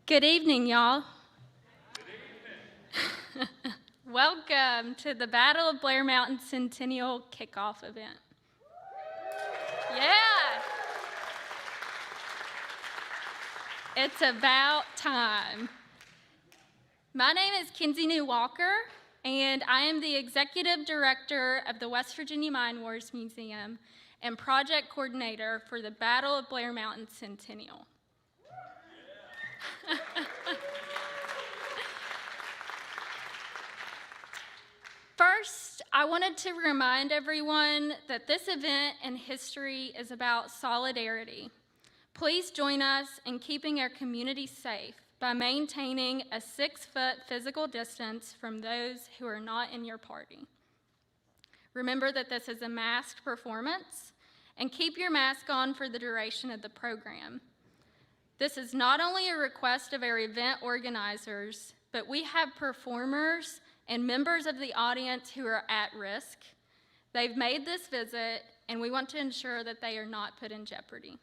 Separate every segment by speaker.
Speaker 1: Good evening, y'all. Welcome to the Battle of Blair Mountain Centennial Kickoff event. Yeah! It's about time. My name is Kenzie New Walker, and I am the Executive Director of the West Virginia Mine Wars Museum and Project Coordinator for the Battle of Blair Mountain Centennial. First, I wanted to remind everyone that this event in history is about solidarity. Please join us in keeping our community safe by maintaining a 6-foot physical distance from those who are not in your party. Remember that this is a masked performance, and keep your mask on for the duration of the program. This is not only a request of our event organizers, but we have performers and members of the audience who are at risk. They've made this visit, and we want to ensure that they are not put in jeopardy.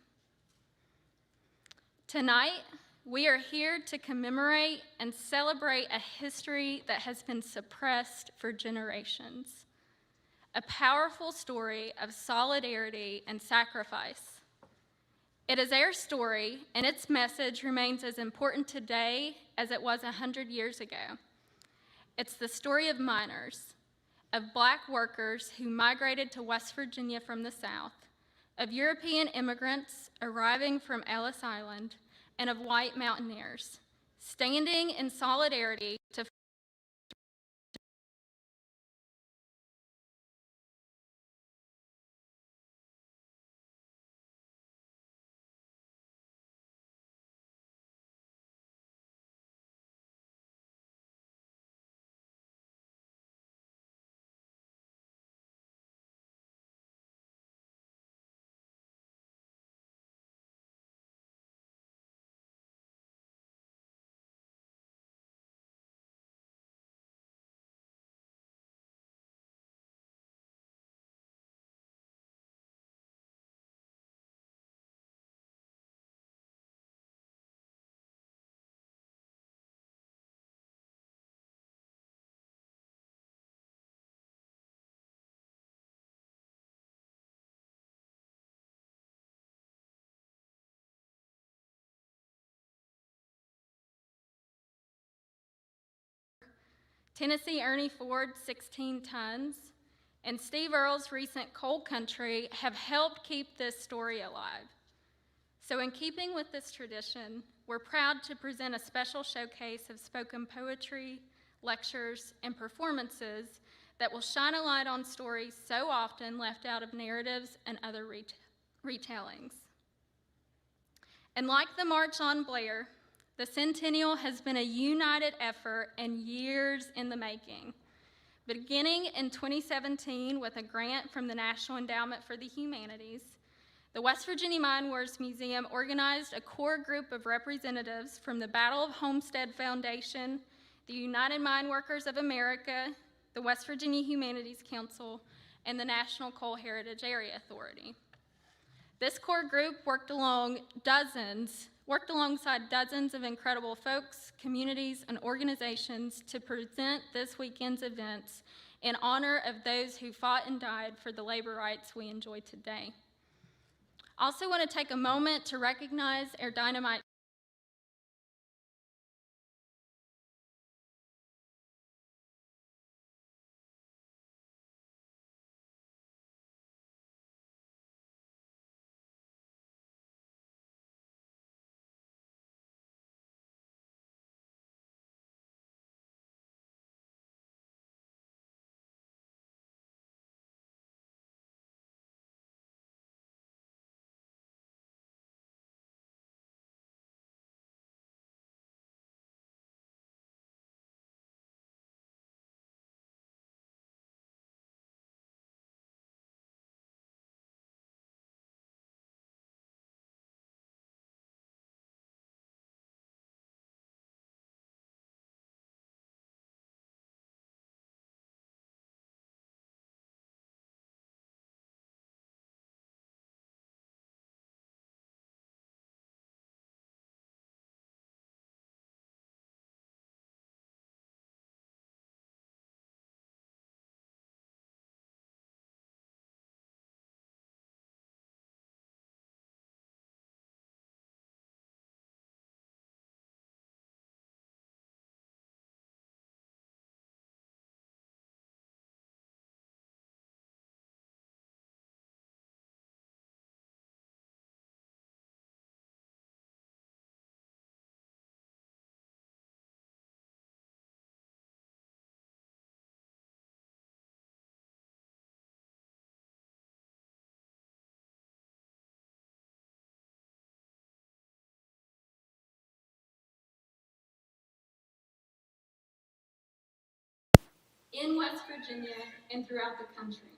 Speaker 1: Tonight, we are here to commemorate and celebrate a history that has been suppressed for generations. A powerful story of solidarity and sacrifice. It is our story, and its message remains as important today as it was 100 years ago. It's the story of miners, of Black workers who migrated to West Virginia from the South, of European immigrants arriving from Ellis Island, and of white mountaineers, standing in solidarity to Tennessee Ernie Ford's 16 tons and Steve Earle's recent Coal Country have helped keep this story alive. So in keeping with this tradition, we're proud to present a special showcase of spoken poetry, lectures, and performances that will shine a light on stories so often left out of narratives and other retellings. And like the March on Blair, the Centennial has been a united effort and years in the making. Beginning in 2017 with a grant from the National Endowment for the Humanities, the West Virginia Mine Wars Museum organized a core group of representatives from the Battle of Homestead Foundation, the United Mine Workers of America, the West Virginia Humanities Council, and the National Coal Heritage Area Authority. This core group worked alongside dozens of incredible folks, communities, and organizations to present this weekend's events in honor of those who fought and died for the labor rights we enjoy today. I also want to take a moment to recognize our Dynamite in West Virginia and throughout the country.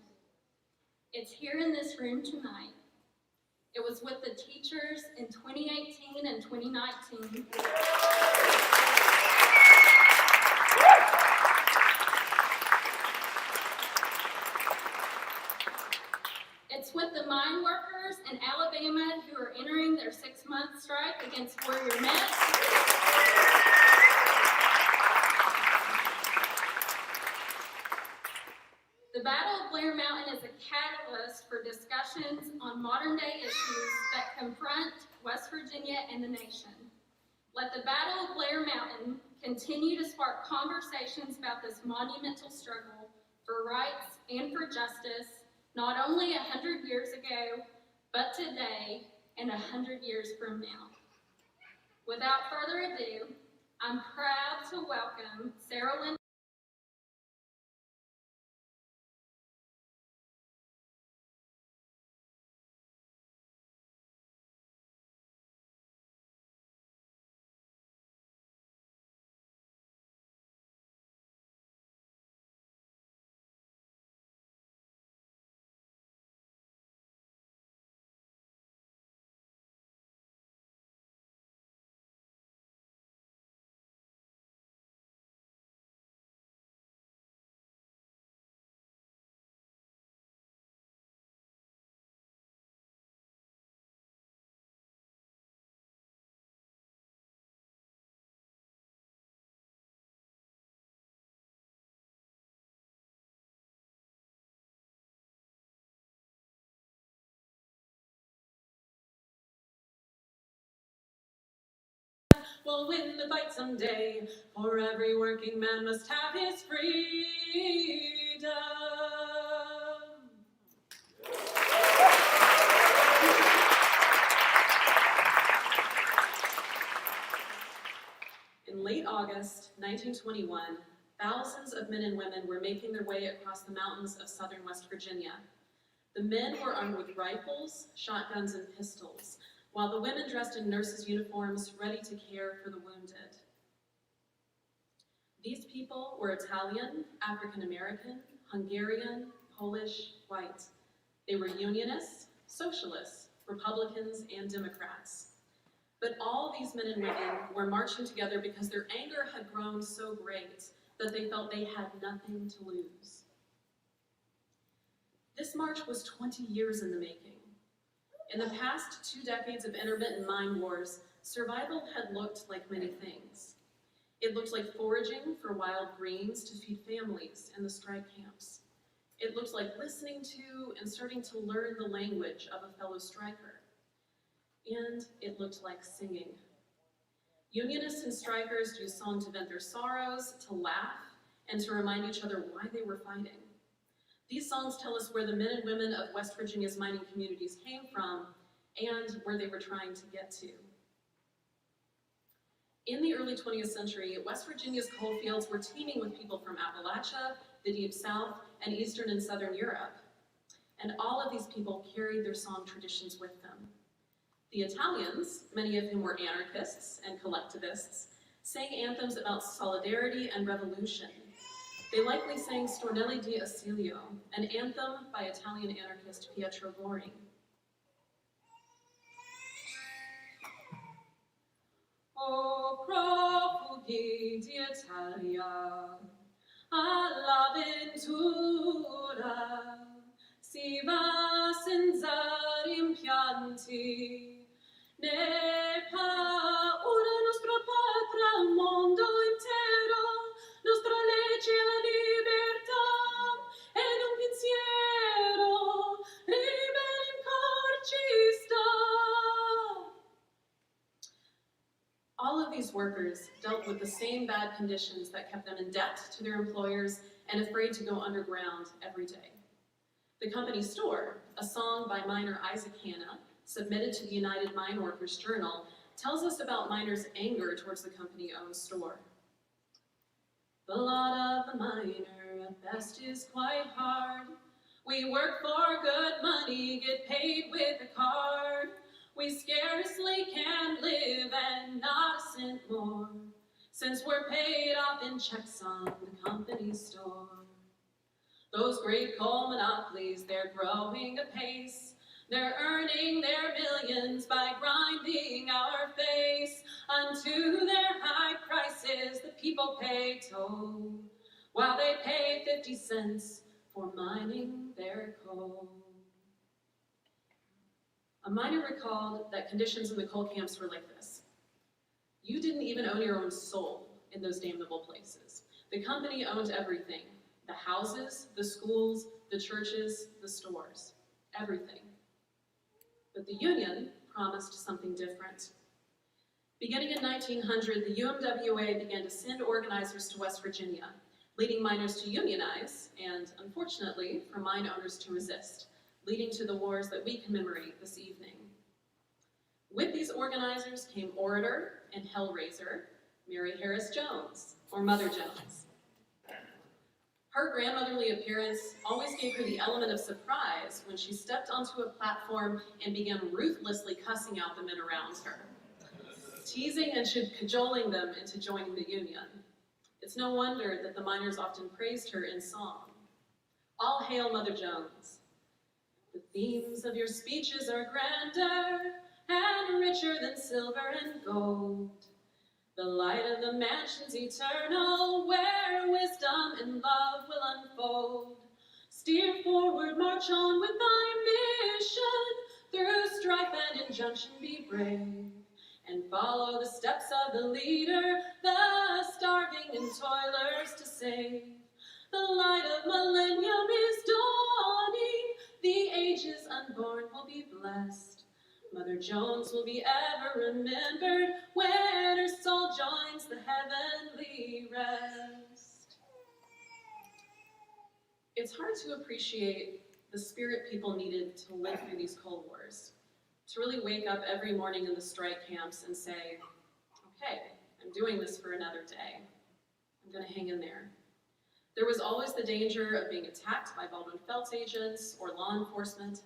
Speaker 1: It's here in this room tonight. It was with the teachers in 2018 and 2019. It's with the mine workers in Alabama who are entering their 6-month strike against Warrior Met. The Battle of Blair Mountain is a catalyst for discussions on modern-day issues that confront West Virginia and the nation. Let the Battle of Blair Mountain continue to spark conversations about this monumental struggle for rights and for justice, not only 100 years ago, but today and 100 years from now. Without further ado, I'm proud to welcome Sarah Lynn.
Speaker 2: We'll win the fight someday, for every working man must have his freedom. In late August 1921, thousands of men and women were making their way across the mountains of southern West Virginia. The men were armed with rifles, shotguns, and pistols, while the women dressed in nurses' uniforms, ready to care for the wounded. These people were Italian, African American, Hungarian, Polish, white. They were Unionists, Socialists, Republicans, and Democrats. But all these men and women were marching together because their anger had grown so great that they felt they had nothing to lose. This march was 20 years in the making. In the past 2 decades of intermittent mine wars, survival had looked like many things. It looked like foraging for wild greens to feed families in the strike camps. It looked like listening to and starting to learn the language of a fellow striker. And it looked like singing. Unionists and strikers used song to vent their sorrows, to laugh, and to remind each other why they were fighting. These songs tell us where the men and women of West Virginia's mining communities came from and where they were trying to get to. In the early 20th century, West Virginia's coal fields were teeming with people from Appalachia, the Deep South, and Eastern and Southern Europe. And all of these people carried their song traditions with them. The Italians, many of whom were anarchists and collectivists, sang anthems about solidarity and revolution. They likely sang Stornelli di Asilio, an anthem by Italian anarchist Pietro Gori. O profughi d'Italia, all'avventura, si va senza rimpianti, ne paura nostro patria al mondo intero, nostra legge la libertà, ed un pensiero ribelle in cor ci sta. All of these workers dealt with the same bad conditions that kept them in debt to their employers and afraid to go underground every day. The company store, a song by miner Isaac Hanna, submitted to the United Mine Workers Journal, tells us about miners' anger towards the company-owned store. The lot of the miner at best is quite hard. We work for good money, get paid with a card. We scarcely can live and not a cent more, since we're paid off in checks on the company store. Those great coal monopolies, they're growing apace. They're earning their millions by grinding our face. Unto their high prices the people pay toll, while they pay 50 cents for mining their coal. A miner recalled that conditions in the coal camps were like this. You didn't even own your own soul in those damnable places. The company owned everything. The houses, the schools, the churches, the stores, everything. But the union promised something different. Beginning in 1900, the UMWA began to send organizers to West Virginia, leading miners to unionize and, unfortunately, for mine owners to resist, leading to the wars that we commemorate this evening. With these organizers came orator and hellraiser Mary Harris Jones, or Mother Jones. Her grandmotherly appearance always gave her the element of surprise when she stepped onto a platform and began ruthlessly cussing out the men around her, teasing and cajoling them into joining the union. It's no wonder that the miners often praised her in song. All hail Mother Jones. The themes of your speeches are grander and richer than silver and gold. The light of the mansions eternal, where wisdom and love will unfold. Steer forward, march on with thy mission. Through strife and injunction be brave, and follow the steps of the leader, the starving and toilers to save. The light of millennium is dawning, the ages unborn will be blessed. Mother Jones will be ever remembered when her soul joins the heavenly rest. It's hard to appreciate the spirit people needed to live through these Cold Wars, to really wake up every morning in the strike camps and say, okay, I'm doing this for another day. I'm going to hang in there. There was always the danger of being attacked by Baldwin Felts agents or law enforcement.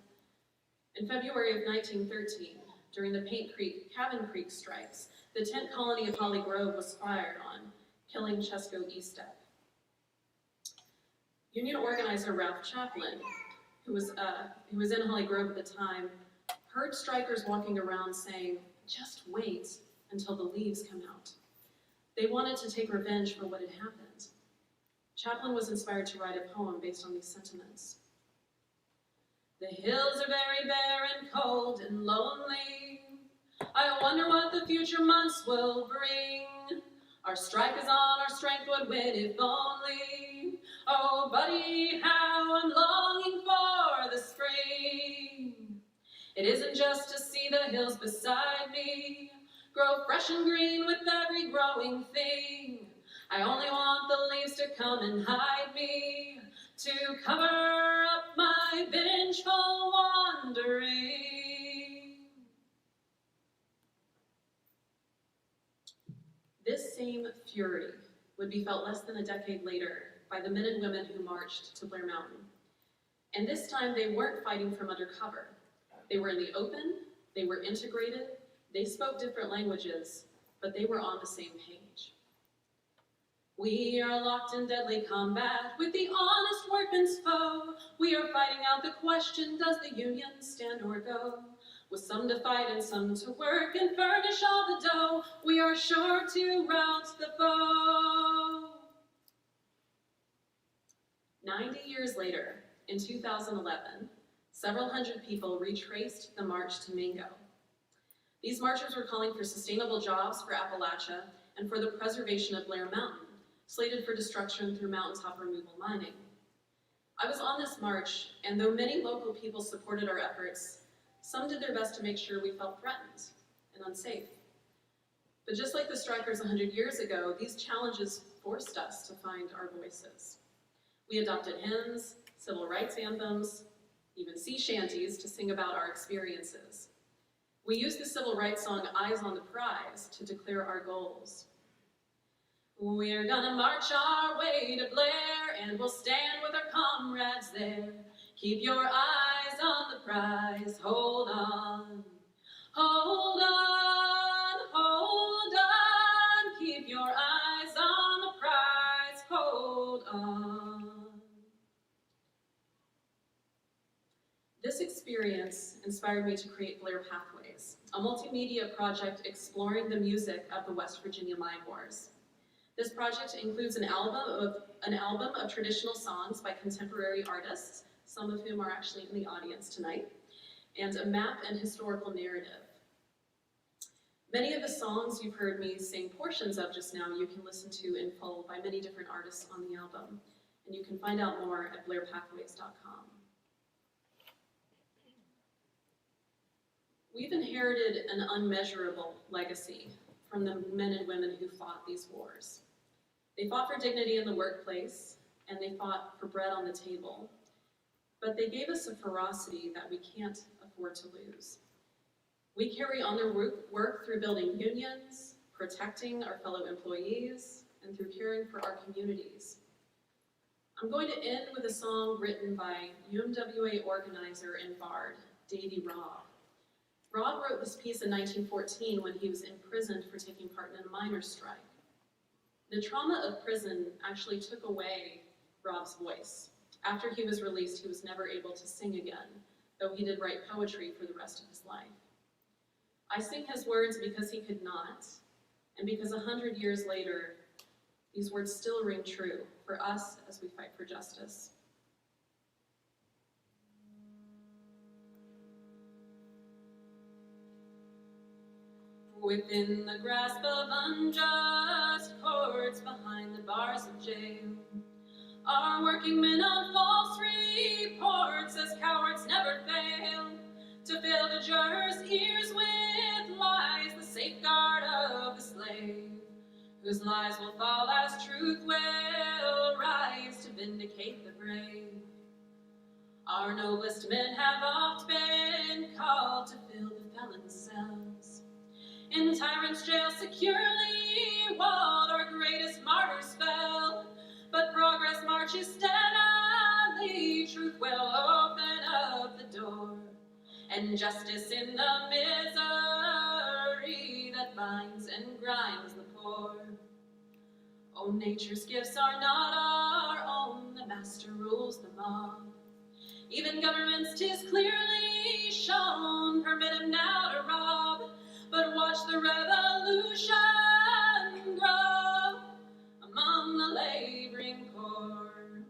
Speaker 2: In February of 1913, during the Cabin Creek strikes, the tent colony of Holly Grove was fired on, killing Chesco Estep. Union organizer Ralph Chaplin, who was in Holly Grove at the time, heard strikers walking around saying, "Just wait until the leaves come out." They wanted to take revenge for what had happened. Chaplin was inspired to write a poem based on these sentiments. The hills are very bare and cold and lonely. I wonder what the future months will bring. Our strike is on, our strength would win if only. Oh, buddy, how I'm longing for the spring. It isn't just to see the hills beside me grow fresh and green with every growing thing. I only want the leaves to come and hide me, to cover up my vengeful wandering. This same fury would be felt less than a decade later by the men and women who marched to Blair Mountain. And this time they weren't fighting from under cover. They were in the open, they were integrated, they spoke different languages, but they were on the same page. We are locked in deadly combat with the honest workman's foe. We are fighting out the question, does the union stand or go? With some to fight and some to work and furnish all the dough, we are sure to rout the foe. 90 years later, in 2011, several hundred people retraced the march to Mingo. These marchers were calling for sustainable jobs for Appalachia and for the preservation of Blair Mountain, slated for destruction through mountaintop removal mining. I was on this march, and though many local people supported our efforts, some did their best to make sure we felt threatened and unsafe. But just like the strikers 100 years ago, these challenges forced us to find our voices. We adopted hymns, civil rights anthems, even sea shanties to sing about our experiences. We used the civil rights song Eyes on the Prize to declare our goals. We're gonna march our way to Blair, and we'll stand with our comrades there. Keep your eyes on the prize, hold on, hold on, hold on. Keep your eyes on the prize, hold on. inspired me to create Blair Pathways, a multimedia project exploring the music of the West Virginia Mine Wars. This project includes an album of traditional songs by contemporary artists, some of whom are actually in the audience tonight, and a map and historical narrative. Many of the songs you've heard me sing portions of just now you can listen to in full by many different artists on the album, and you can find out more at blairpathways.com. We've inherited an unmeasurable legacy from the men and women who fought these wars. They fought for dignity in the workplace, and they fought for bread on the table, but they gave us a ferocity that we can't afford to lose. We carry on their work through building unions, protecting our fellow employees, and through caring for our communities. I'm going to end with a song written by UMWA organizer and bard, Davy Robb. Robb wrote this piece in 1914 when he was imprisoned for taking part in a miners' strike. The trauma of prison actually took away Robb's voice. After he was released, he was never able to sing again, though he did write poetry for the rest of his life. I sing his words because he could not, and because 100 years later, these words still ring true for us as we fight for justice. Within the grasp of unjust courts, behind the bars of jail, our working men on false reports, as cowards never fail to fill the jurors' ears with lies, the safeguard of the slave, whose lies will fall as truth will rise to vindicate the brave. Our noblest men have oft been called to fill the felon's cells. In tyrant's jail securely walled, our greatest martyrs fell, but progress marches steadily, truth will open up the door, and justice in the misery that binds and grinds the poor. Oh, nature's gifts are not our own, the master rules them all. Even governments, 'tis clearly shown, permit him now to rob, but watch the revolution grow among the laboring poor.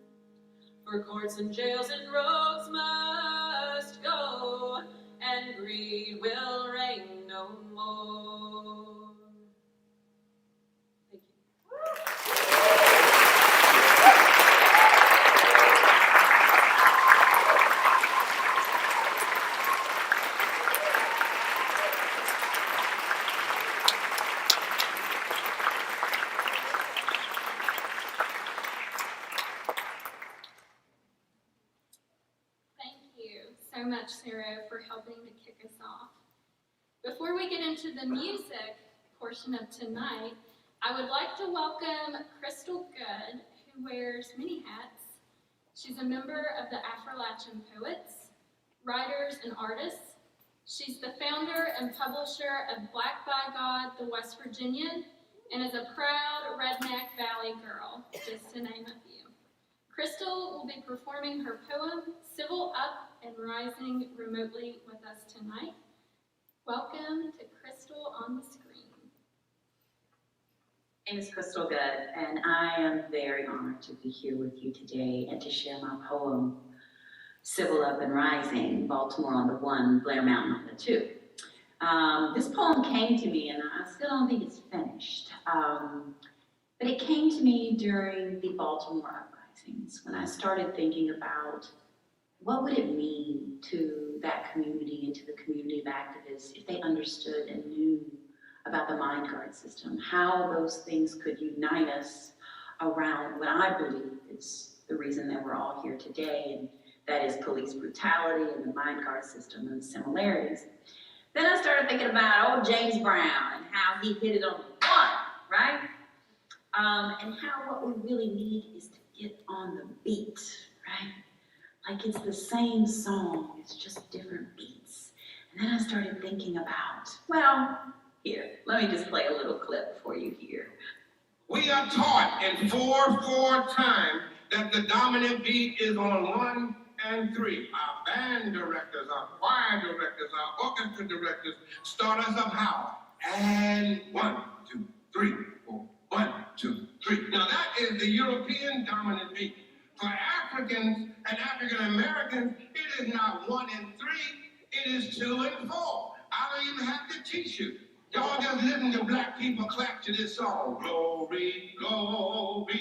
Speaker 2: For courts and jails and rogues must go, and greed will reign no more. Thank you.
Speaker 1: So much, Sarah, for helping to kick us off. Before we get into the music portion of tonight, I would like to welcome Crystal Good, who wears many hats. She's a member of the Appalachian Poets, Writers, and Artists. She's the founder and publisher of Black by God, the West Virginian, and is a proud Redneck Valley girl, just to name a few. Crystal will be performing her poem, Civil Up and Rising, remotely with us tonight. Welcome to Crystal on the screen.
Speaker 3: My name is Crystal Good, and I am very honored to be here with you today and to share my poem, Civil Up and Rising, Baltimore on the 1, Blair Mountain on the 2. This poem came to me, and I still don't think it's finished, but it came to me during the Baltimore uprisings when I started thinking about what would it mean to that community and to the community of activists if they understood and knew about the mine guard system, how those things could unite us around what I believe is the reason that we're all here today, and that is police brutality and the mine guard system and the similarities. Then I started thinking about old James Brown and how he hit it on the one, right? And how what we really need is to get on the beat, right? Like it's the same song, it's just different beats. And then I started thinking about, well, here, let me just play a little clip for you here.
Speaker 4: We are taught in 4/4 time that the dominant beat is on 1 and 3. Our band directors, our choir directors, our orchestra directors start us up how? And 1, 2, 3, 4. 1, 2, 3. Now that is the European dominant beat. For Africans and African Americans, it is not 1 and 3, it is 2 and 4. I don't even have to teach you. Y'all just listen to black people clap to this song. Glory, glory,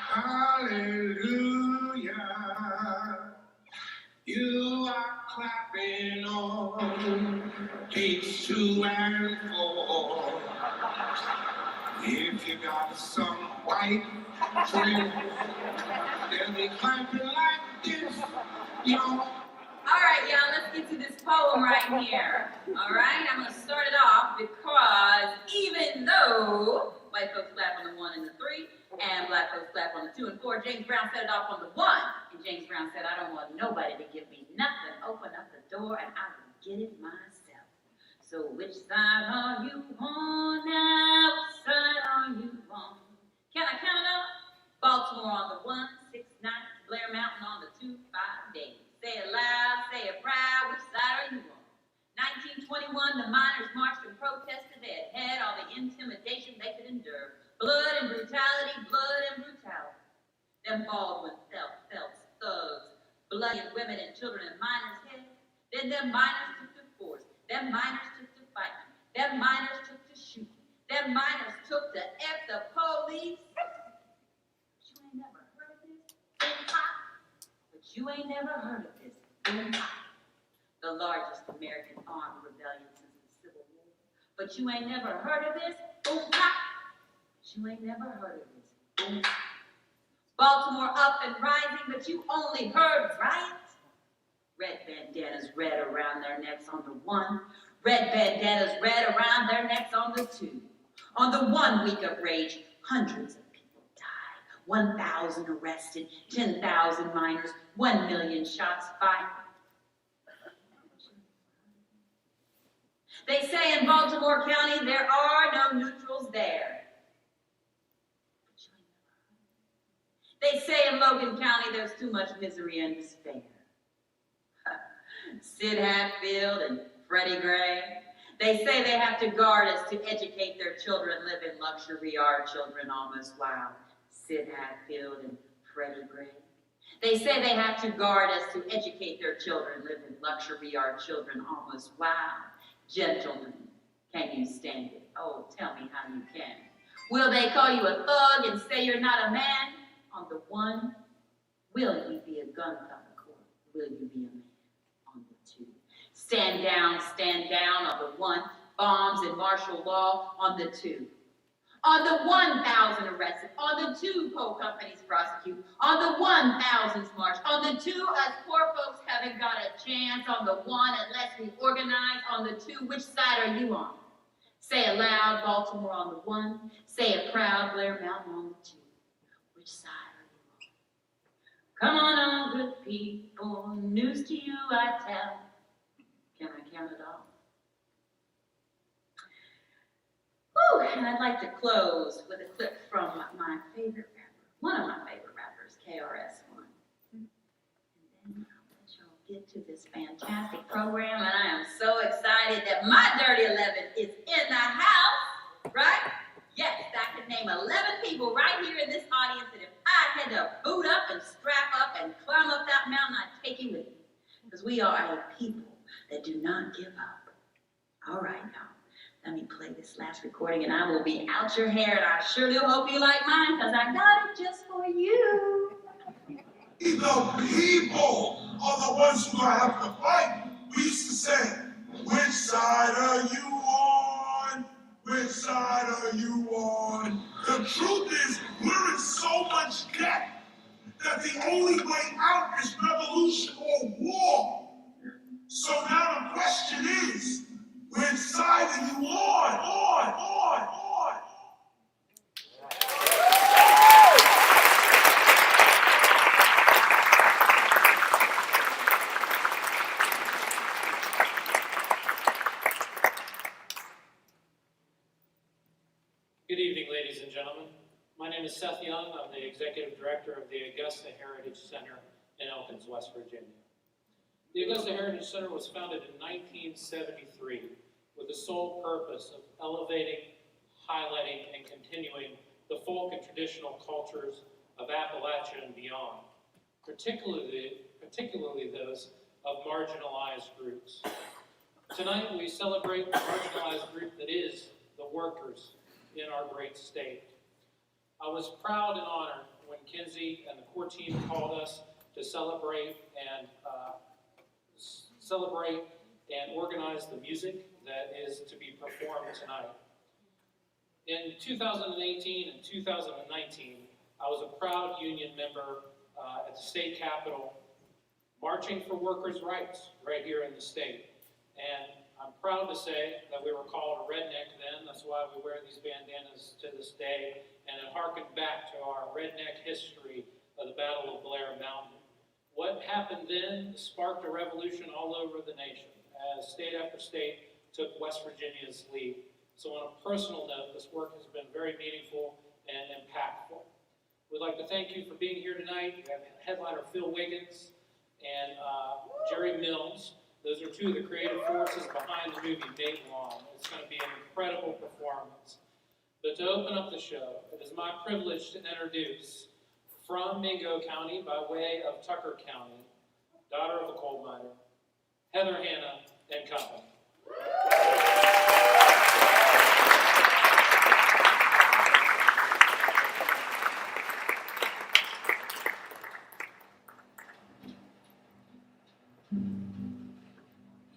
Speaker 4: hallelujah. You are clapping on beats 2 and 4. If you got some white friends, they'll be clapping like this, y'all.
Speaker 3: All right, y'all, let's get to this poem right here. All right, I'm gonna start it off because even though white folks clap on the 1 and the 3, and black folks clap on the 2 and 4, James Brown set it off on the 1. And James Brown said, I don't want nobody to give me nothing. Open up the door and I will get it myself. So which side are you on now? Which side are you on? Can I count it up? Baltimore on the 1, 6 nights. Blair Mountain on the 2, 5 days. Say it loud, say it proud, which side are you on? 1921, the miners marched and protested. They had all the intimidation they could endure. Blood and brutality, blood and brutality. Them Baldwin, Phelps, thugs, blooded women and children in miners' heads. Then them miners took to force. Them miners took to fighting. Them miners took to shooting. Them miners took to F the police. But you ain't never heard of this? But you ain't never heard of this. The largest American armed rebellion since the Civil War. But you ain't never heard of this? But you ain't never heard of this. Baltimore up and rising, but you only heard riots. Red bandanas red around their necks on the 1. Red bandanas red around their necks on the 2. On the 1 week of rage, hundreds of people died. 1,000 arrested, 10,000 miners, 1 million shots fired. They say in Baltimore County there are no neutrals there. They say in Logan County there's too much misery and despair. Sid Hatfield and Freddie Gray. They say they have to guard us to educate their children, live in luxury, our children almost wild. Sid Hatfield and Freddie Gray. They say they have to guard us to educate their children, live in luxury, our children almost wild. Gentlemen, can you stand it? Oh, tell me how you can. Will they call you a thug and say you're not a man? On the 1, will you be a gun cover court? Will you be a man? On the 2, stand down on the 1, bombs and martial law on the 2. On the 1,000 arrested, on the 2 coal companies prosecute, on the 1,000s march, on the 2 us poor folks haven't got a chance, on the 1 unless we organize, on the 2 which side are you on? Say it loud, Baltimore on the 1, say it proud, Blair Mountain on the 2. Which side are you on? Come on, good people, news to you I tell. Can I count it all? Whew, and I'd like to close with a clip from my favorite rapper, one of my favorite rappers, KRS-One. And then I'll let y'all get to this fantastic program, and I am so excited that my Dirty 11 is in the house, right? Yes, I could name 11 people right here in this audience, and if I had to boot up and strap up and climb up that mountain, I'd take you with me. Because we are a people that do not give up. All right, now, let me play this last recording, and I will be out your hair, and I sure do hope you like mine, because I got it just for you.
Speaker 5: The people are the ones who have to fight. We used to say, which side are you on? Which side are you on? The truth is, we're in so much debt that the only way out is revolution or war. So now the question is, which side are you on?
Speaker 6: Good evening, ladies and gentlemen. My name is Seth Young. I'm the Executive Director of the Augusta Heritage Center in Elkins, West Virginia. The Augusta Heritage Center was founded in 1973 with the sole purpose of elevating, highlighting, and continuing the folk and traditional cultures of Appalachia and beyond, particularly those of marginalized groups. Tonight we celebrate the marginalized group that is the workers in our great state. I was proud and honored when Kinsey and the core team called us to celebrate and organize the music that is to be performed tonight. In 2018 and 2019, I was a proud union member at the state capitol, marching for workers' rights right here in the state. And I'm proud to say that we were called a redneck then. That's why we wear these bandanas to this day. And it harkened back to our redneck history of the Battle of Blair Mountain. What happened then sparked a revolution all over the nation as state after state took West Virginia's lead. So on a personal note, this work has been very meaningful and impactful. We'd like to thank you for being here tonight. We have headliner Phil Wiggins and Jerry Mills. Those are two of the creative forces behind the movie Babylon. It's going to be an incredible performance. But to open up the show, it is my privilege to introduce, from Mingo County by way of Tucker County, daughter of a coal miner, Heather Hanna and company.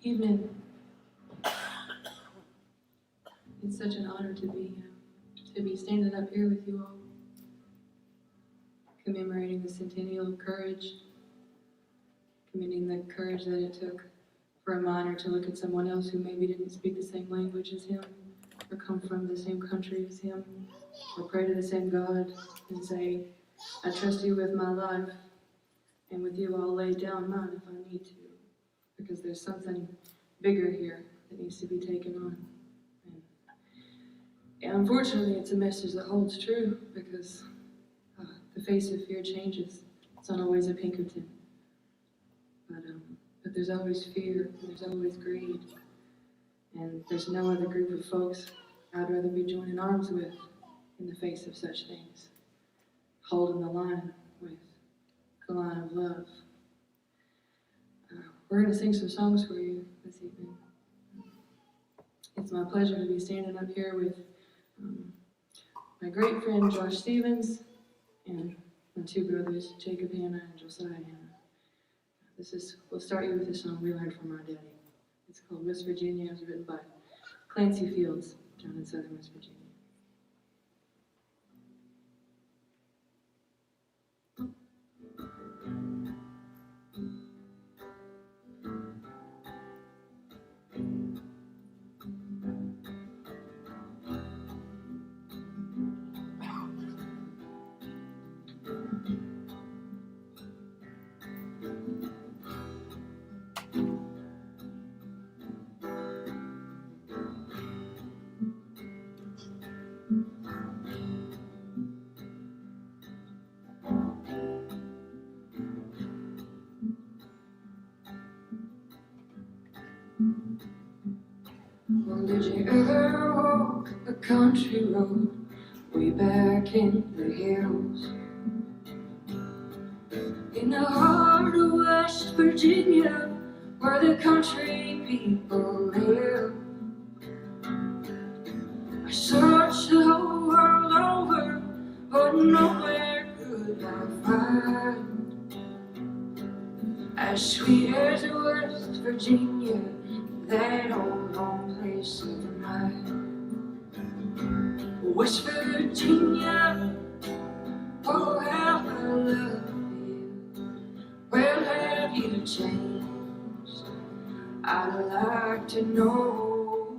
Speaker 7: Evening. It's such an honor to be standing up here with you all, commemorating the Centennial of Courage, commending the courage that it took for a miner to look at someone else who maybe didn't speak the same language as him, or come from the same country as him, or pray to the same God and say, I trust you with my life, and with you I'll lay down mine if I need to. Because there's something bigger here that needs to be taken on. And unfortunately, it's a message that holds true because the face of fear changes. It's not always a Pinkerton. But there's always fear, and there's always greed. And there's no other group of folks I'd rather be joining arms with in the face of such things. Holding the line with the line of love. We're going to sing some songs for you this evening. It's my pleasure to be standing up here with my great friend Josh Stevens and my two brothers, Jacob Hanna and Josiah Hanna. We'll start you with a song we learned from our daddy. It's called West Virginia. It was written by Clancy Fields down in southern West Virginia. Well, did you ever walk a country road way back in the hills? In the heart of West Virginia, where the country people live. I searched the whole world over, but nowhere could I find as sweet as West Virginia, that old home place of mine. West Virginia, oh how I love you. Well, have you changed? I'd like to know.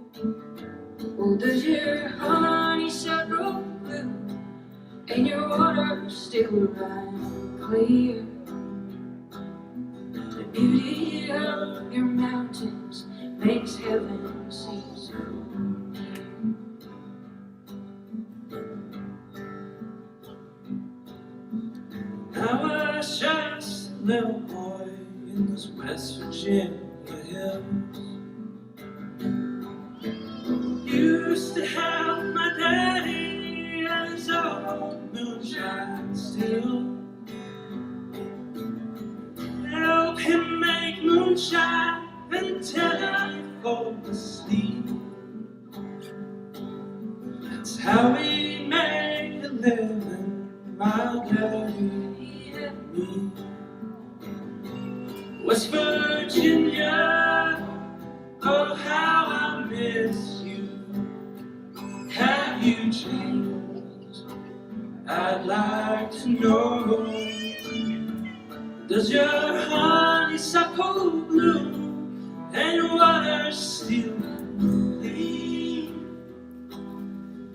Speaker 7: Well, does your honeysuckle bloom and your water still run clear? The beauty of your mountains makes heaven seem so near. I was just
Speaker 8: little boy in those West Virginia hills. Used to have my daddy and his old moonshine still. Help him make moonshine until he falls asleep. That's how we make a living, my daddy and me. West Virginia, oh how I miss you. Have you changed? I'd like to know. Does your honeysuckle bloom and your water still clean?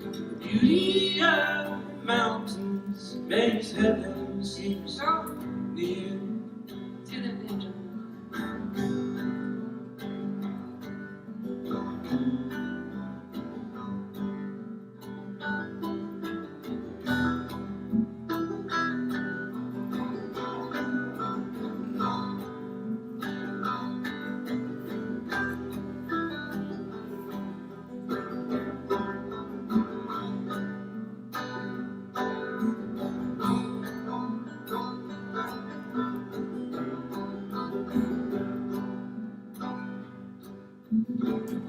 Speaker 8: The beauty of the mountains makes heaven seem so near.
Speaker 7: To the angel.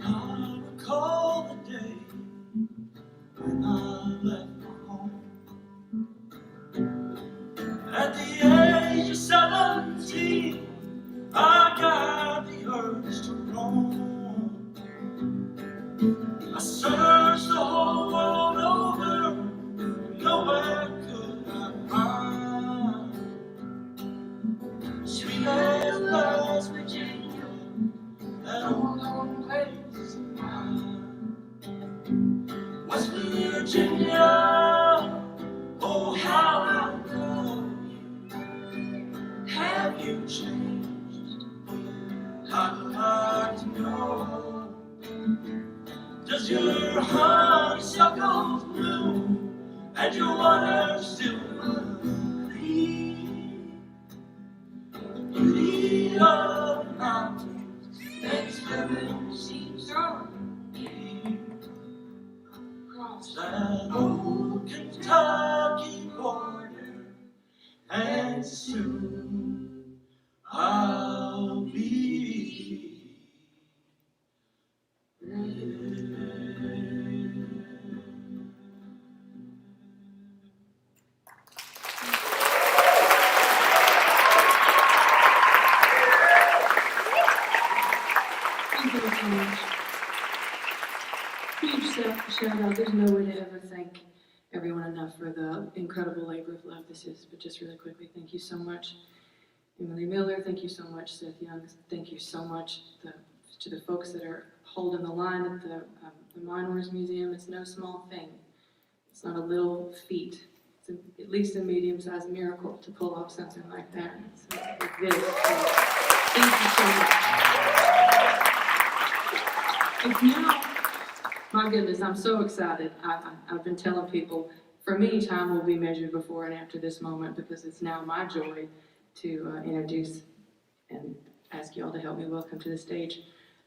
Speaker 8: I recall the day when I left my home. At the age of 17, I got the urge to roam. I searched the whole world over, nowhere could I find sweet as West Virginia, that old home place of mine. West Virginia, oh how I love you. Have you changed? I'd like to know. Does your honeysuckle bloom and your water still clean? The beauty of the mountains makes heaven seem so near. Across that old Kentucky border, and soon I'll be there.
Speaker 7: Thank you so much. Huge shout out. There's no way to ever thank everyone enough for the incredible labor of love this is. But just really quickly, thank you so much, Emily Miller. Thank you so much, Seth Young. Thank you so much to the folks that are holding the line at the Miners Museum. It's no small thing. It's not a little feat. It's at least a medium-sized miracle to pull off something like that. So it's good. So thank you so much. It's now, my goodness, I'm so excited. I've been telling people, for me, time will be measured before and after this moment because it's now my joy to introduce and ask you all to help me welcome to the stage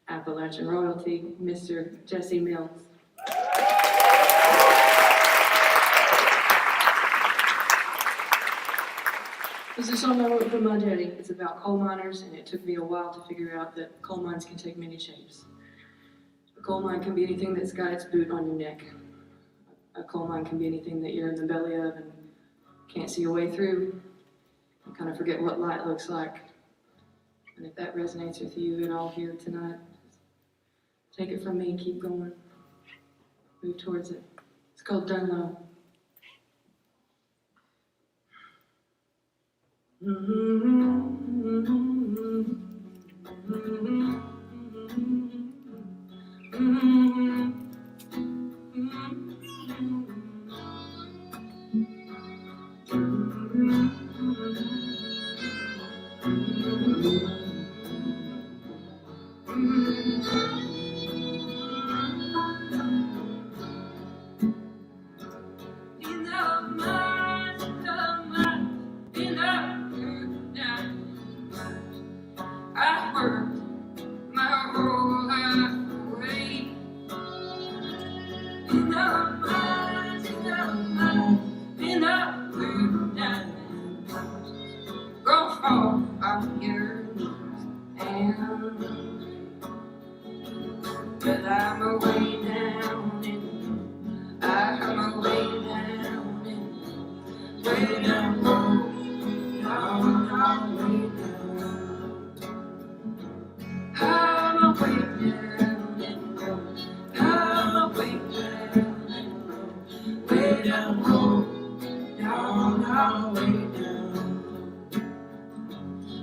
Speaker 7: Appalachian royalty, Mr. Jesse Mills. This is a song I wrote for my daddy. It's about coal miners, and it took me a while to figure out that coal mines can take many shapes. A coal mine can be anything that's got its boot on your neck. A coal mine can be anything that you're in the belly of and can't see your way through. You kind of forget what light looks like. And if that resonates with you at all here tonight, take it from me and keep going. Move towards it. It's called Done Low. I'm away down in, I'm away down in, way down low, down, way down. I'm away down in low, I'm away down in low, way down low, down, way down.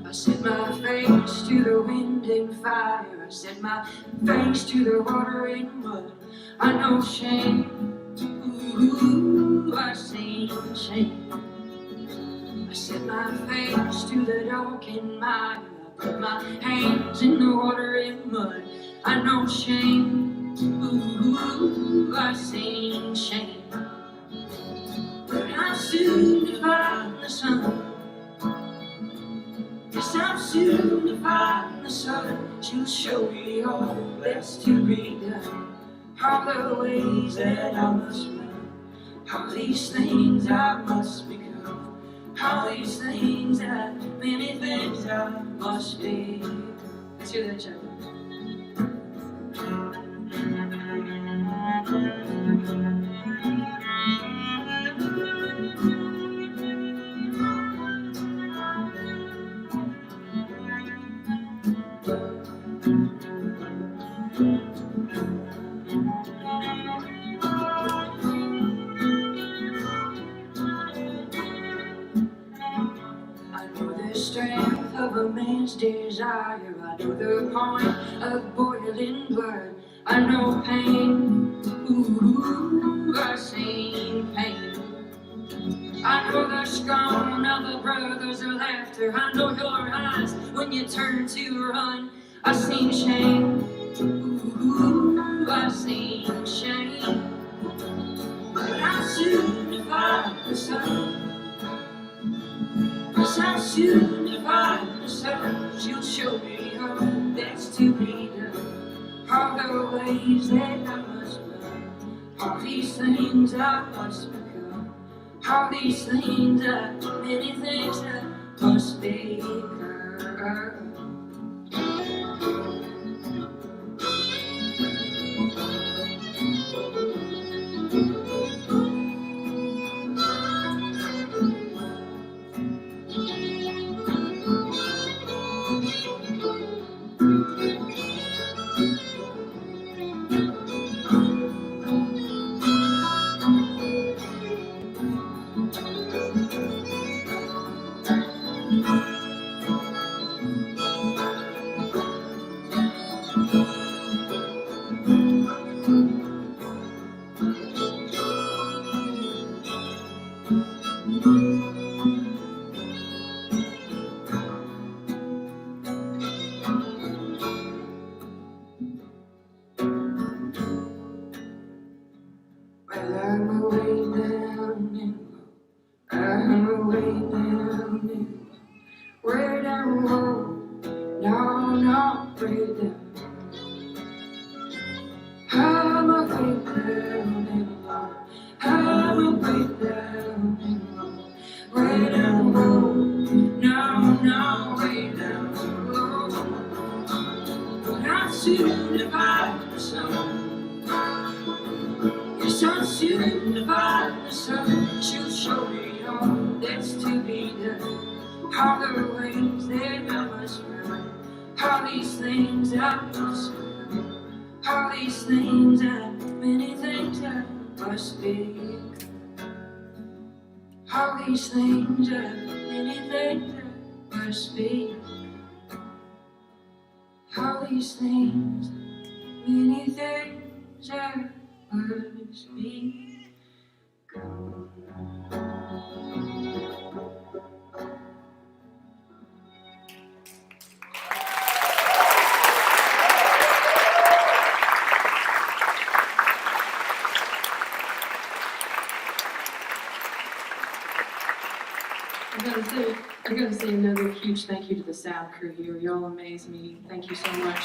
Speaker 7: I set my face to the wind and fire. I set my face to the water and mud. I know shame. Ooh, I see shame. I set my face to the dark and mire. I put my hands in the water and mud. I know shame. Ooh, I see shame. But I'm soon to find the sun. Yes, I'm soon to find the sun. She'll show me all that's to be done. All the ways that I must run. All these things I must become. All these things that, many things I must be. Let's hear that, Chuck. Strength of a man's desire. I know the point of boiling blood. I know pain. Ooh, I see pain. I know the scorn of the brothers' laughter. I know your eyes when you turn to run. I see shame. Ooh, I see shame. But I'm soon to find the sun. Yes, I'm soon to find the sun. She'll show me all that's to be done. All the ways that I must run. All these things I must become. All these things many things I must become. Well, I'm away down in, I'm away down in, way down low, no, way down. I'm away down in low, I'm away down in low, way down low, no, way down low. But I'm soon to find the sun. Yes, I'm soon to find the sun. She'll show me all that's to be done. All the ways that I must run. All these things I must become. All these things many things I must be. All these things many things I must be. All these things, many things I must be. I gotta say another huge thank you to the sound crew here. Y'all amaze me. Thank you so much.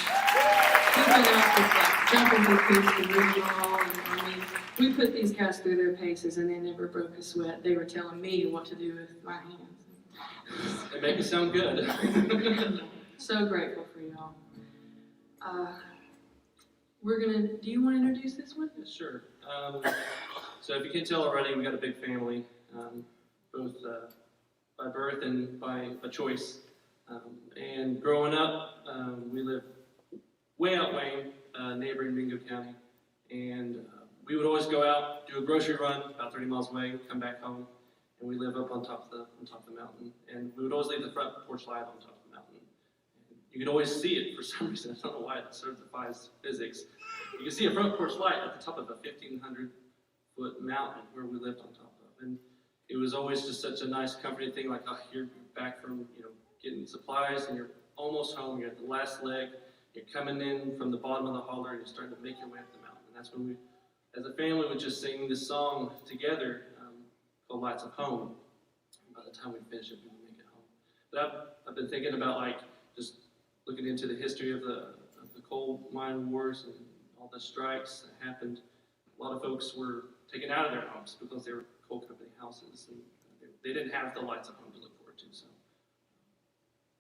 Speaker 7: We've been out with like jumping through hoops to move y'all, and I mean, we put these guys through their paces, and they never broke a sweat. They were telling me what to do with my hands.
Speaker 9: They make it sound good.
Speaker 7: So grateful for y'all. Do you want to introduce this one?
Speaker 8: Yeah, sure. So if you can't tell already, we got a big family, both by birth and by choice. And growing up, we lived way out Wayne, neighboring Mingo County. And we would always go out, do a grocery run about 30 miles away, come back home. And we live up on top of the mountain. And we would always leave the front porch light on top of the mountain. And you could always see it for some reason. I don't know why it sort of defies physics. You can see a front porch light at the top of a 1,500-foot mountain where we lived on top of. And it was always just such a nice, comforting thing, like, oh, you're back from, getting supplies, and you're almost home, you're at the last leg, you're coming in from the bottom of the holler, and you're starting to make your way up the mountain. And that's when we, as a family, would just sing this song together called Lights of Home. And by the time we finish it, we would make it home. But I've been thinking about, just looking into the history of the coal mine wars and all the strikes that happened. A lot of folks were taken out of their homes because they were coal company houses, and they didn't have the lights of home to look forward to. So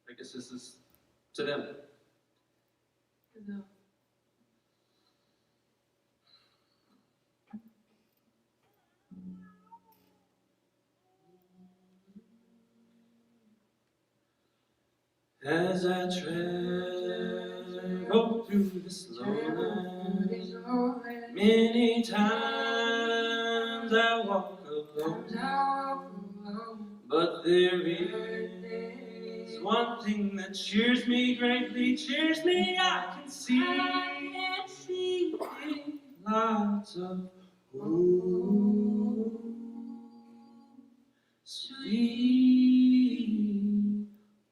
Speaker 8: I guess this is to them. As I travel through this lowland, many times I walk alone, but there is one thing that cheers me greatly, cheers me. I can see lots of hope, sweet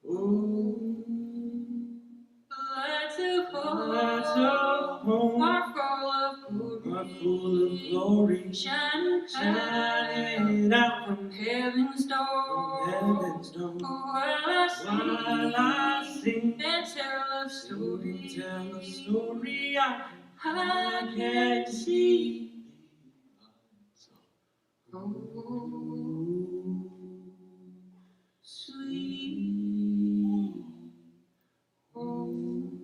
Speaker 8: home. Lights of home are full of glory, shining out from heaven's door. While I sing and tell a story, I can see sweet home.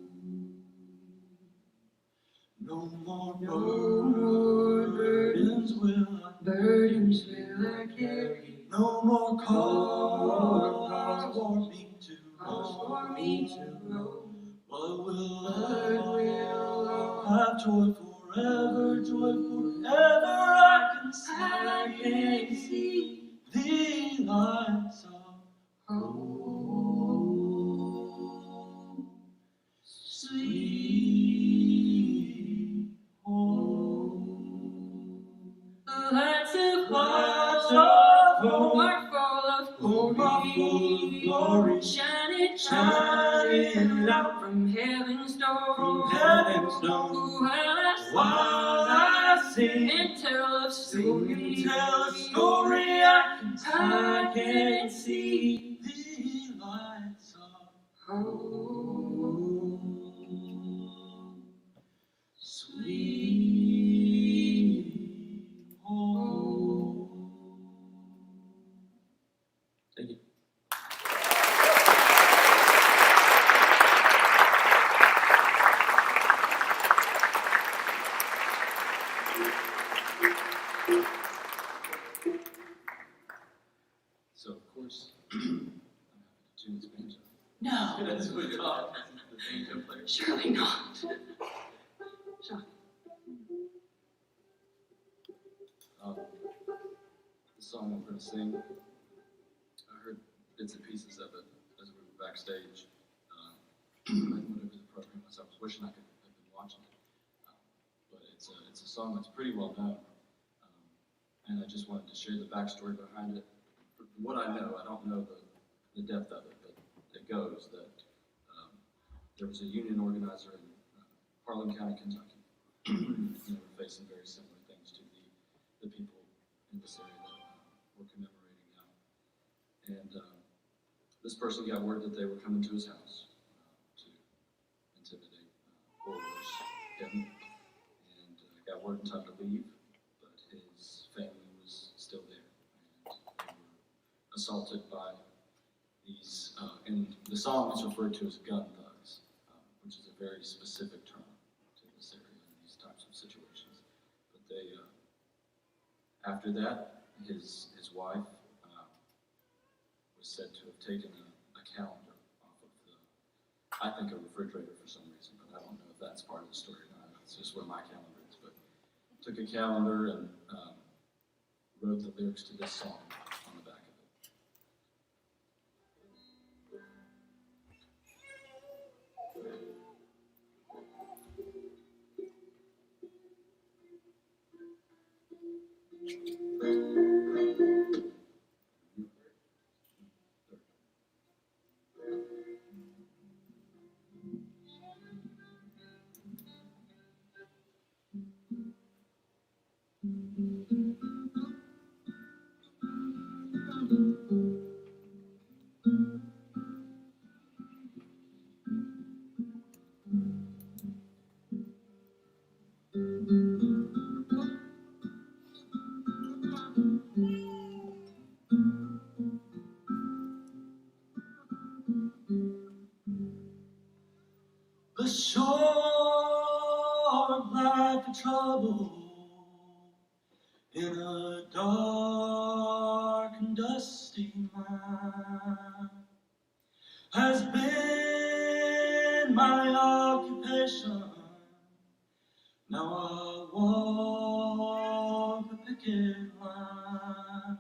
Speaker 8: No more burdens will I carry. No more cause for me to know. But will have joy forever, I can see the lights of home, sweet home. The lights of home are full of glory, shining out from heaven's door. While I sing and tell a story, I can see the lights of home, sweet home. Thank you. So, of course, I'm happy to tune this banjo.
Speaker 7: No,
Speaker 8: That's what we call it, the banjo player.
Speaker 7: surely not.
Speaker 9: The song I'm going to sing, I heard bits and pieces of it as we were backstage. Whatever the program was, I was wishing I could have been watching it. But it's a song that's pretty well known. And I just wanted to share the backstory behind it. From what I know, I don't know the depth of it, but it goes that there was a union organizer in Harlan County, Kentucky. They were facing very similar things to the people in this area that we're commemorating now. And this person got word that they were coming to his house to intimidate or worse him, and got word in time to leave, but his family was still there, and they were assaulted by these, and the song is referred to as gun thugs, which is a very specific term to this area. After that, his wife was said to have taken a calendar off of I think a refrigerator for some reason, but I don't know if that's part of the story or not. It's just where my calendar is. But took a calendar and wrote the lyrics to this song on the back of it. A short life of trouble in a dark and dusty mind has been my occupation. Now I walk the picket line.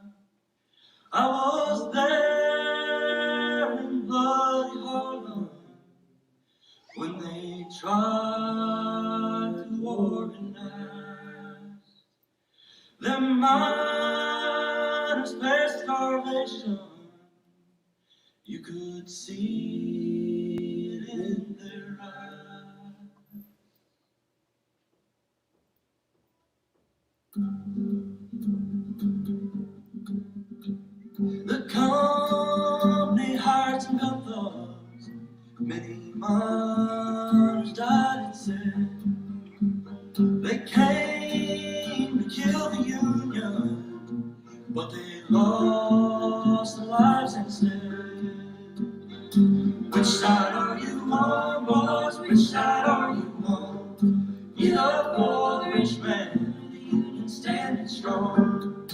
Speaker 9: I was there in bloody Harlem when they tried to organize their miners faced starvation. You could see it in their eyes. The company hired some gun thugs. Many miners died, it said. They came to kill the Union, but they lost their lives instead. Which side are you on, boys? Which side are you on? Get up for the rich man, the Union standing strong.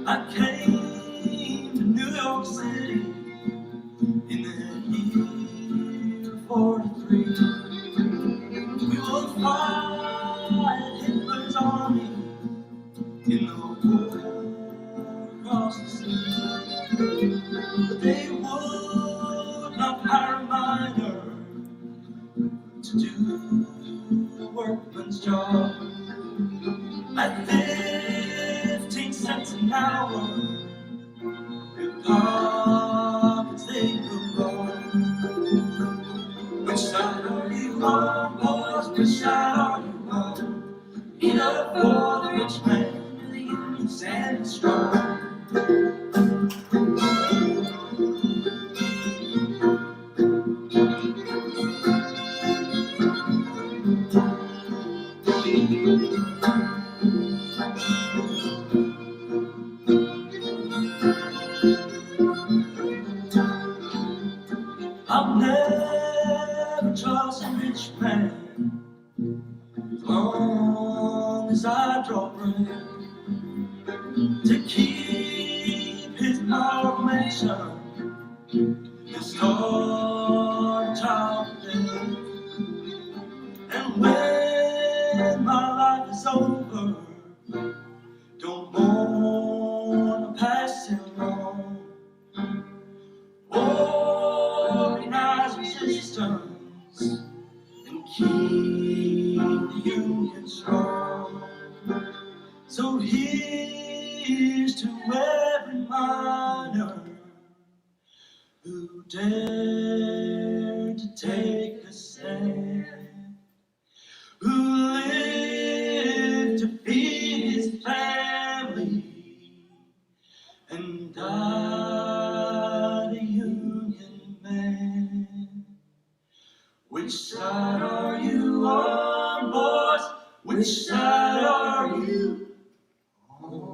Speaker 9: I came to New York City in the year 43. We will fight Hitler's army in the war across the sea. But they would not hire a miner to do the workman's job. At 15 cents an hour, their pockets they will roll. Which side are you on, boys? Which side are you on? Get up for the rich man, the Union standing strong. I'll never trust a rich man as long as I draw breath to keep his power mansion, his star child dead. And when my life is over, don't wanna pass him on. Organize resistance and keep the Union strong. So here's to every miner who dared to take a stand, who lived to feed his family and died a Union man. Which side
Speaker 8: side are you on, boys? Which side are you on?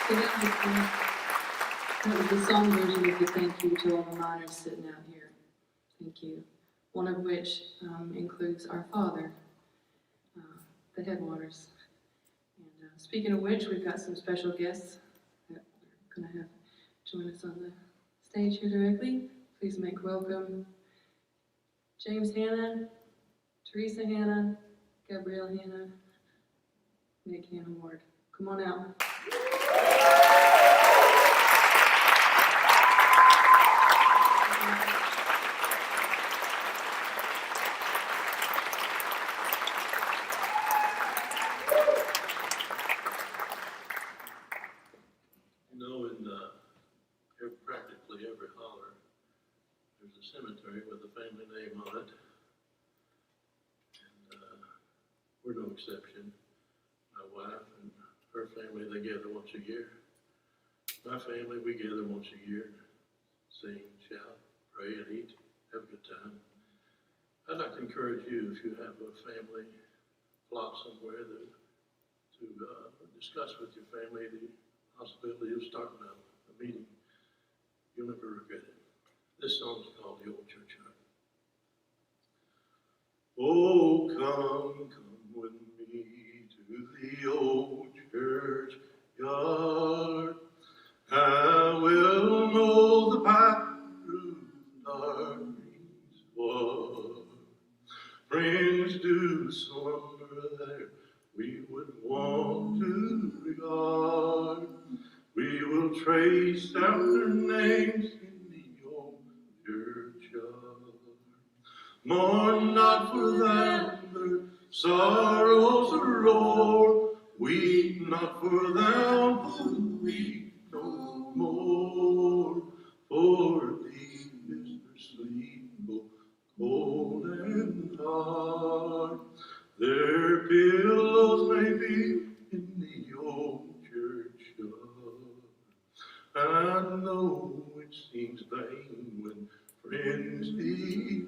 Speaker 7: So that was the song version of the thank you to all the miners sitting out here. Thank you. One of which includes our father, the Headwaters. And speaking of which, we've got some special guests that we're going to have join us on the stage here directly. Please make welcome James Hanna, Teresa Hanna, Gabrielle Hanna, Nick Hanna Ward. Come on out.
Speaker 10: You know, in practically every holler, there's a cemetery with a family name on it. And we're no exception. My wife and her family, they gather once a year. My family, we gather once a year, sing, shout, pray, and eat, have a good time. I'd like to encourage you, if you have a family plot somewhere, to discuss with your family the possibility of starting a meeting. You'll never regret it. This song is called The Old Churchyard. Oh, come with me to the old churchyard. I will know the path through dark greensward. Friends do slumber there, we would want to regard. We will trace out their names in the old churchyard. Mourn not for them, their sorrows roar. Weep not for them who weep no more. For deep is their sleep, both cold and hard. Their pillows may be in the old churchyard. I know it seems vain when friends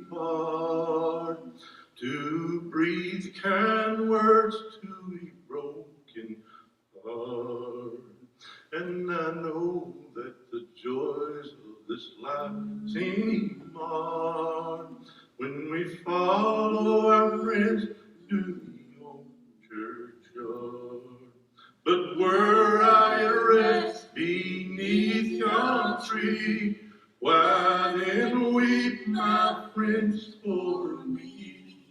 Speaker 10: depart to breathe kind words to a broken heart. And I know that the joys of this life seem marred when we follow our friends to the old churchyard. But were I at rest beneath yon tree, why then weep my friends for me?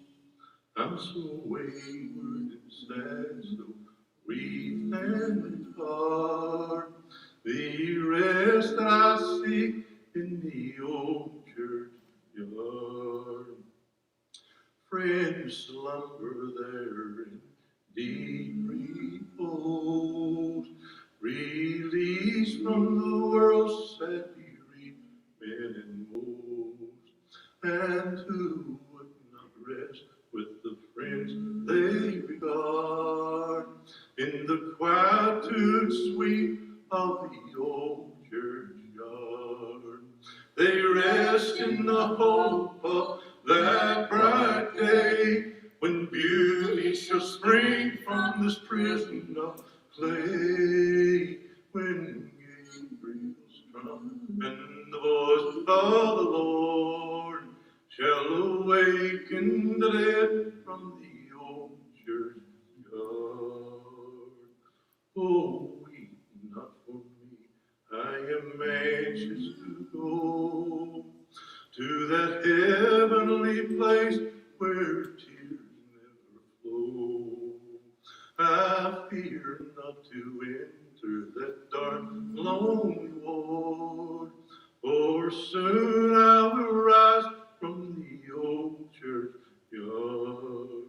Speaker 10: I'm so wayward and sad, so grieved and apart. The rest I seek in the old churchyard. Friends slumber there in deep repose, released from the world's sad bereavement and woes. And who would not rest with the friends they regard in the quietude sweet of the old churchyard? They rest in the hope of that bright day when beauty shall spring from this prison of clay. When Gabriel's trump and the voice of the Lord shall awaken the dead from the old churchyard. Oh, weep not for me, I am anxious to go to that heavenly place where tears never flow. I fear not to enter that dark, lonely ward, for soon I will rise from the old churchyard.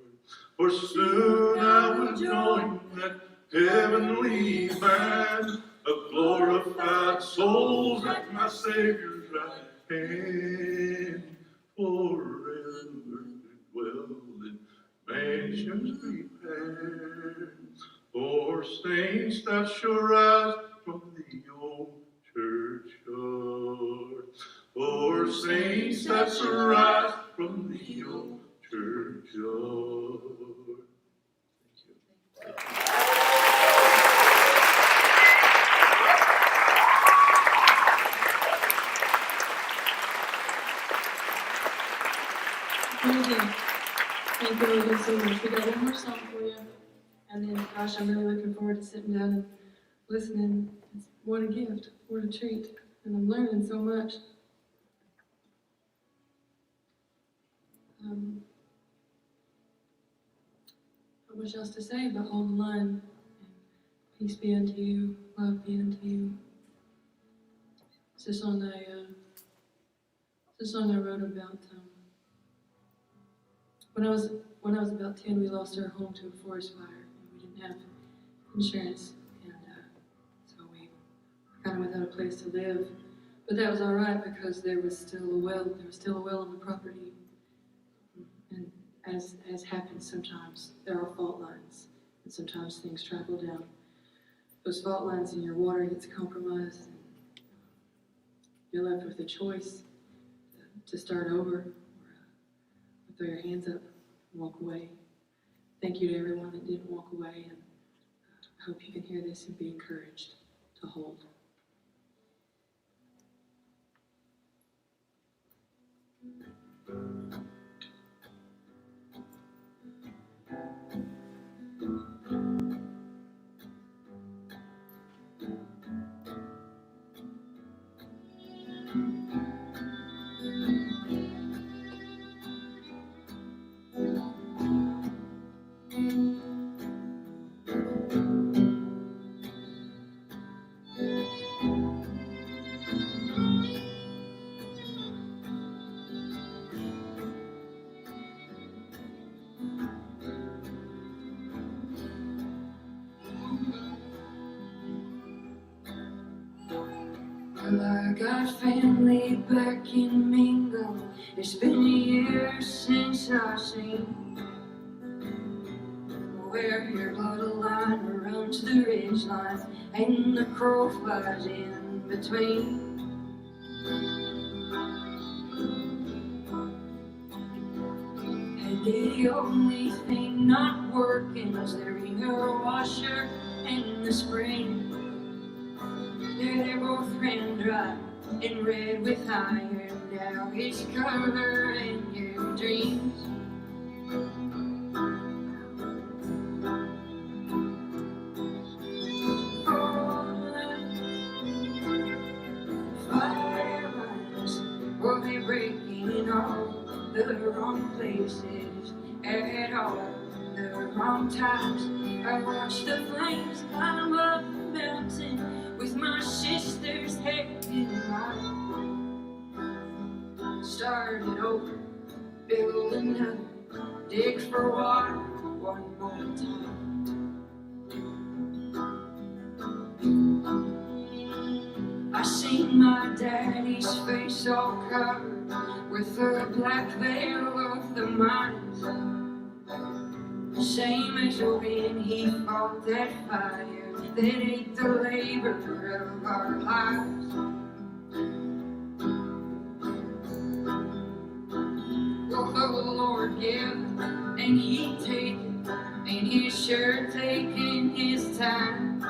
Speaker 10: For soon I will join that heavenly band of glorified souls at my Savior's right hand, forever to dwell nations prepare for saints that shall rise from the old churchyard. For saints that shall rise from the old churchyard.
Speaker 7: Thank you. Thank you again so much. We got one more song for you. And then, gosh, I'm really looking forward to sitting down and listening. What a gift, what a treat. And I'm learning so much. Not much else to say, but hold the line. Peace be unto you, love be unto you. It's a song I wrote about when I was about 10. We lost our home to a forest fire, and we didn't have insurance, and so we were kind of without a place to live. But that was all right because there was still a well. There was still a well on the property, and as happens sometimes, there are fault lines, and sometimes things travel down those fault lines, and your water gets compromised, and you're left with a choice to start over, or throw your hands up and walk away. Thank you to everyone that didn't walk away, and I hope you can hear this and be encouraged to hold. Well, I got family back in Mingo. It's been a year since I've seen where your bloodline runs the ridge line and the crow flies in between. And the only thing not working was the ringer washer in the spring. They're both ran dry and red with iron. Now it's covering your dreams. Firelines, well, they're breaking all the wrong places at all the wrong times. I watch the flames climb up the mountain with my sister's head in mine. Started over, build another, dig for water one more time. I seen my daddy's face all covered with the black veil of the mines. Same as when he fought that fire that ate the labor of our lives. Well, the Lord give and He take, and He's sure taking His time.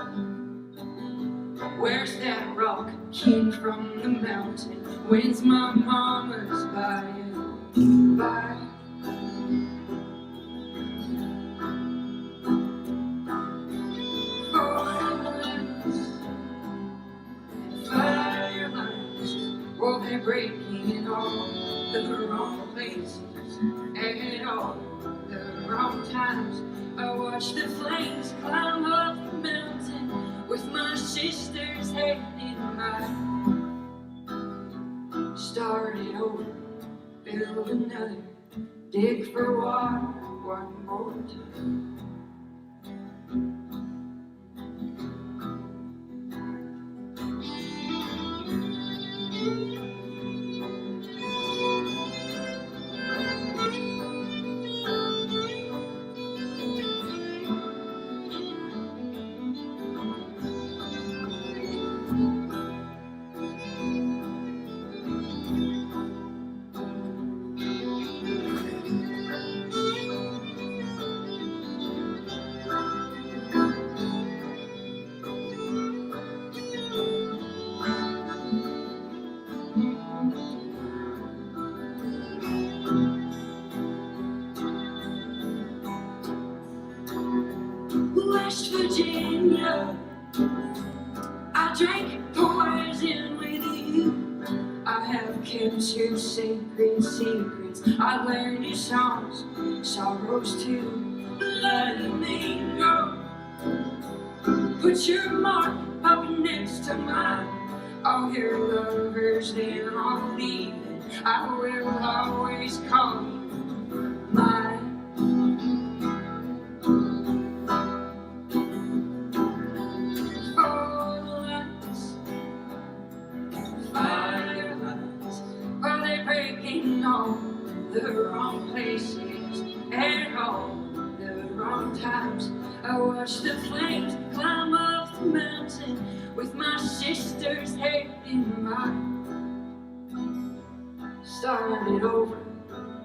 Speaker 7: Where's that rock king from the mountain? When's my mama's by? Well, they're breaking in all the wrong places and all the wrong times. I watch the flames climb up the mountain with my sister's head in mine. Started over, build another, dig for water one more time. West Virginia, I drank poison with you. I have kept your sacred secrets. I learned your songs, sorrows too. Let me go. Put your mark up next to mine. All your lovers, they're all leaving. I will always call you mine. Firelights, are they breaking on the wrong places and all the wrong times? I watch the flames climb up the mountain with my sister's head in mine. Started over,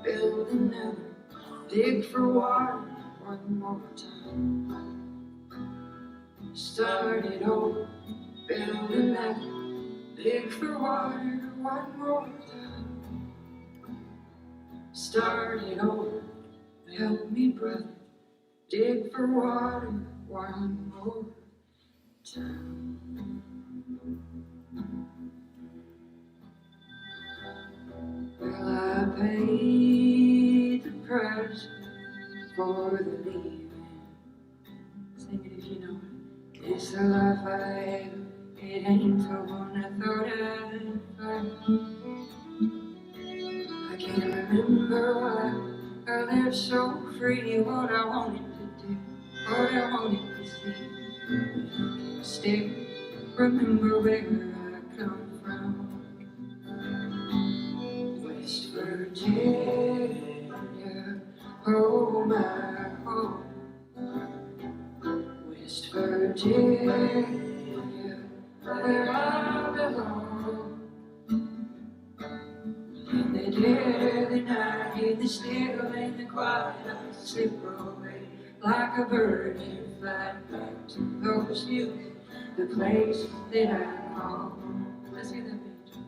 Speaker 7: build another, dig for water one more time. Started over, build another, dig for water one more time. Started over, help me brother, dig for water one more time. Well, I paid the price for the leaving. Sing it if you know it. It's the life I have. It ain't the one I thought I'd find. I can't remember why I lived so free. What I wanted to do, what I wanted to see. Still remember where I come from. West Virginia, oh my home. West Virginia, where I belong. In the dead of the night, in the still and the quiet, I slip away like a bird and fly back to those hills, the place that I call home. Let's hear that picture.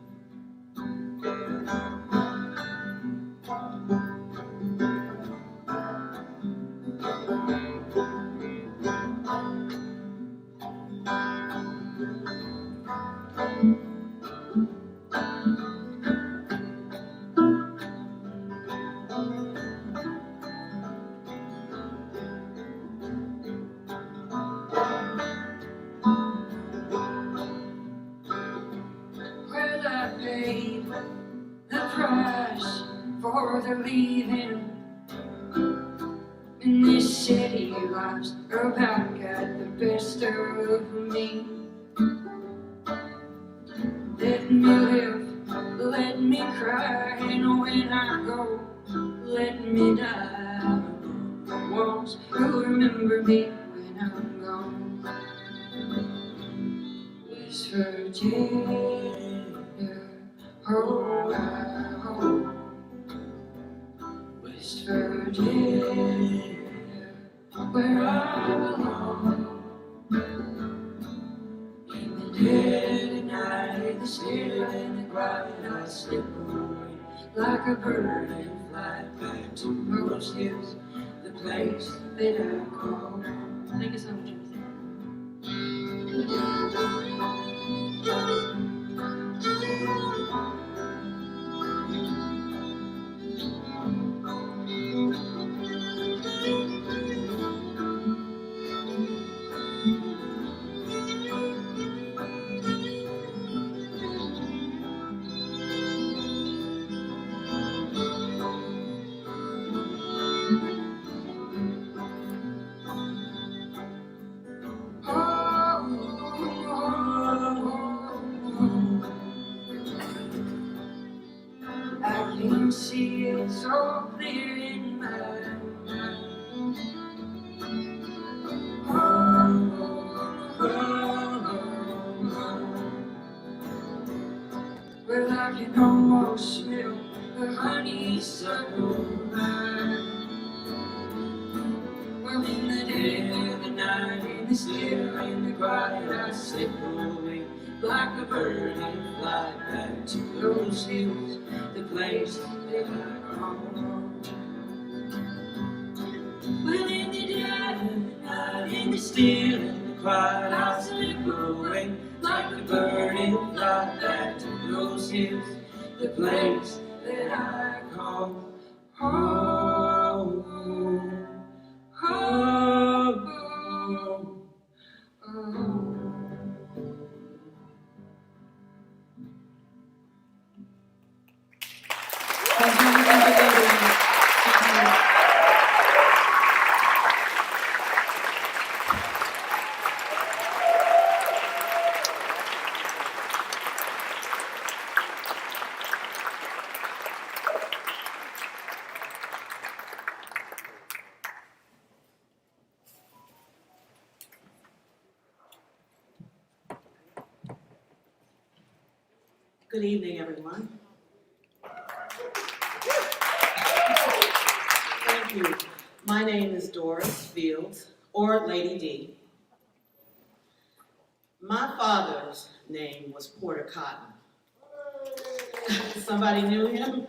Speaker 7: Well, I paid the price for the leaving. In this city, life's about got the best of me. Let me live, let me cry, and when I go, let me die. The ones who remember me when I'm gone. West Virginia, oh my home. West Virginia, where I belong. In the dead of night, the still and the quiet, I slip away like a bird and fly back to those hills, the place that I call home. Thank you so much. I can see it so clear in my mind. Well, I can almost smell the honeysuckle vine. Well, in the dead of the night, in the still and the quiet, I slip away like a bird and fly back to those hills, the place that I call home. Well, in the dead of the night, in
Speaker 8: be still and the quiet house slip away, like the burning fly back to those hills, the place that I call home. Home.
Speaker 11: Good evening, everyone. Thank you. My name is Doris Fields, or Lady D. My father's name was Porter Cotton. Somebody knew him?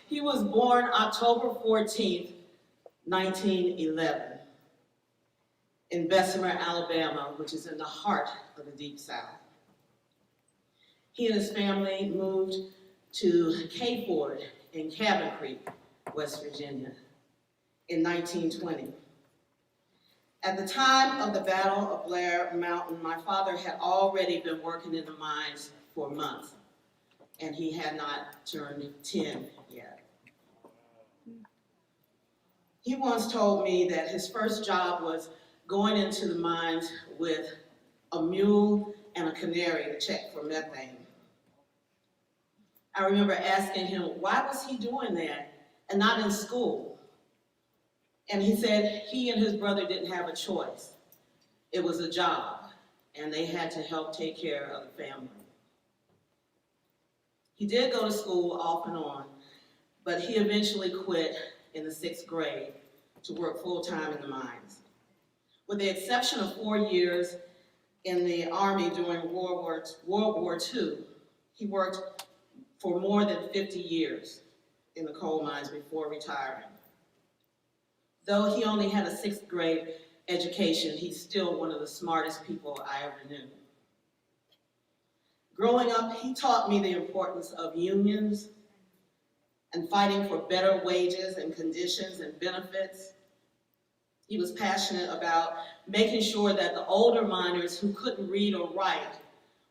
Speaker 11: He was born October 14th, 1911, in Bessemer, Alabama, which is in the heart of the Deep South. He and his family moved to Cape Ford in Cabin Creek, West Virginia, in 1920. At the time of the Battle of Blair Mountain, my father had already been working in the mines for months, and he had not turned 10 yet. He once told me that his first job was going into the mines with a mule and a canary to check for methane. I remember asking him, why was he doing that and not in school? And he said he and his brother didn't have a choice. It was a job, and they had to help take care of the family. He did go to school off and on, but he eventually quit in the 6th grade to work full-time in the mines. With the exception of 4 years in the Army during World War II, he worked for more than 50 years in the coal mines before retiring. Though he only had a 6th grade education, he's still one of the smartest people I ever knew. Growing up, he taught me the importance of unions and fighting for better wages and conditions and benefits. He was passionate about making sure that the older miners who couldn't read or write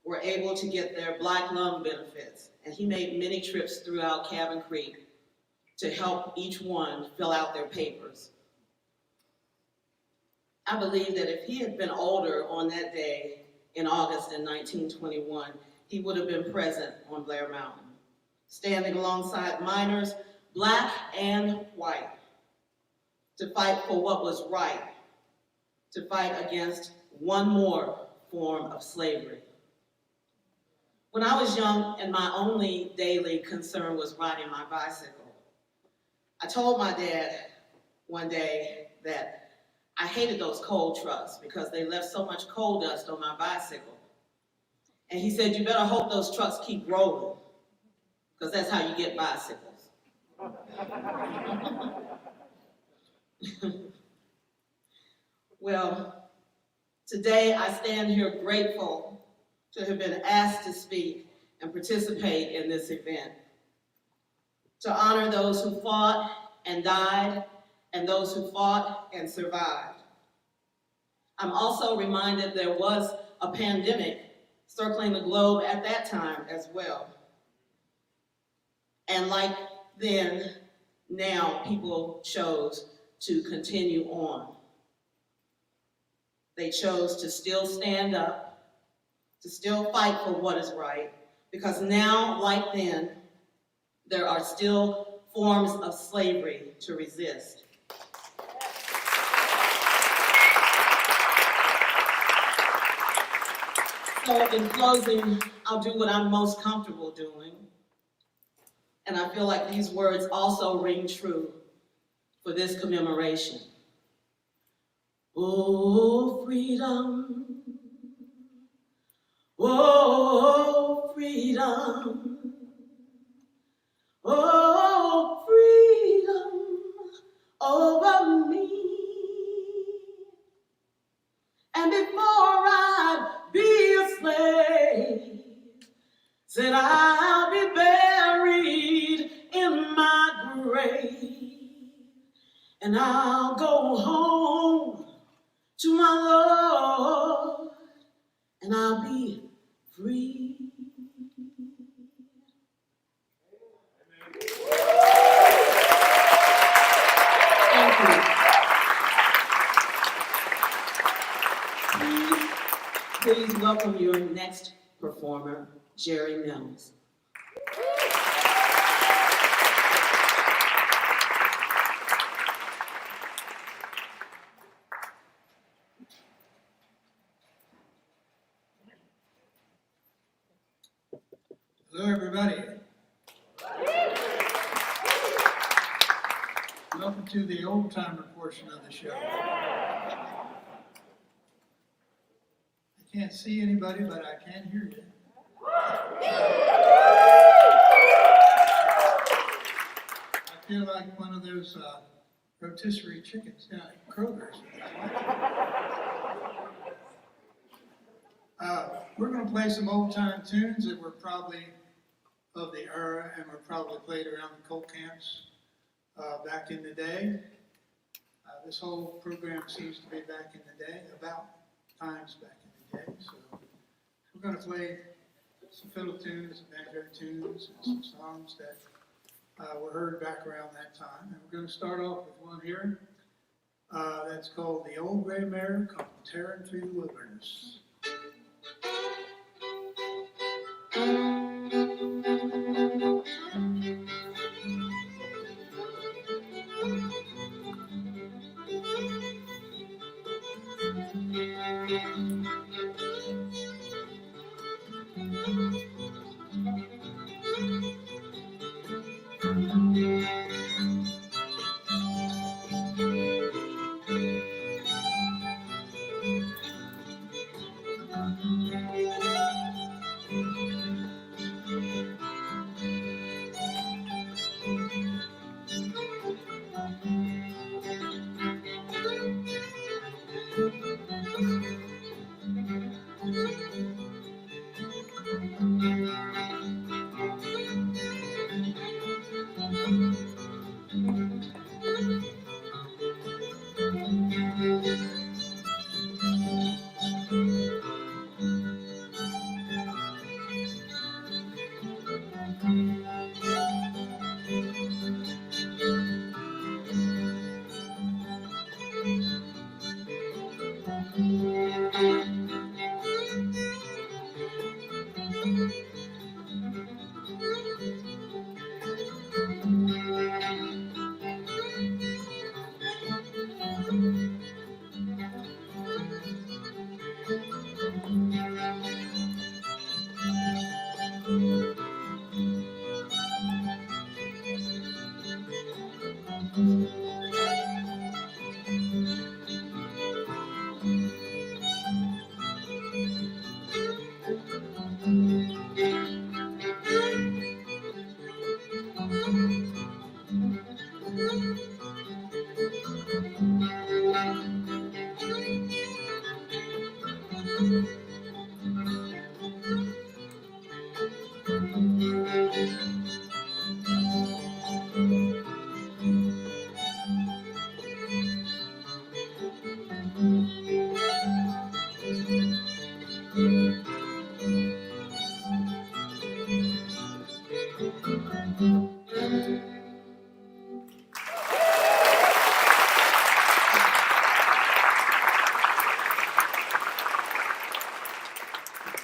Speaker 11: were able to get their black lung benefits. And he made many trips throughout Cabin Creek to help each one fill out their papers. I believe that if he had been older on that day in August in 1921, he would have been present on Blair Mountain, standing alongside miners, black and white, to fight for what was right, to fight against one more form of slavery. When I was young and my only daily concern was riding my bicycle, I told my dad one day that I hated those coal trucks because they left so much coal dust on my bicycle. And he said, you better hope those trucks keep rolling, because that's how you get bicycles. Well, today I stand here grateful to have been asked to speak and participate in this event, to honor those who fought and died and those who fought and survived. I'm also reminded there was a pandemic circling the globe at that time as well. And like then, now people chose to continue on. They chose to still stand up, to still fight for what is right, because now, like then, there are still forms of slavery to resist. So in closing, I'll do what I'm most comfortable doing, and I feel like these words also ring true for this commemoration. Oh, freedom. Oh, freedom. Oh, freedom over me. and before I'd be a slave, said I'll be buried in my grave, and I'll go home to my Lord, and I'll be free. Thank you. Please welcome your next performer, Jerry Mills.
Speaker 12: Hello, everybody. Welcome to the old-timer portion of the show. I can't see anybody, but I can hear you. I feel like one of those rotisserie chickens down at Kroger's. We're going to play some old-time tunes that were probably of the era and were probably played around the coal camps back in the day. This whole program seems to be back in the day, about times back in the day. So we're going to play some fiddle tunes, some banjo tunes, and some songs that were heard back around that time. And we're going to start off with one here that's called The Old Gray Mare Come Tearing Through the Wilderness.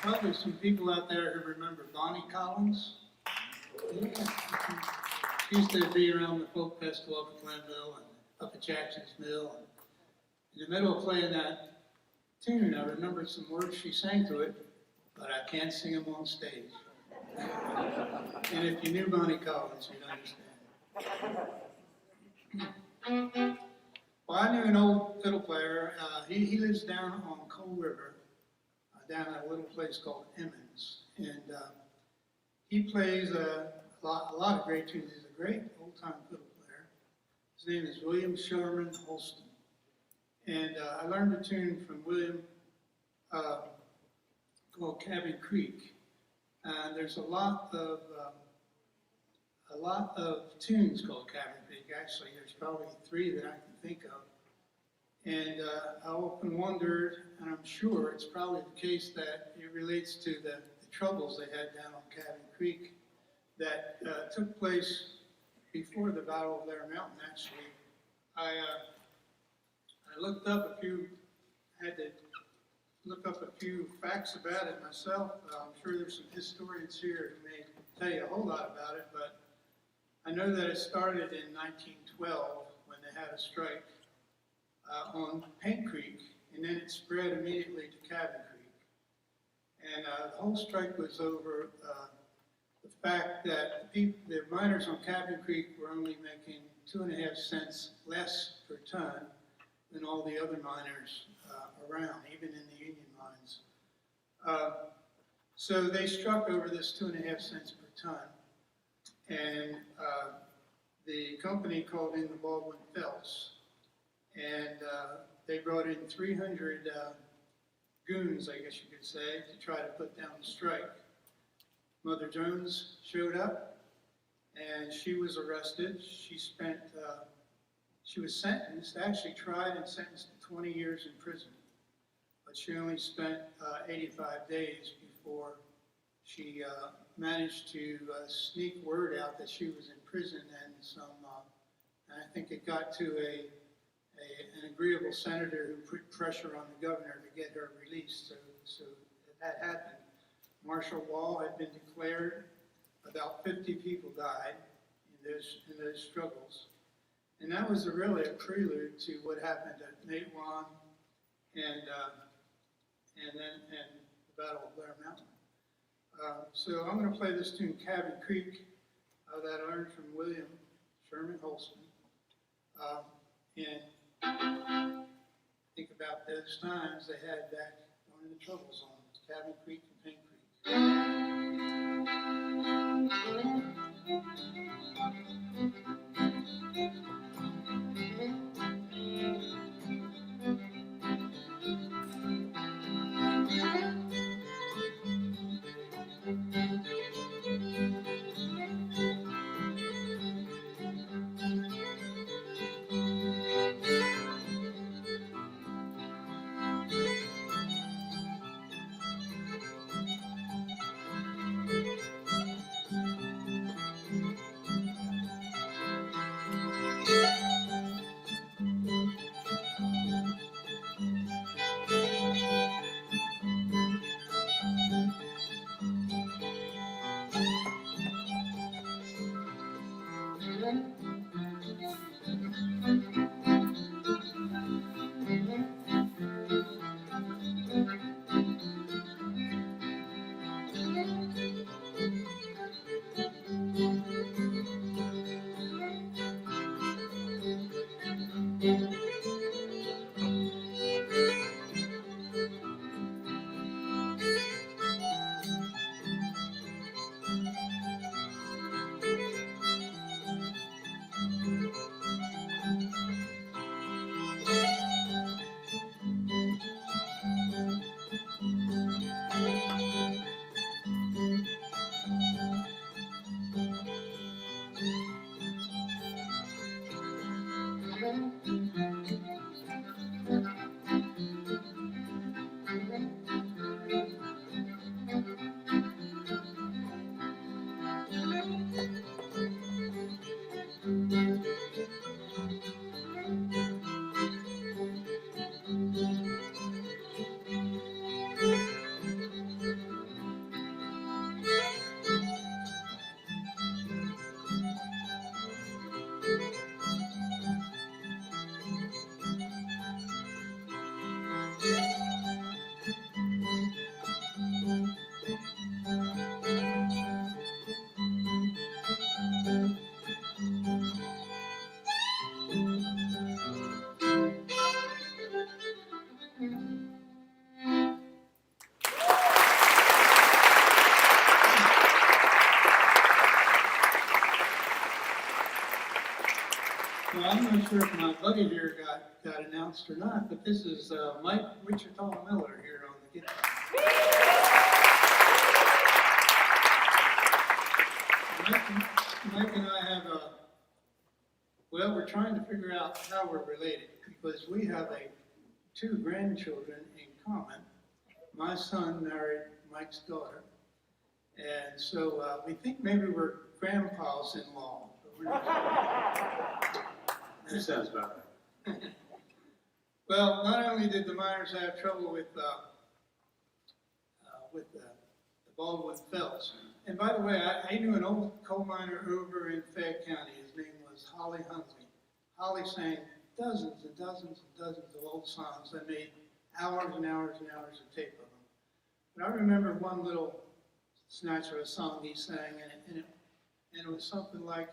Speaker 12: Probably some people out there who remember Bonnie Collins. Yeah. She used to be around the folk festival up at Glenville and up at Jackson's Mill. In the middle of playing that tune, I remembered some words she sang to it, but I can't sing them on stage. And if you knew Bonnie Collins, you'd understand. Well, I knew an old fiddle player. He lives down on Coal River, down at a little place called Emmons. And he plays a lot of great tunes. He's a great old-time fiddle player. His name is William Sherman Holston. And I learned a tune from William called Cabin Creek. There's a lot of tunes called Cabin Creek. Actually, there's probably 3 that I can think of. And I often wondered, and I'm sure it's probably the case, that it relates to the troubles they had down on Cabin Creek that took place before the Battle of Blair Mountain, actually. I looked up had to look up a few facts about it myself. I'm sure there's some historians here who may tell you a whole lot about it, but I know that it started in 1912 when they had a strike on Paint Creek, and then it spread immediately to Cabin Creek. And the whole strike was over the fact that the miners on Cabin Creek were only making 2.5 cents less per ton than all the other miners around, even in the union mines. So they struck over this 2.5 cents per ton, and the company called in the Baldwin Felts, and they brought in 300 goons, I guess you could say, to try to put down the strike. Mother Jones showed up, and she was arrested. She was sentenced, actually tried and sentenced to 20 years in prison, but she only spent 85 days before she managed to sneak word out that she was in prison, and and I think it got to an agreeable senator who put pressure on the governor to get her released. So that happened. Martial law had been declared. About 50 people died in those struggles. And that was really a prelude to what happened at Matewan and the Battle of Blair Mountain. So I'm going to play this tune, Cabin Creek, that I learned from William Sherman Holston. And think about those times they had back going into trouble zones, Cabin Creek and Paint Creek. Well, I'm not sure if my buddy here got announced or not, but this is Mike Wichita Miller here on like it. Mike and I have well, we're trying to figure out how we're related because we have two grandchildren in common. My son married Mike's daughter, and so we think maybe we're grandpas-in-law. But we're not.
Speaker 10: That sounds about right.
Speaker 12: Well, not only did the miners have trouble with the Baldwin Fells, and by the way, I knew an old coal miner over in Fayette County. His name was Holly Huntley. Holly sang dozens and dozens and dozens of old songs. I made hours and hours and hours of tape of them. But I remember one little snatch of a song he sang, and it was something like,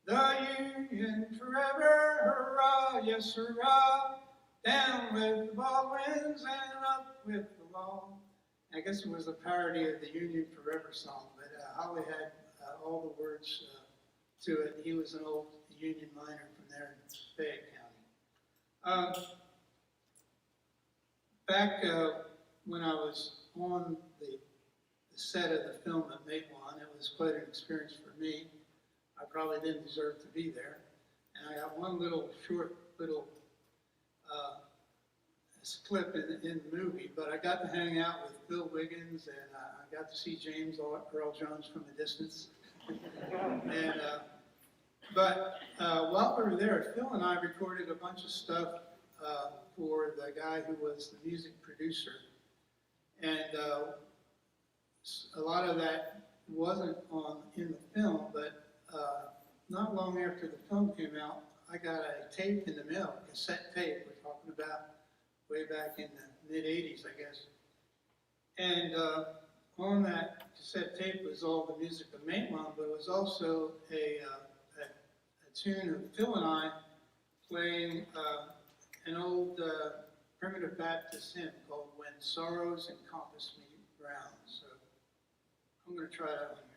Speaker 12: "The Union forever, hurrah, yes, hurrah, down with the Baldwins and up with the law." I guess it was a parody of the Union Forever song, but Holly had all the words to it. He was an old Union miner from there in Fayette County. Back when I was on the set of the film at Matewan, it was quite an experience for me. I probably didn't deserve to be there. And I got one short clip in the movie, but I got to hang out with Bill Wiggins, and I got to see James Earl Jones from a distance. And but while we were there, Phil and I recorded a bunch of stuff for the guy who was the music producer, and a lot of that wasn't in the film, but not long after the film came out, I got a tape in the mail, a cassette tape. We're talking about way back in the mid-'80s, I guess. And on that cassette tape was all the music of Matewan, but it was also a tune of Phil and I playing an old primitive Baptist hymn called "When Sorrows Encompass Me Round." So I'm going to try that one here.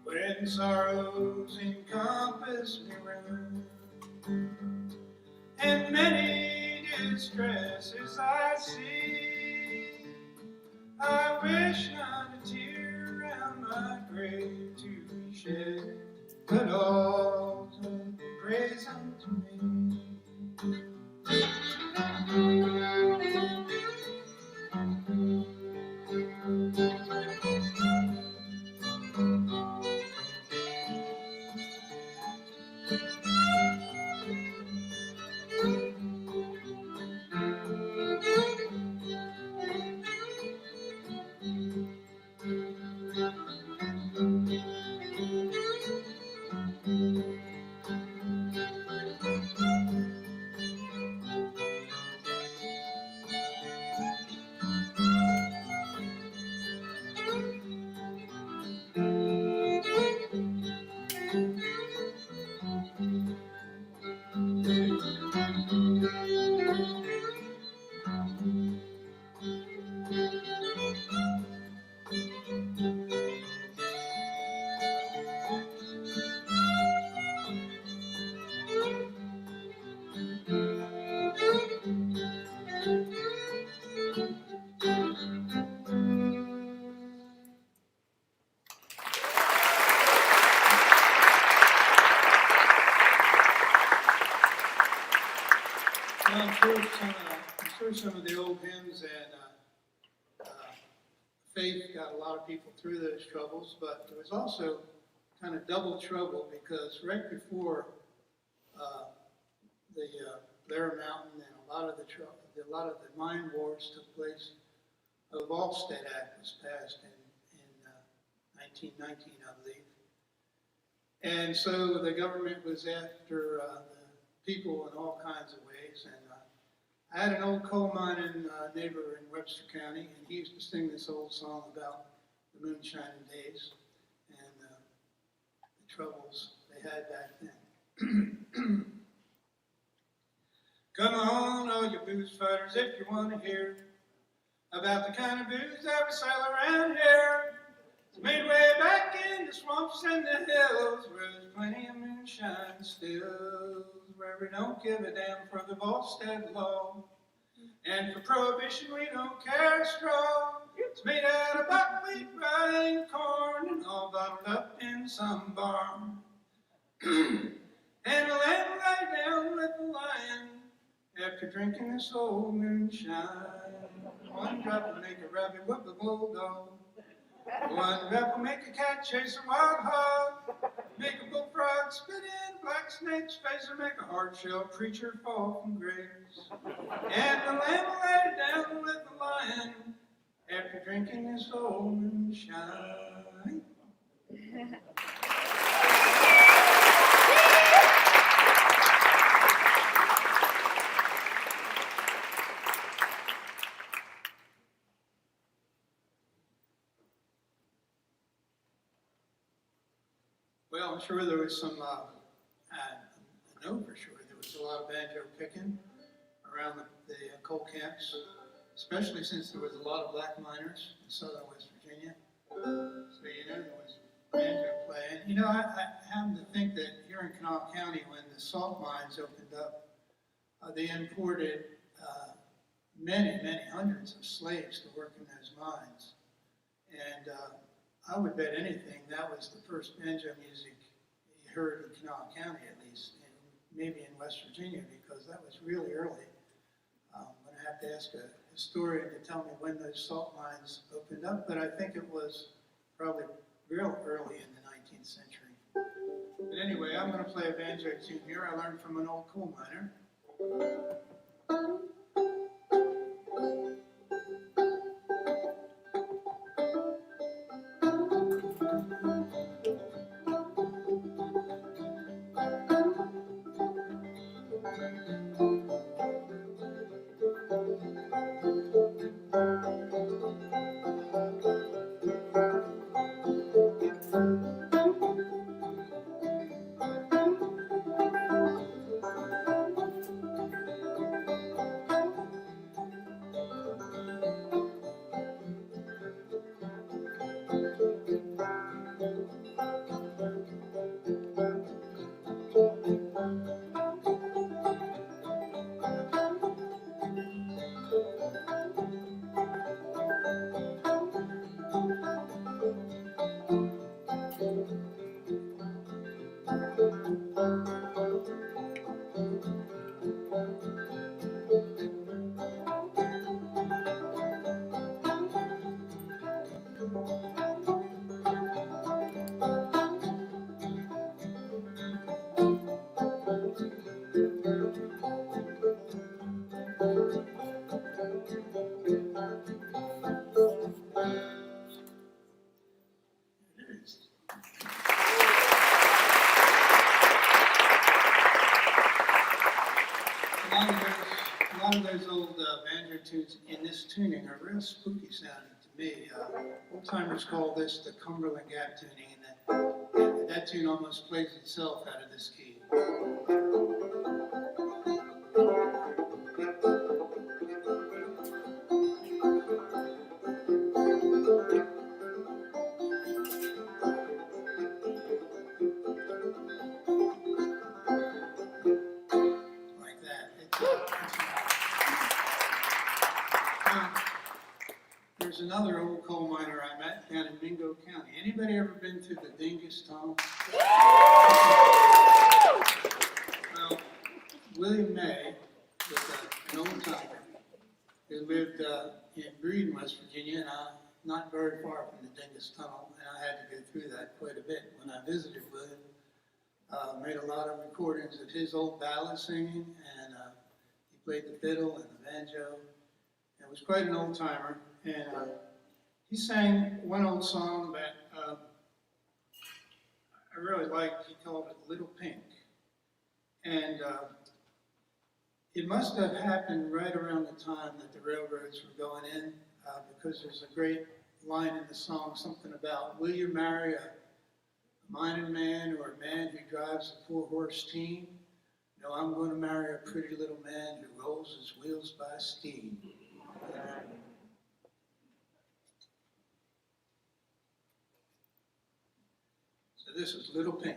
Speaker 12: When sorrows encompass me round, and many distresses I see, I wish not a tear around my grave to be shed, but all to praise unto me. sure some of the old hymns and faith got a lot of people through those troubles, but there was also kind of double trouble because right before the Blair Mountain and a lot of the mine wars took place, the Volstead Act was passed in 1919, I believe. And so the government was after the people in all kinds of ways. And I had an old coal mining neighbor in Webster County, and he used to sing this old song about the moonshining days and the troubles they had back then. Come on, all you booze fighters, if you want to hear about the kind of booze that we sell around here. It's made way back in the swamps and the hills, where there's plenty of moonshine stills, where we don't give a damn for the Volstead law. And for prohibition we don't care a straw. It's made out of buckwheat, rye, and corn, and all bottled up in some barn. And a lamb lay down with the lion after drinking this old moonshine. One drop will make a rabbit whip a bulldog. One drop will make a cat chase a wild hog. Make a bullfrog spit in black snake's face, or make a hard-shell preacher fall from grace. And the lamb will lay down with the lion after drinking this old moonshine. Well, I'm sure there was some, I know for sure, there was a lot of banjo picking around the coal camps, especially since there was a lot of black miners in southern West Virginia. So, there was banjo playing. I happen to think that here in Kanawha County, when the salt mines opened up, they imported many, many hundreds of slaves to work in those mines. And I would bet anything that was the first banjo music you heard in Kanawha County, at least, and maybe in West Virginia, because that was really early. I'm going to have to ask a historian to tell me when those salt mines opened up, but I think it was probably real early in the 19th century. But anyway, I'm going to play a banjo tune here I learned from an old coal miner. A lot of those old banjo tunes in this tuning are real spooky sounding to me. Old timers call this the Cumberland Gap tuning, and that tune almost plays itself out of this key. There's another old coal miner I met down in Mingo County. Anybody ever been to the Dingus Tunnel? Well, William May was an who lived in Breeden, West Virginia, and not very far from the Dingus Tunnel, and I had to go through that quite a bit when I visited with him. Made a lot of recordings of his old ballad singing, and he played the fiddle and the banjo. It was quite an old timer, and he sang one old song that I really liked. He called it Little Pink, and it must have happened right around the time that the railroads were going in, because there's a great line in the song, something about, will you marry a mining man or a man who drives a 4-horse team? No, I'm going to marry a pretty little man who rolls his wheels by steam. So this is Little Pink.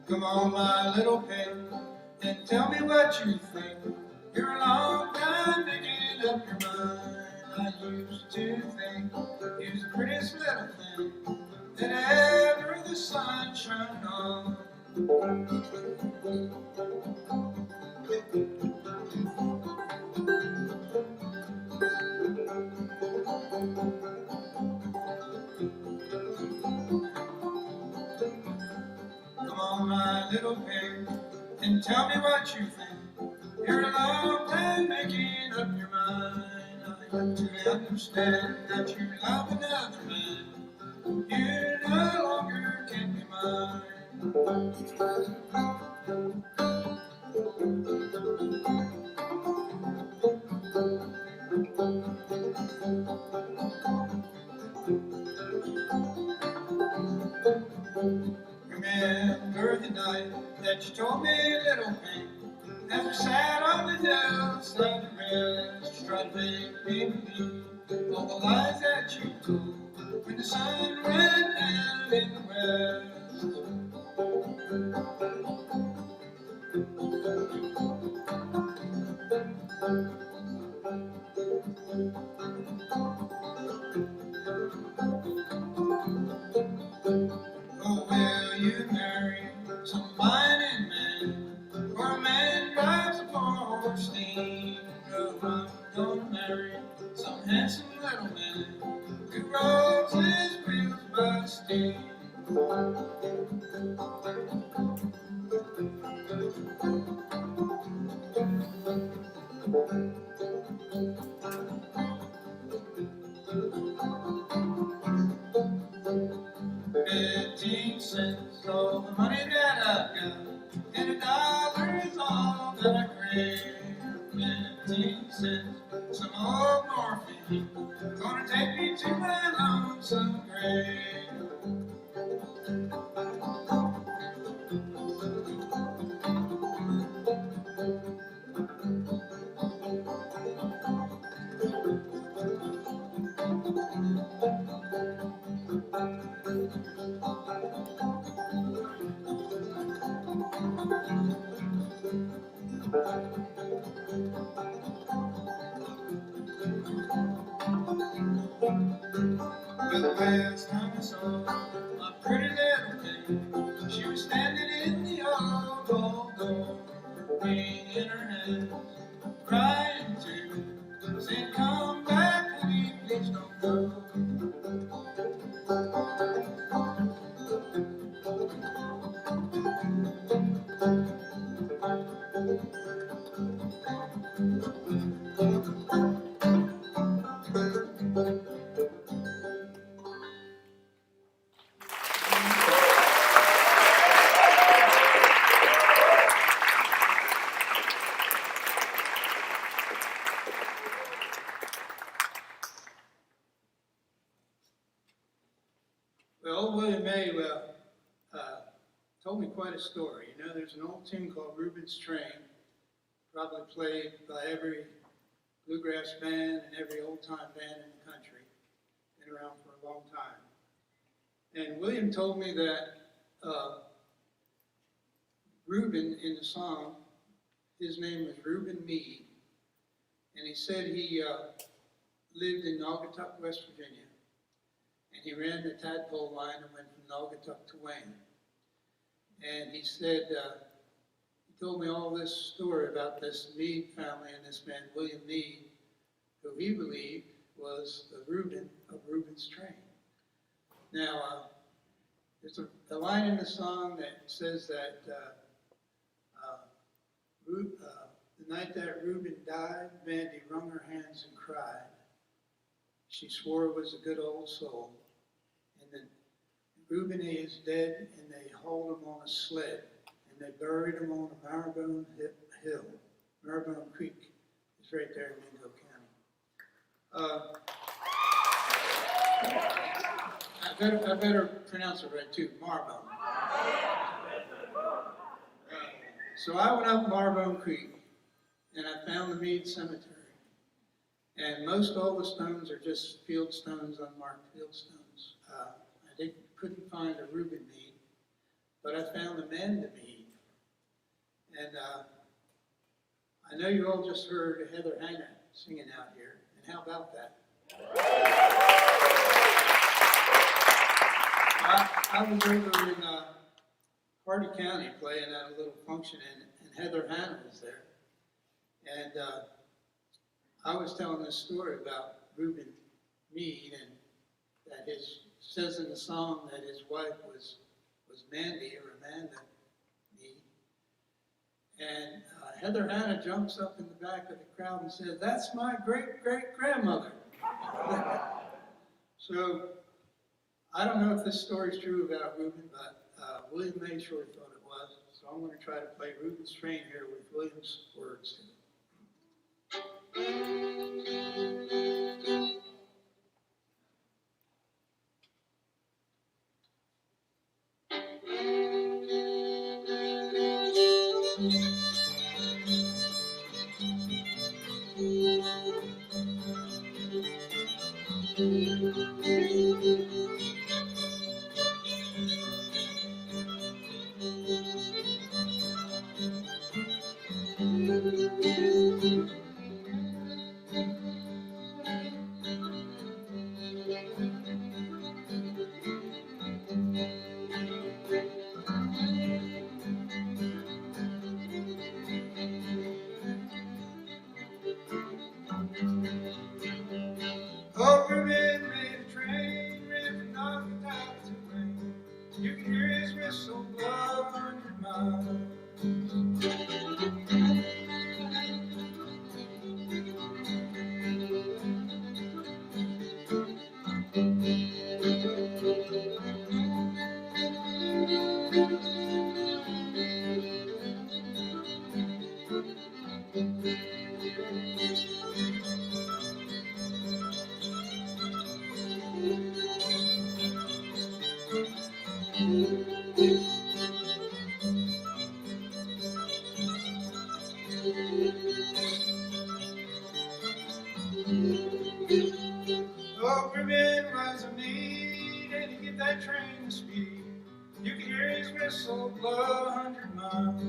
Speaker 12: Come on, my little pig, and tell me what you think. You're a long time making up your mind. I used to think you was the prettiest little thing that ever the sun shone on. Come on, my little pig, and tell me what you think. You're a long time making up your mind. I have to understand that you love another man. You no longer can be mine. Remember the night that you told me, little pig, as we sat on the hillside to rest, you tried to make me believe all the lies that you told when the sun went down in the west. Oh, will you marry some mining man, or a man drives a 4-horse team? Oh, I'm gonna marry some handsome little man who rolls his wheels by steam. $0.15, all the money that I've got, and $1 is all that I crave. 15 cents, some old morphine, gonna take me to my lonesome grave. Well, the last time I saw my pretty little thing, she was standing in the old door, ring in her hand, crying too, saying, come back, honey, please don't go. Well, old William Maywell told me quite a story. You know, there's an old tune called Reuben's Train, probably played by every bluegrass band and every old-time band in the country. Been around for a long time. And William told me that Reuben in the song, his name was Reuben Meade, and he said he lived in Naugatuck, West Virginia, and he ran the tadpole line and went from Naugatuck to Wayne. And he said, he told me all this story about this Meade family and this man, William Meade, who he believed was the Reuben of Reuben's train. Now, there's a line in the song that says that the night that Reuben died, Mandy wrung her hands and cried. She swore it was a good old soul. And then Reuben is dead, and they hauled him on a sled, and they buried him on a Marrowbone Hill. Marrowbone Creek is right there in Mingo County. I better pronounce it right too, Marrowbone. So I went up Marrowbone Creek, and I found the Meade Cemetery. And most all the stones are just field stones, unmarked field stones. I couldn't find a Reuben Meade, but I found Amanda Meade. And I know you all just heard Heather Hannah singing out here, and how about that? I was over in Hardy County playing at a little function, and Heather Hannah was there. And I was telling this story about Reuben Meade, and that says in the song that his wife was Mandy or Amanda Meade. And Heather Hannah jumps up in the back of the crowd and says, "That's my great-great-grandmother." So I don't know if this story is true about Reuben, but William May sure thought it was. So I'm going to try to play Reuben's Train here with William's words. Oh, Reuben made a train, ran from Naugatuck to Wayne. You can hear his whistle blow 100 miles. Oh, Reuben was a Meade, and to get that train to speed, you can hear his whistle blow 100 miles.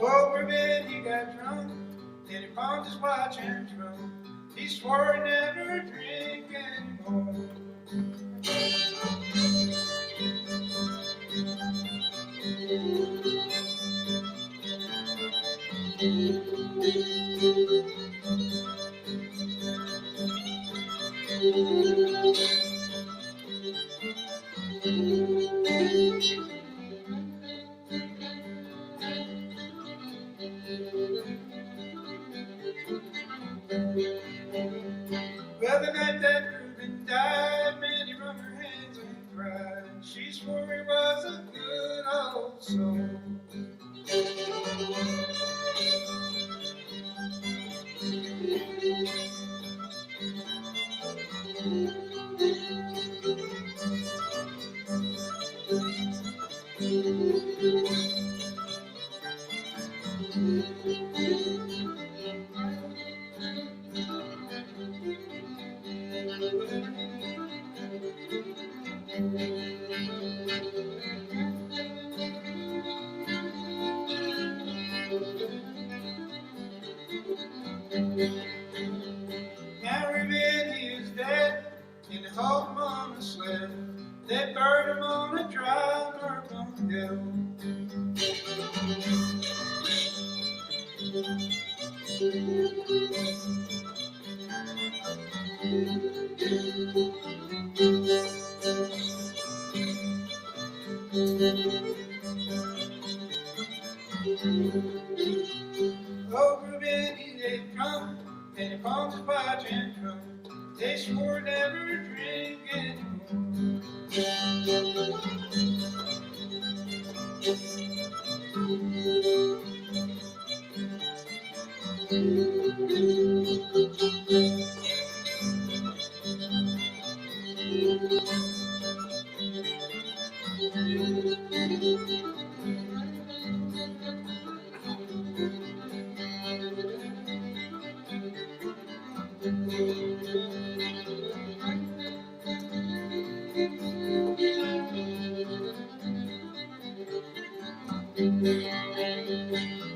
Speaker 12: Oh, Reuben, he got drunk, and he pawned his watch and trunk. He swore he'd never drink anymore. was a good old soul. Now Reuben, he is dead, and they hauled him on a sled. They buried him on a dry Bourbon hill. Oh, Reuben, he ate drunk, and he pawned his watch and trunk. They swore never to drink anymore.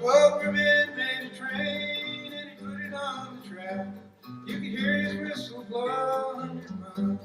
Speaker 12: Oh, Reuben made a train, and he put it on the track. You could hear his whistle blow 100 miles.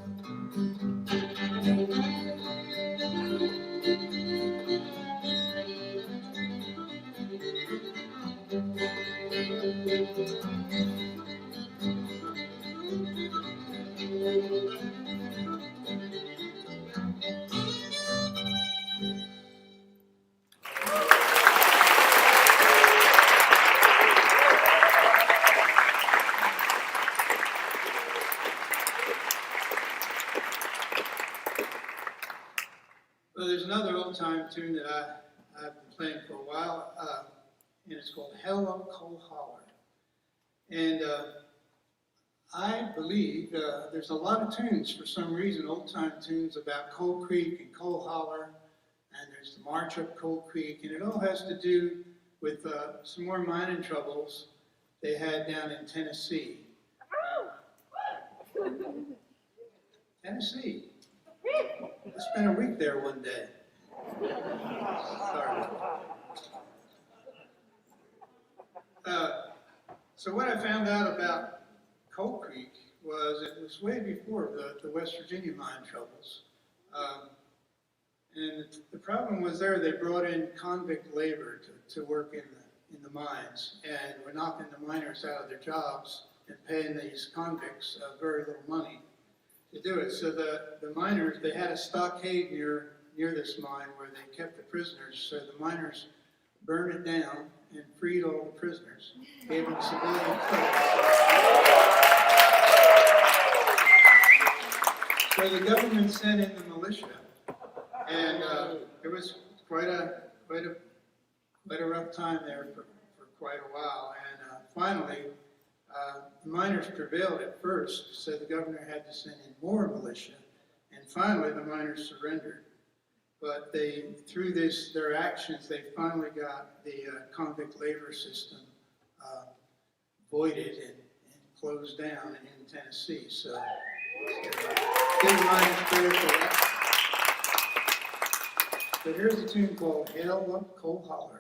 Speaker 12: Well, there's another old-time tune that I've been playing for a while, and it's called Hell Up Coal Holler. And I believe there's a lot of tunes, for some reason, old-time tunes about Coal Creek and Coal Holler, and there's the March Up Coal Creek, and it all has to do with some more mining troubles they had down in Tennessee. Tennessee. I spent a week there one day. Sorry. So what I found out about Coal Creek was it was way before the West Virginia mine troubles. And the problem was there, they brought in convict labor to work in the mines, and were knocking the miners out of their jobs and paying these convicts very little money to do it. So the miners, they had a stockade near this mine where they kept the prisoners. So the miners burned it down and freed all the prisoners, gave them civilian credit. So the government sent in the militia, and it was quite a rough time there for quite a while. And finally, the miners prevailed at first, so the governor had to send in more militia, and finally the miners surrendered. But through their actions, they finally got the convict labor system voided and closed down in Tennessee. So give the miners credit for that. So here's a tune called Hell Up Coal Holler.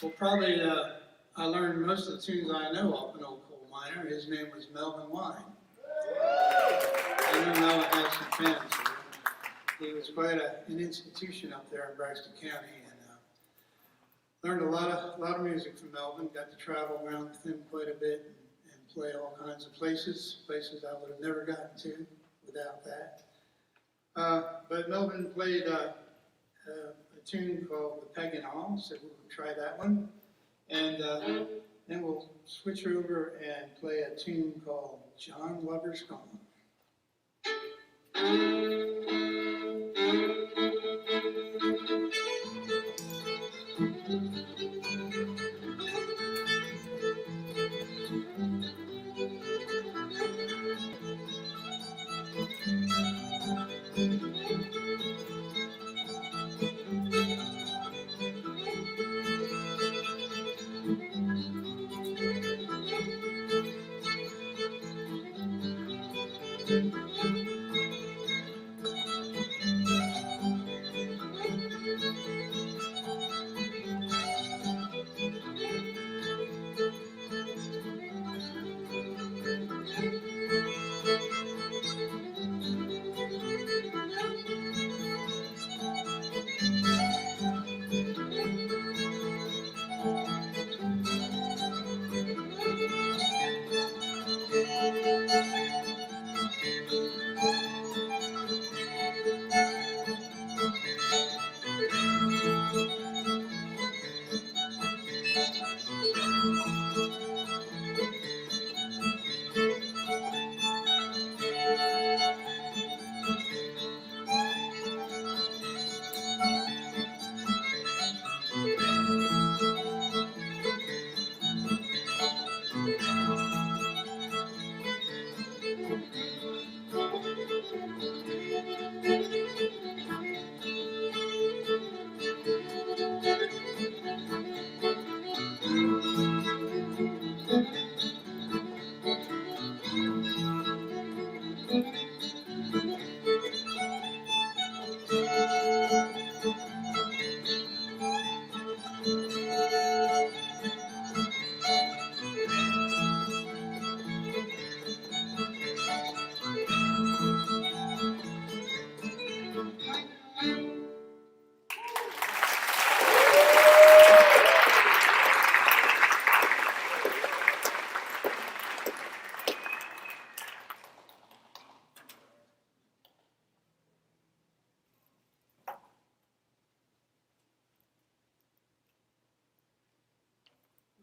Speaker 12: Well, probably I learned most of the tunes I know off an old coal miner. His name was Melvin Wine. I know Melvin has some fans here. He was quite an institution up there in Braxton County, and learned a lot of music from Melvin. Got to travel around with him quite a bit and play all kinds of places I would have never gotten to without that. But Melvin played a tune called The Pagan All, so we'll try that one. And then we'll switch over and play a tune called John Lover's Gone.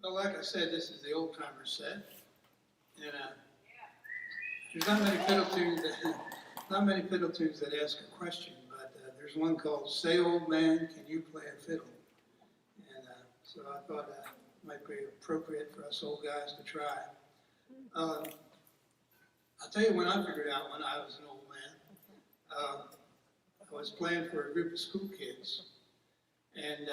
Speaker 12: Well, like I said, this is the old timer set, and there's not many fiddle tunes that ask a question, but there's one called "Say Old Man, Can You Play a Fiddle?" And so I thought that might be appropriate for us old guys to try. I'll tell you when I figured out when I was an old man. I was playing for a group of school kids, and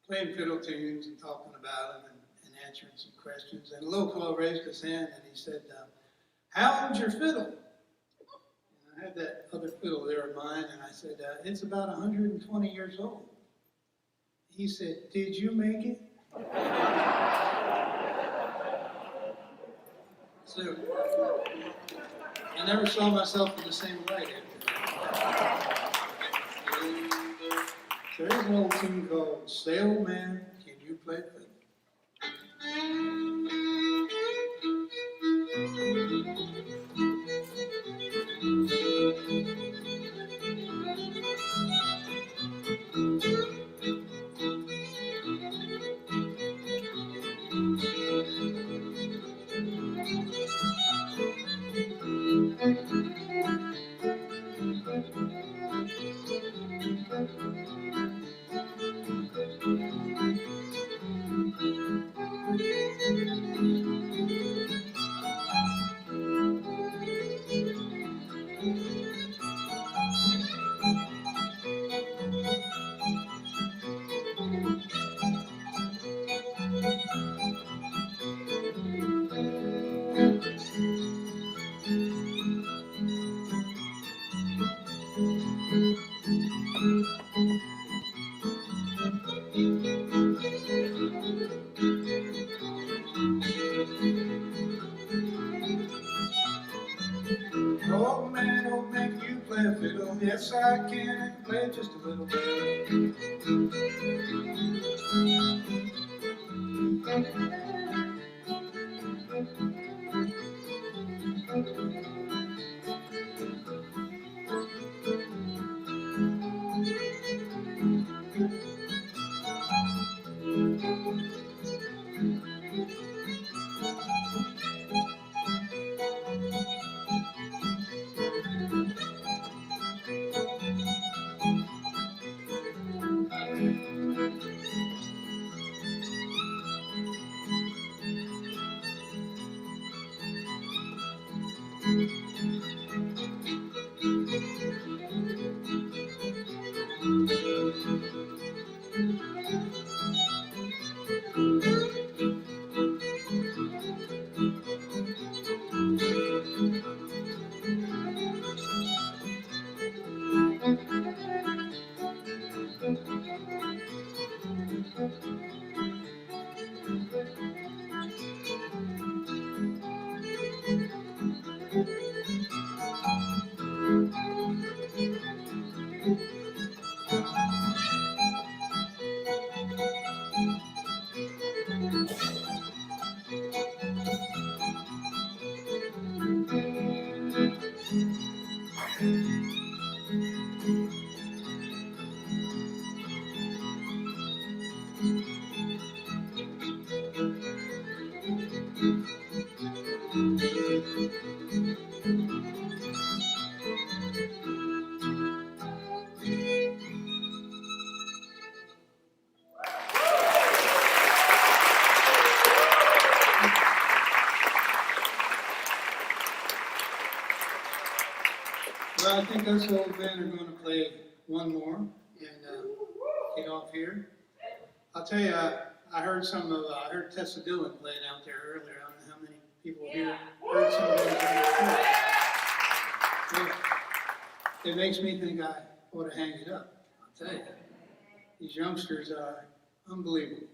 Speaker 12: playing fiddle tunes and talking about them and answering some questions. And a little fellow raised his hand and he said, "How old's your fiddle?" I had that other fiddle there of mine, and I said, it's about 120 years old. He said, did you make it? So, I never saw myself in the same light after. So there's an old tune called Say Old Man, Can You Play Fiddle? Old man, can you play a fiddle? Yes, I can. I can play it just a little bit. Well, I think us old men are going to play one more and get off here. I'll tell you, I heard I heard Tessa Dillon playing out there earlier. I don't know how many people here heard some of those. Well, it makes me think I ought to hang it up. I'll tell you, these youngsters are unbelievable.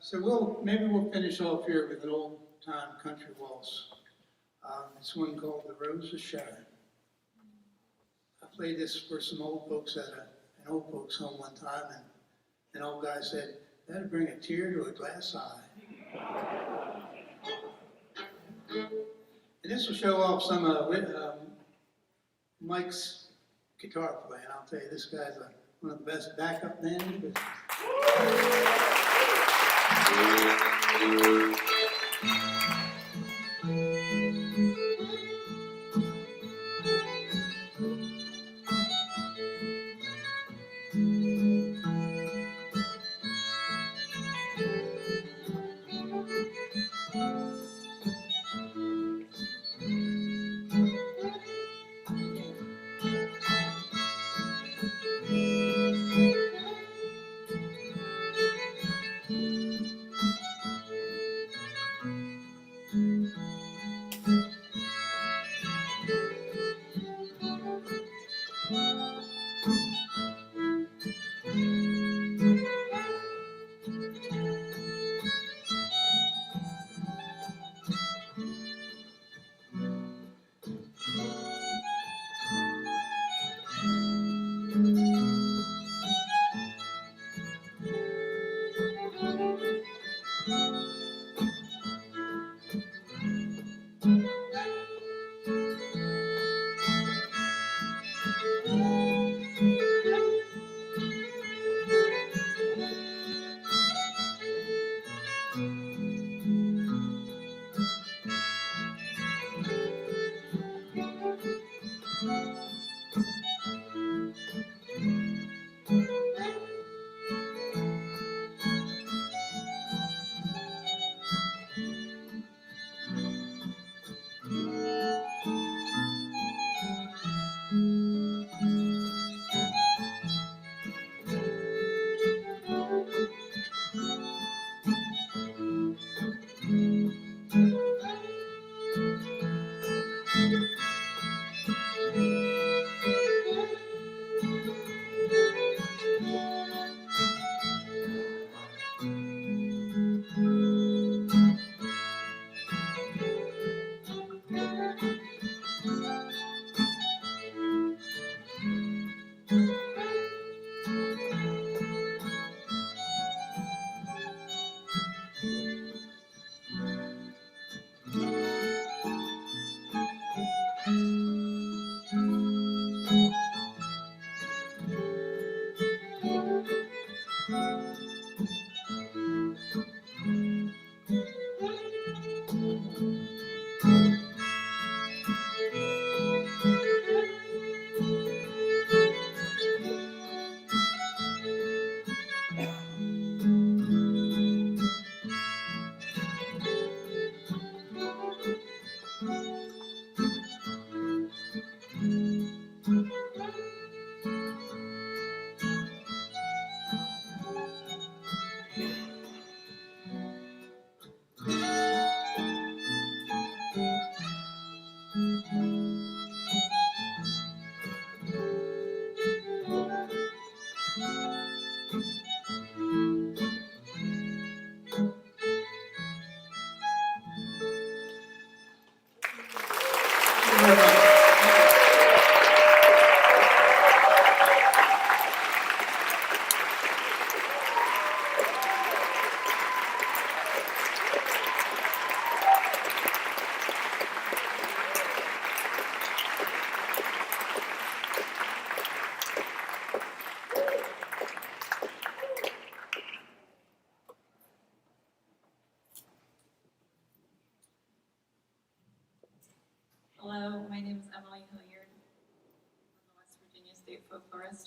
Speaker 12: So maybe we'll finish off here with an old time country waltz. It's one called The Rose of Sharon. I played this for some old folks at an old folks home one time, and an old guy said, that'll bring a tear to a glass eye. And this will show off some of Mike's guitar playing. I'll tell you, this guy's one of the best backup men in the business.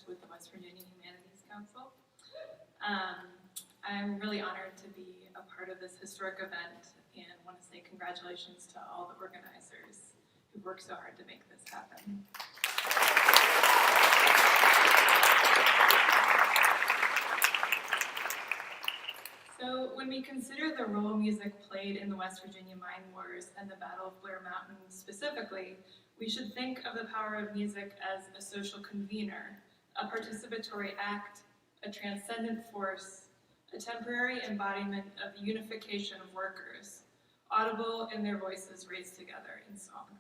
Speaker 13: archivist with the West Virginia Humanities Council. I'm really honored to be a part of this historic event and want to say congratulations to all the organizers who worked so hard to make this happen. So when we consider the role music played in the West Virginia Mine Wars and the Battle of Blair Mountain specifically, we should think of the power of music as a social convener, a participatory act, a transcendent force, a temporary embodiment of the unification of workers, audible in their voices raised together in song.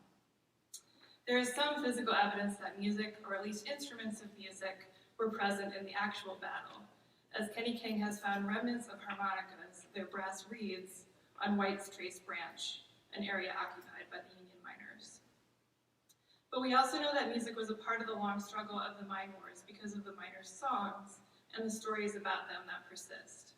Speaker 13: There is some physical evidence that music, or at least instruments of music, were present in the actual battle, as Kenny King has found remnants of harmonicas, their brass reeds, on White's Trace Branch, an area occupied by the Union miners. But we also know that music was a part of the long struggle of the mine wars because of the miners' songs and the stories about them that persist.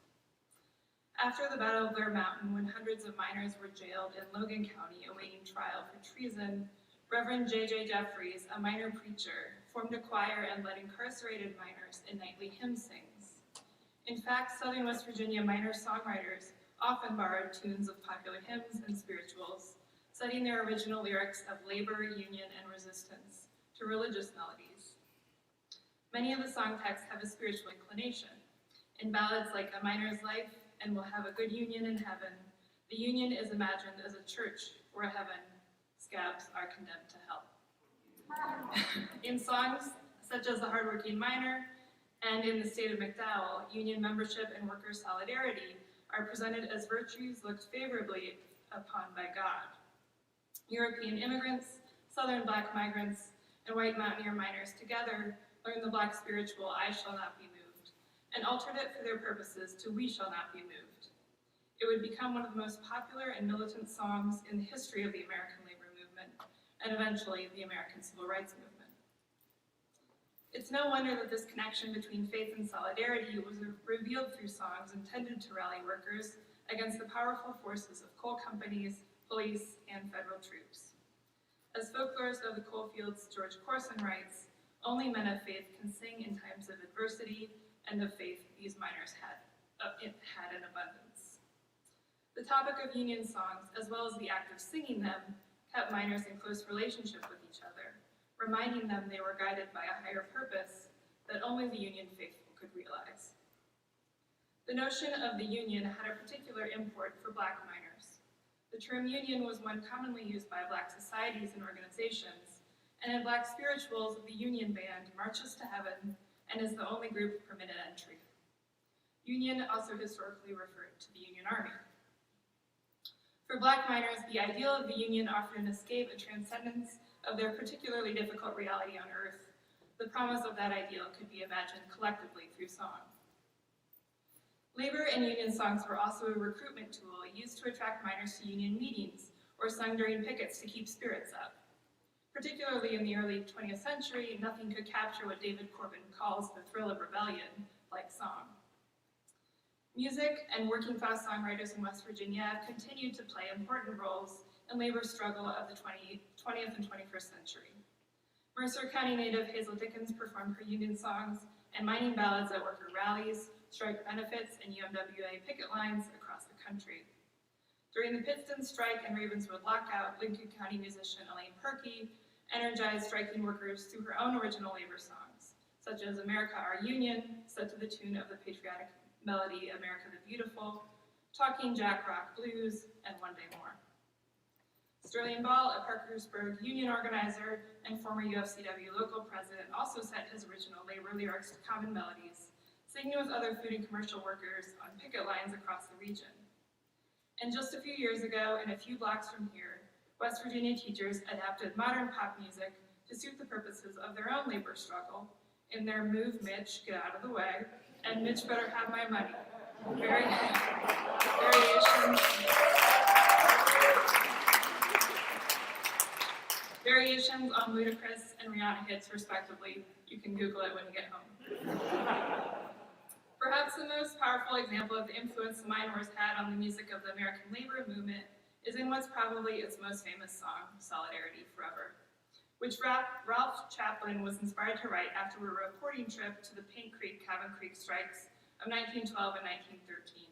Speaker 13: After the Battle of Blair Mountain, when hundreds of miners were jailed in Logan County awaiting trial for treason, Reverend J.J. Jeffries, a miner preacher, formed a choir and led incarcerated miners in nightly hymn sings. In fact, Southern West Virginia miner songwriters often borrowed tunes of popular hymns and spirituals, setting their original lyrics of labor, union, and resistance to religious melodies. Many of the song texts have a spiritual inclination. In ballads like A Miner's Life and We'll Have a Good Union in Heaven, the union is imagined as a church or a heaven. Scabs are condemned to hell. In songs such as The Hardworking Miner and in the State of McDowell, union membership and worker solidarity are presented as virtues looked favorably upon by God. European immigrants, Southern Black migrants, and white mountaineer miners together learned the Black spiritual I Shall Not Be Moved and altered it for their purposes to We Shall Not Be Moved. It would become one of the most popular and militant songs in the history of the American labor movement and eventually the American Civil Rights Movement. It's no wonder that this connection between faith and solidarity was revealed through songs intended to rally workers against the powerful forces of coal companies, police, and federal troops. As folklorist of the coal fields George Corson writes, only men of faith can sing in times of adversity and of faith these miners had in abundance. The topic of union songs, as well as the act of singing them, kept miners in close relationship with each other, reminding them they were guided by a higher purpose that only the union faithful could realize. The notion of the union had a particular import for Black miners. The term union was one commonly used by Black societies and organizations, and in Black spirituals, the Union Band marches to heaven and is the only group permitted entry. Union also historically referred to the Union Army. For Black miners, the ideal of the Union offered an escape, a transcendence of their particularly difficult reality on Earth. The promise of that ideal could be imagined collectively through song. Labor and union songs were also a recruitment tool used to attract miners to union meetings or sung during pickets to keep spirits up. Particularly in the early 20th century, nothing could capture what David Corbin calls the thrill of rebellion, like song. Music and working class songwriters in West Virginia have continued to play important roles in labor struggle of the 20th and 21st century. Mercer County native Hazel Dickens performed her union songs and mining ballads at worker rallies, strike benefits, and UMWA picket lines across the country. During the Pittston strike and Ravenswood lockout, Lincoln County musician Elaine Perkey energized striking workers through her own original labor songs, such as America Our Union, set to the tune of the patriotic melody America the Beautiful, Talking Jack Rock Blues, and One Day More. Sterling Ball, a Parkersburg union organizer and former UFCW local president, also set his original labor lyrics to common melodies, singing with other food and commercial workers on picket lines across the region. And just a few years ago, and a few blocks from here, West Virginia teachers adapted modern pop music to suit the purposes of their own labor struggle in their Move Mitch, Get Out of the Way, and Mitch Better Have My Money. Variations on Ludacris and Rihanna hits, respectively. You can Google it when you get home. Perhaps the most powerful example of the influence the mine wars had on the music of the American labor movement is in what's probably its most famous song, Solidarity Forever, which Ralph Chaplin was inspired to write after a reporting trip to the Paint Creek, Cabin Creek strikes of 1912 and 1913.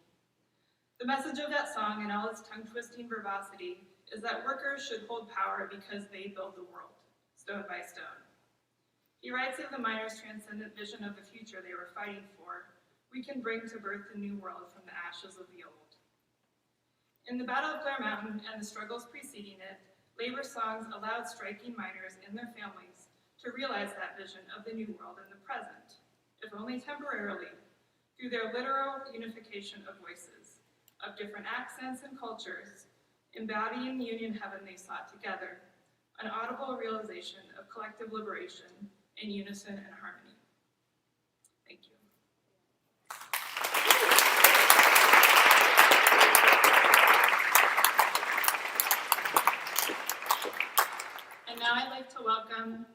Speaker 13: The message of that song, in all its tongue-twisting verbosity, is that workers should hold power because they build the world, stone by stone. He writes of the miners' transcendent vision of the future they were fighting for. We can bring to birth the new world from the ashes of the old. In the Battle of Blair Mountain and the struggles preceding it, labor songs allowed striking miners and their families to realize that vision of the new world in the present, if only temporarily, through their literal unification of voices, of different accents and cultures, embodying the Union heaven they sought together, an audible realization of collective liberation in unison and harmony. Thank you. And now I'd like to welcome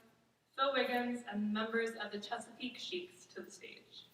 Speaker 13: Phil Wiggins and members of the Chesapeake Sheiks to the stage.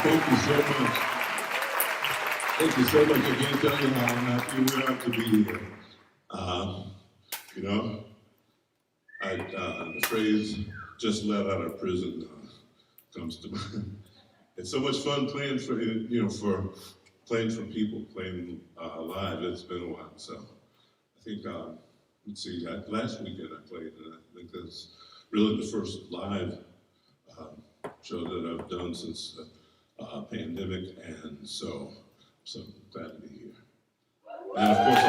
Speaker 5: Thank you so much. Thank you so much again. Tell you how happy we are to be here. You know, the phrase "just let out of prison" comes to mind. It's so much fun playing for for people, playing live. It's been a while, so I think let's see. Last weekend I played, and I think that's really the first live show that I've done since the pandemic, and so glad to be here. And of course,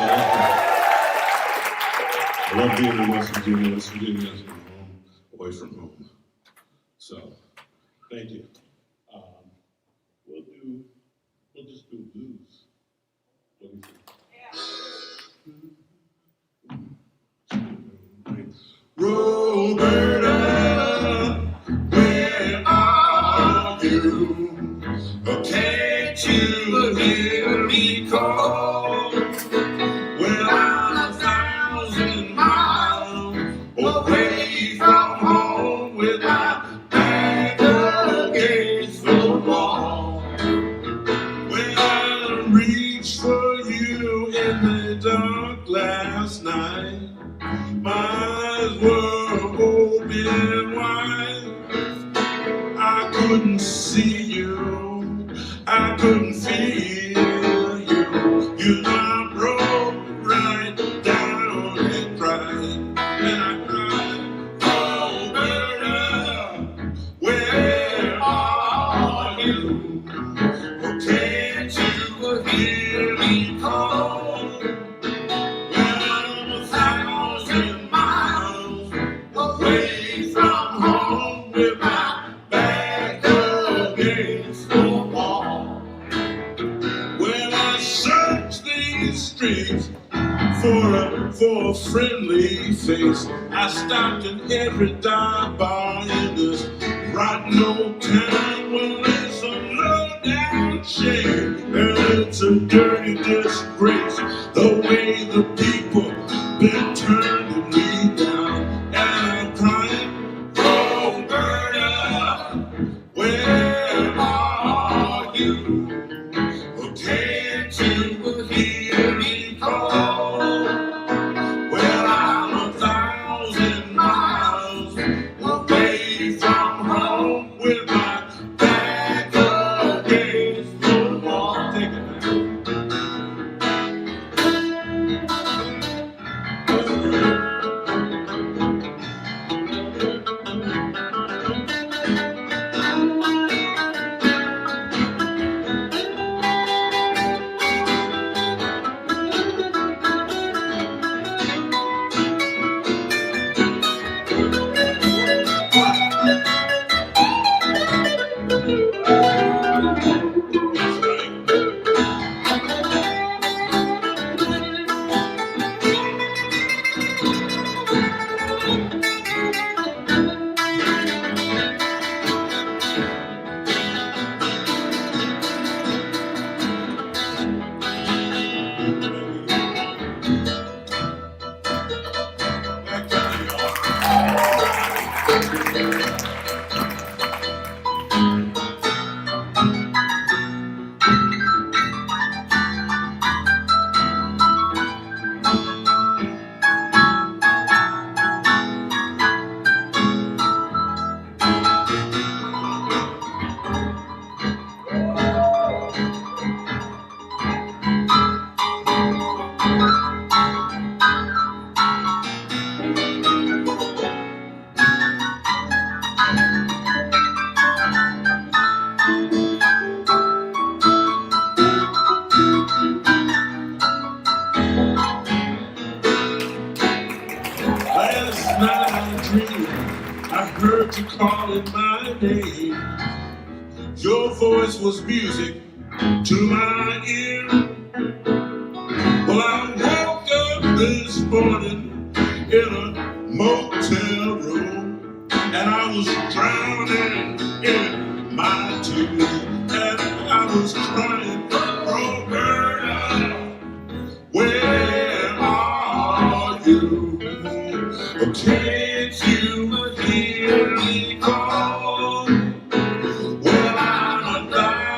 Speaker 5: I love being in West Virginia. West Virginia is my home, away from home. So, thank you. We'll just do blues. What do you think? Roberta, where are you? Oh, can't you hear me call? Well, I'm 1,000 miles away from home with my back against the wall. When I reached for you in the dark last night, my eyes were open wide. I couldn't see you, I couldn't feel you. You know I broke right down and cried. And I cried, Roberta, where are you? Oh, can't you hear me call? Well, I'm 1,000 miles away from home with my back against the wall. Well, I searched these streets for a friendly face. I stopped in every dive bar in this rotten old town. Well, it's a low-down shame, and it's a dirty disgrace, the way the people been turning me down. And I'm crying, Roberta, where are you? Oh, can't you hear me call? Well, I'm 1,000 miles away from home with my back against the wall. Take it Last night I dreamed I heard you calling my name. Your voice was music to my ear. Well, I woke up this morning in a motel room, and I was drowning in my tears, and I was crying, Roberta, where are you? Oh, can't you hear me call? Well, I'm 1,000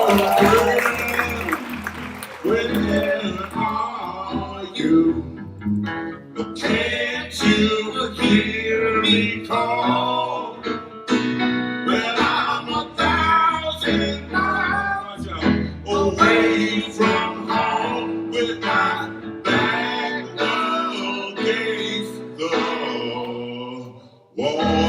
Speaker 5: Where are you? Can't you hear me call? Well, I'm 1,000 miles away from home with my back against the wall.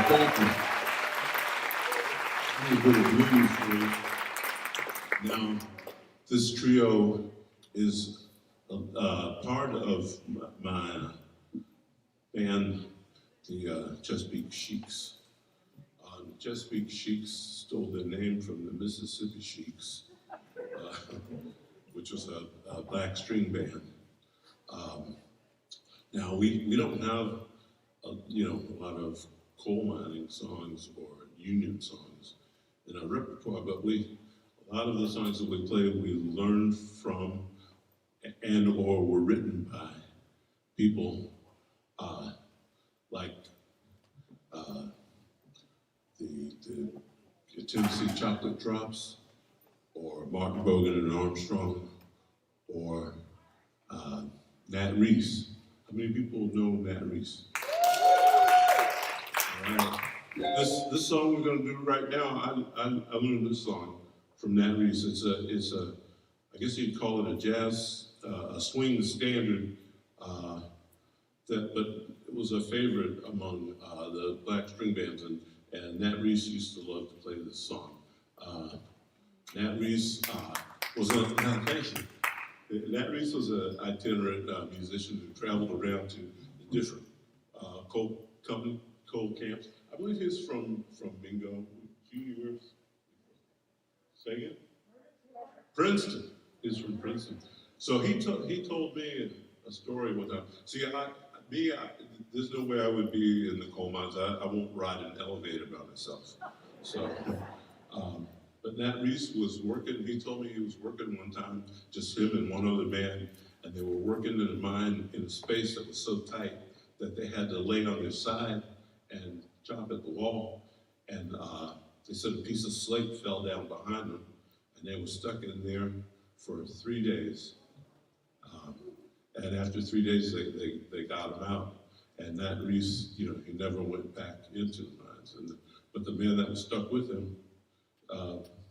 Speaker 5: Thank you. A little bit of blues for you. Now, this trio is part of my band, the Chesapeake Sheiks. Chesapeake Sheiks stole their name from the Mississippi Sheiks, which was a black string band. Now, we don't have a lot of coal mining songs or union songs in our repertoire, but a lot of the songs that we play, we learned from and or were written by people like the Tennessee Chocolate Drops, or Martin Bogan and Armstrong, or Nat Reese. How many people know Nat Reese? All right. This song we're going to do right now, I learned this song from Nat Reese. It's a I guess you'd call it a jazz, a swing standard, but it was a favorite among the black string bands, and Nat Reese used to love to play this song. Nat Reese was Nat Reese was an itinerant musician who traveled around to the different coal camps. I believe he's from Mingo. A few years. Say again? Princeton. He's from Princeton. So he told me a story one time. See, there's no way I would be in the coal mines. I won't ride an elevator by myself. So, but Nat Reese was working. He told me he was working one time, just him and one other man, and they were working in a mine in a space that was so tight that they had to lay on their side and chop at the wall. And they said a piece of slate fell down behind them, and they were stuck in there for 3 days. And after 3 days, they got him out. And Nat Reese, he never went back into the mines. But the man that was stuck with him,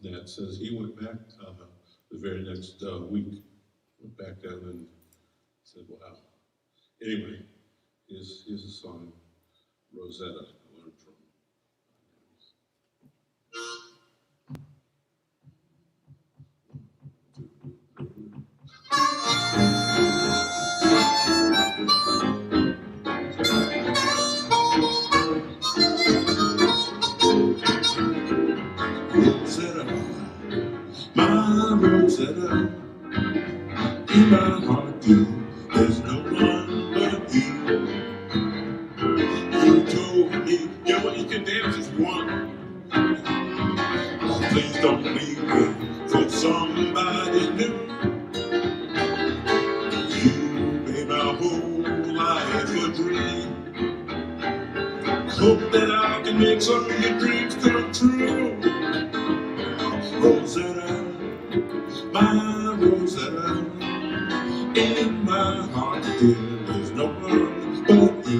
Speaker 5: Nat says he went back the very next week, went back down and said, wow. Anyway, here's a song, Rosetta, I learned from. Rosetta, my Rosetta, in my heart too, there's no one but you. You told me, you can dance if you want. Please don't leave me for somebody new. You made my whole life a dream. Hope that I can make some of your dreams come true. Rosetta, my Rosetta, in my heart, dear, there's no one but you.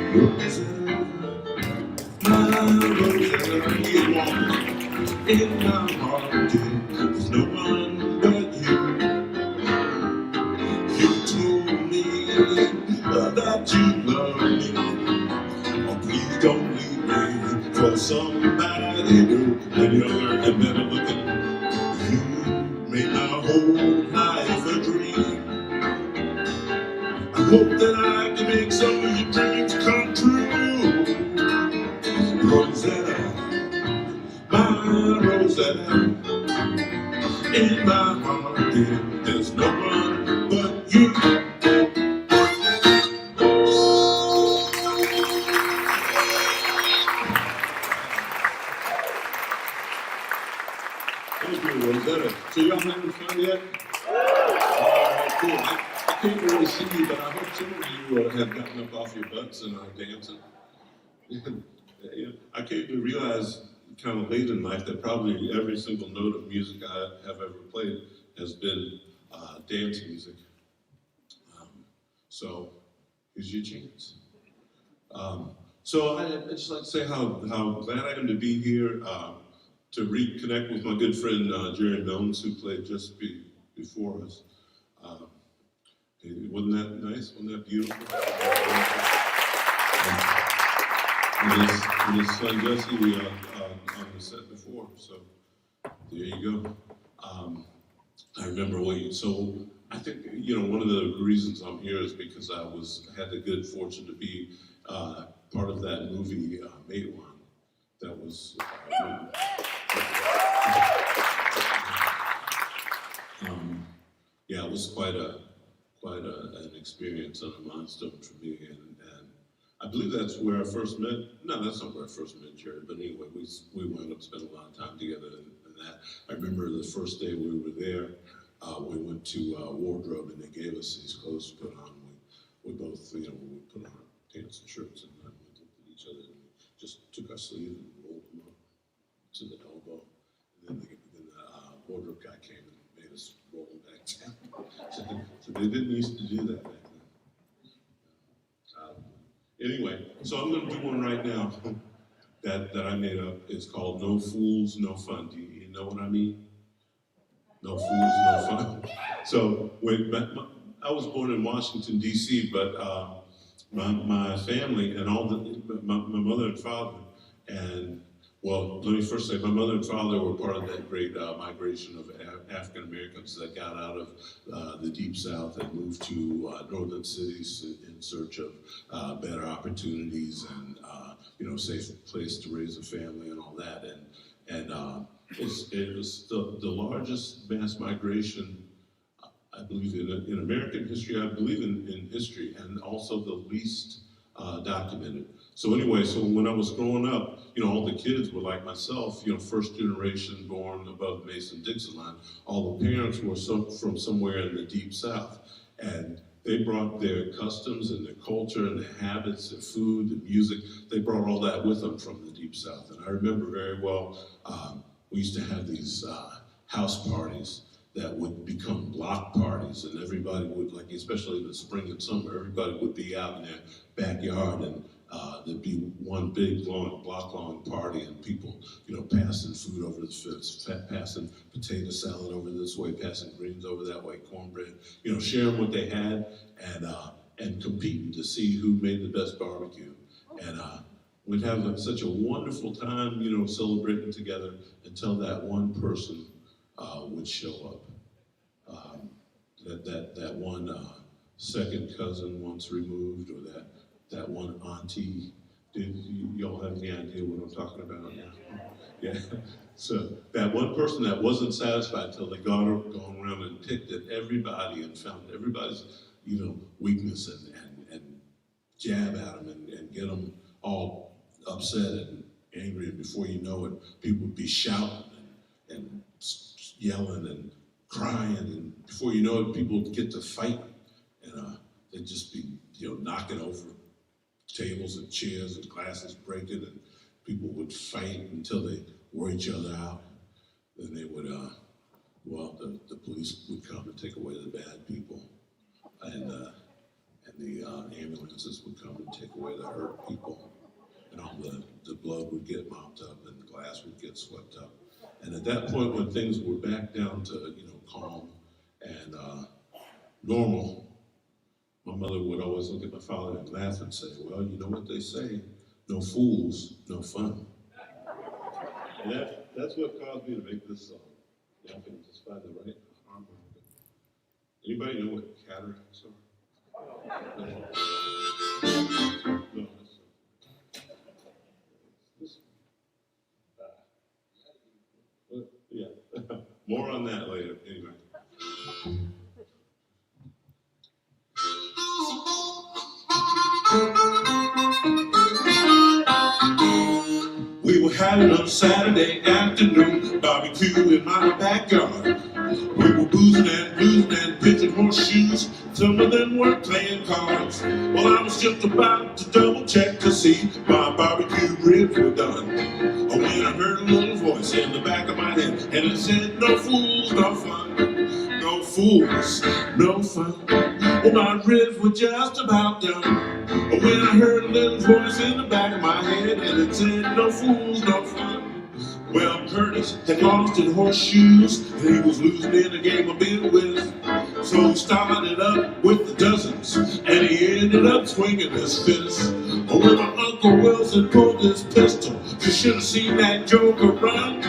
Speaker 5: In my heart, there's no one but you. You told me that you love me. Oh, please don't leave me for somebody new and younger and better looking. You made my whole life a dream. I hope that I can make some of your dreams come true. Rosetta, my Rosetta. In my heart, dear, there's no one but you. Thank you, Rosetta. So y'all having fun yet? Cool. I can't really see you, but I hope some of you have gotten up off your butts and are dancing. Yeah, I came to realize kind of late in life that probably every single note of music I have ever played has been dance music. So here's your chance. So I'd just like to say how glad I am to be here to reconnect with my good friend Jerry Milnes, who played just before us. Wasn't that nice? Wasn't that beautiful? And his son Jesse on the set before, so there you go. I remember so I think, one of the reasons I'm here is because I had the good fortune to be part of that movie, Mate One, that was, yeah, it was quite an experience and a milestone for me, and I believe that's where I first met. No, that's not where I first met Jerry, but anyway, we wound up spending a lot of time together, and that. I remember the first day we were there, we went to wardrobe, and they gave us these clothes to put on. We both, we put on pants and shirts, and then we looked at each other, and we just took our sleeve and rolled them up to the elbow, and then the wardrobe guy came and made us roll them back down. So they didn't used to do that back then. Anyway, so I'm going to do one right now that I made up. It's called No Fools, No Fun. Do you know what I mean? No fools, no fun. So I was born in Washington, D.C., but my family and my mother and father, and well, let me first say, my mother and father were part of that great migration of African Americans that got out of the Deep South and moved to northern cities in search of better opportunities and safe place to raise a family and all that. And it was the largest mass migration, I believe, in American history. I believe in history, and also the least documented. So anyway, so when I was growing up, all the kids were like myself, first generation born above the Mason-Dixon line. All the parents were from somewhere in the Deep South, and they brought their customs and their culture and their habits, their food, their music. They brought all that with them from the Deep South. And I remember very well, we used to have these house parties that would become block parties, and everybody would, like, especially in the spring and summer, everybody would be out in their backyard, and there'd be one big block-long party, and people, passing food over the fence, passing potato salad over this way, passing greens over that way, cornbread, sharing what they had, and competing to see who made the best barbecue. And we'd have such a wonderful time, celebrating together until that one person would show up. That one second cousin once removed, or that one auntie. Did y'all have any idea what I'm talking about? Yeah. So that one person that wasn't satisfied till they gone around and picked at everybody and found everybody's, weakness and jab at them and get them all upset and angry. And before you know it, people would be shouting and yelling and crying, and before you know it, people would get to fighting, and they'd just be, knocking over tables and chairs and glasses breaking, and people would fight until they wore each other out. Then they would, the police would come and take away the bad people, and the ambulances would come and take away the hurt people, and all the blood would get mopped up and the glass would get swept up. And at that point, when things were back down to, calm and normal, my mother would always look at my father and laugh and say, well, you know what they say, no fools, no fun. And that's what caused me to make this song. Yeah, I can just find the right harmony. Anybody know what cataracts are? No, this. Yeah, more on that later, anyway. We were having a Saturday afternoon barbecue in my backyard. We were boozing and pitching horseshoes. Some of them were playing cards. Well, I was just about to double check to see my barbecue ribs were done. When I heard a little voice in the back of my head, and it said, no fools, no fun. No fools, no fun. Well, my ribs were just about done. When I heard a little voice in the back of my head, and it said, no fools, no fun. Well, Curtis had lost his horseshoes, and he was losing in a game of bid whist. So he started up with the dozens, and he ended up swinging his fist. When my Uncle Wilson pulled his pistol, you should have seen that joker run.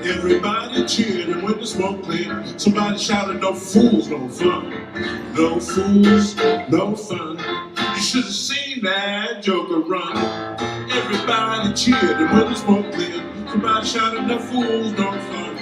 Speaker 5: Everybody cheered, and when the smoke cleared, somebody shouted, no fools, no fun. No fools, no fun. You should have seen that joker run. Everybody cheered, and when the smoke cleared, somebody shouted, no fools, no fun.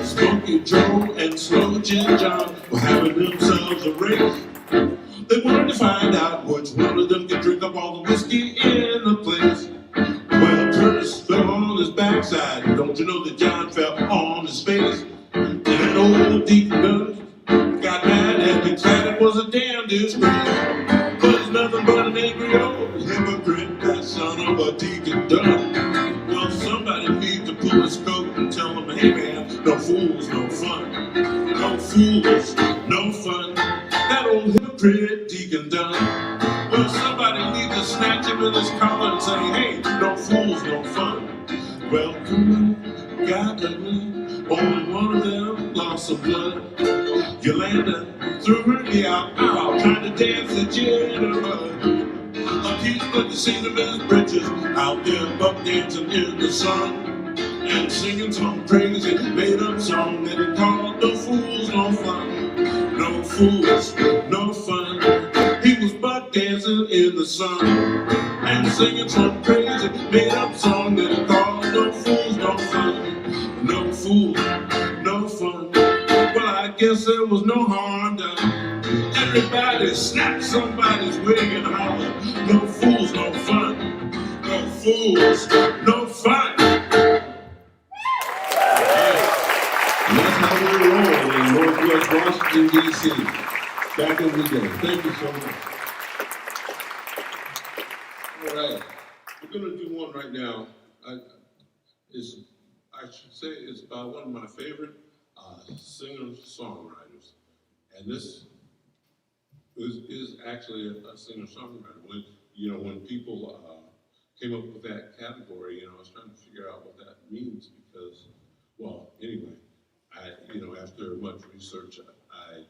Speaker 5: Smokey Joe and Slow Jim John were having themselves a race. They wanted to find out which one of them could drink up all the whiskey in the place. Well, Curtis fell on his backside. Don't you know that John fell on his face? And that old Deacon Dunn got mad and declared it was a damn disgrace. But it's nothing but an angry old hypocrite, that son of a Deacon Dunn. Well, somebody needs to pull his coat and tell him, hey man, no fools, no fun. No fools, no fun. That old hypocrite Deacon Dunn. Well, somebody needs to snatch him in his collar and say, hey, no fools, no fun. Well, cool, got ugly. Only one of them lost some blood. Yolanda threw her knee out, trying to dance the jitterbug. A piece but the seam of his britches, out there buck dancing in the sun, and singing some crazy made up song that he called No Fools, No Fun. No fools, no fun. He was buck dancing in the sun, and singing some crazy made up song that he called No Fools, No Fun. No fools, no fun. Well, I guess there was no harm done. Everybody snap somebody's wig and holler, no fools, no fun. No fools, no fun. And that's how we roll in Northwest
Speaker 10: Washington, D.C. Back in the day. Thank you so much. All right, we're going to do one right now. I should say it's by one of my favorite singer-songwriters. And this is actually a singer-songwriter. When people came up with that category, I was trying to figure out what that means because, well, anyway, after much research, I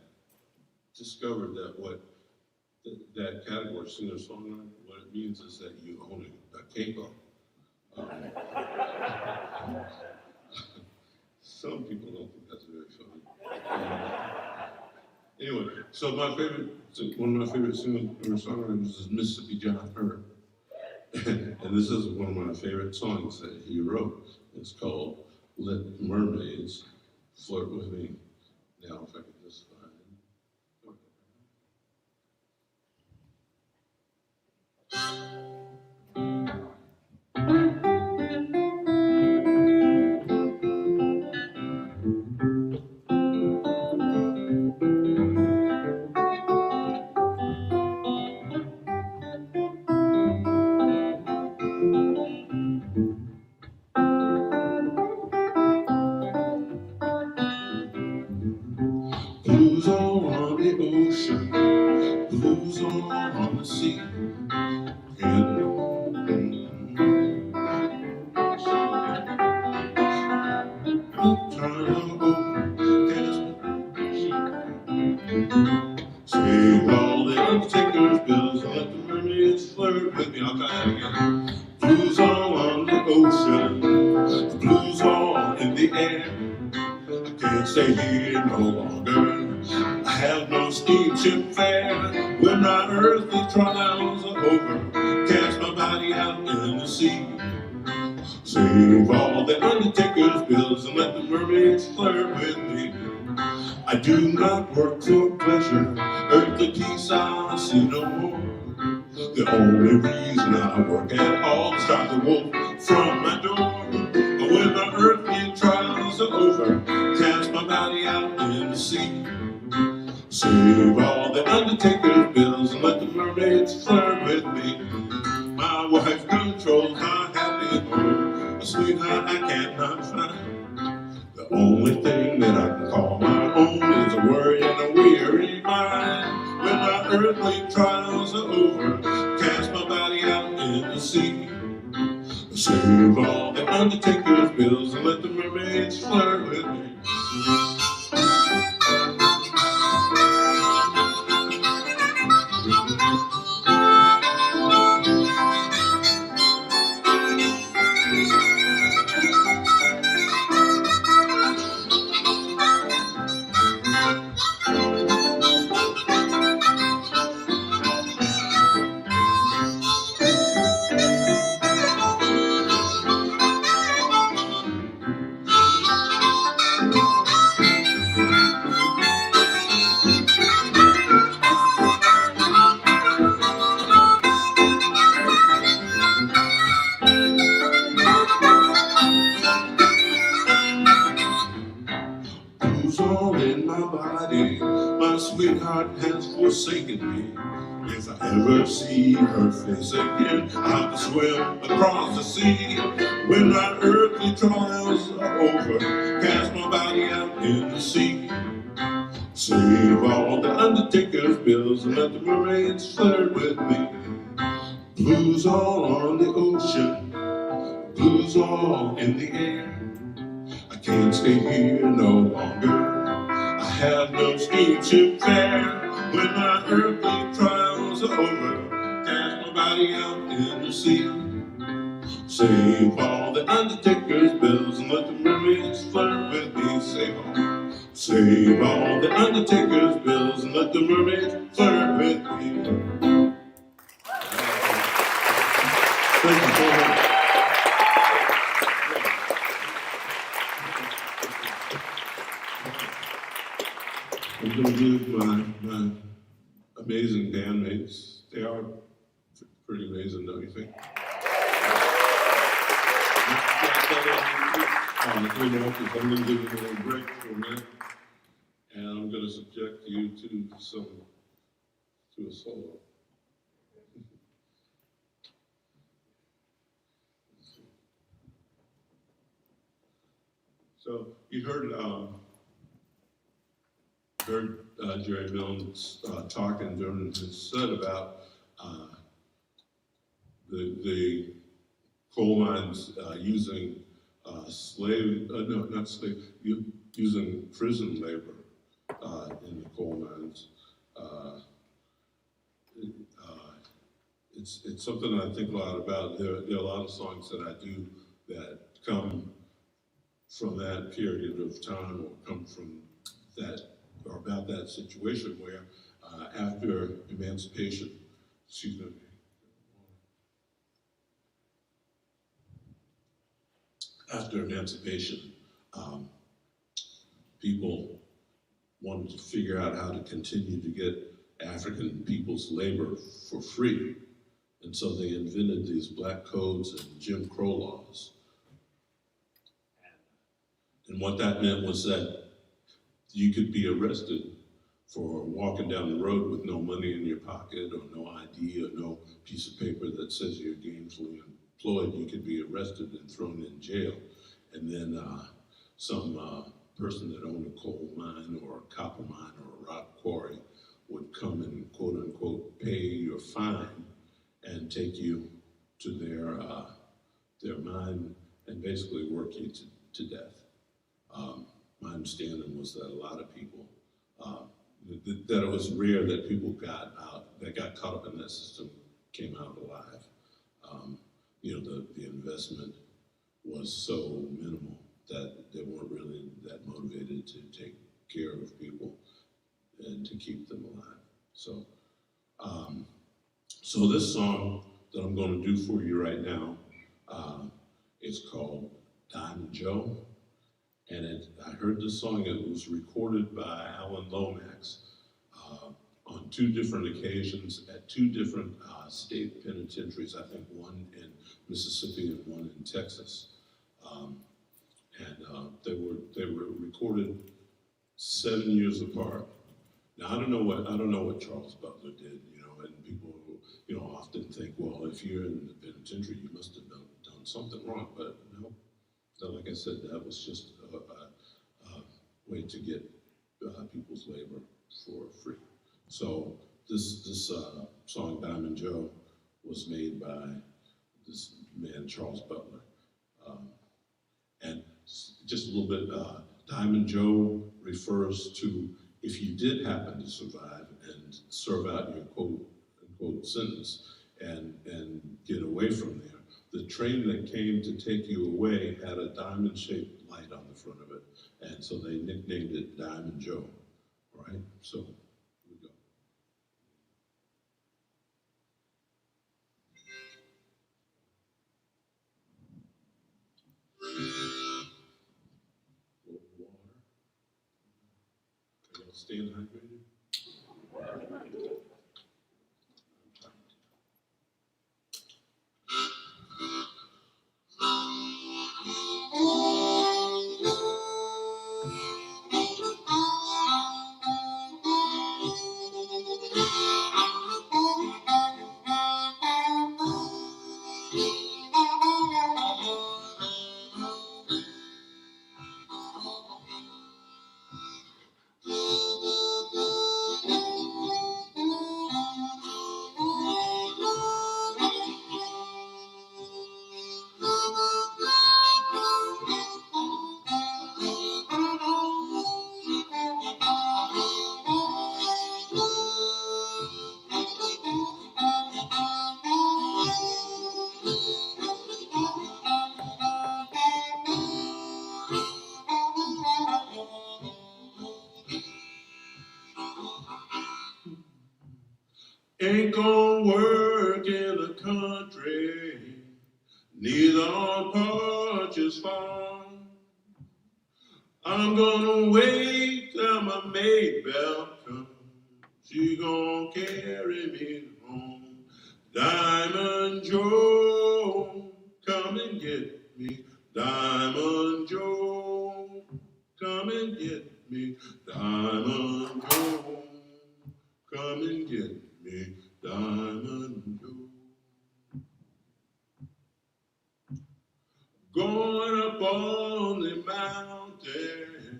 Speaker 10: discovered that that category, singer-songwriter, what it means is that you own a capo. Some people don't think that's very funny. Anyway, so one of my favorite singer-songwriters is Mississippi John Hurt. And this is one of my favorite songs that he wrote. It's called Let Mermaids Flirt With Me. Now, if I can just find blues all on the ocean, blues all on the sea. Save all the undertaker's bills and let the mermaids flirt with me. I'll try that again. Blues all on the ocean, the blues all in the air. I can't stay here no longer. I have no steamship fare. When my earthly trials are over, cast my body out in the sea. Save all the undertaker's bills and let the mermaids flirt with me. I do not work for pleasure, earthly peace I see no more. The only reason I work at all is drive the wolf from my door. But when my earthly trials are over, cast my body out in the sea. Save all the undertaker's bills and let the mermaids flirt with me. My wife controls my happy home, a sweetheart I cannot find. The only thing that I can call my own is a worry and a weary mind. When my earthly trials are over, cast my body out in the sea. Save all the undertaker's bills and let the mermaids flirt with me. Blues all in my body, my sweetheart has forsaken me. If I ever see her face again, I'll have to swim across the sea. When my earthly trials are over, cast my body out in the sea. Save all the undertaker's bills and let the mermaids flirt with me. Blues all on the ocean, blues all in the air. I can't stay here no longer. I have no steamship fare. When my earthly trials are over, cast my body out in the sea. Save all the undertaker's bills and let the mermaids flirt with me. Save all the undertaker's bills and let the mermaids flirt with me. Thank you so much. I'm going to give my amazing bandmates. They are pretty amazing, don't you think? I'm going to give them a little break for a minute. And I'm going to subject you to a solo. So you heard Jerry Mills talking during his set about the coal mines using using prison labor in the coal mines. It's something I think a lot about. There are a lot of songs that I do that come from that period of time, or come from that, or about that situation where after emancipation, excuse me, after emancipation, people wanted to figure out how to continue to get African people's labor for free. And so they invented these black codes and Jim Crow laws. And what that meant was that you could be arrested for walking down the road with no money in your pocket, or no ID, or no piece of paper that says you're gainfully employed. You could be arrested and thrown in jail. And then some person that owned a coal mine or a copper mine or a rock quarry would come and quote unquote pay your fine and take you to their mine and basically work you to death. My understanding was that a lot of people, that it was rare that people got caught up in that system, came out alive. The investment was so minimal that they weren't really that motivated to take care of people and to keep them alive. So this song that I'm going to do for you right now is called Diamond Joe. And I heard this song, it was recorded by Alan Lomax on two different occasions at two different state penitentiaries, I think one in Mississippi and one in Texas. They were recorded 7 years apart. Now I don't know what Charles Butler did, and people often think, well, if you're in the penitentiary, you must have done something wrong, but no. Like I said, that was just a way to get people's labor for free. So this song, Diamond Joe, was made by this man, Charles Butler. And just a little bit, Diamond Joe refers to if you did happen to survive and serve out your quote unquote sentence and get away from there, the train that came to take you away had a diamond-shaped light on the front of it, and so they nicknamed it Diamond Joe, right? So here we go. A little water. Are y'all staying hydrated? Ain't gonna work in the country, neither on Porch's farm. I'm gonna wait till my Maybelle comes. She gonna carry me home. Diamond Joe, come and get me. Diamond Joe, come and get me.
Speaker 5: Diamond Joe, come and get me, Diamond Joe. Going up on the mountain,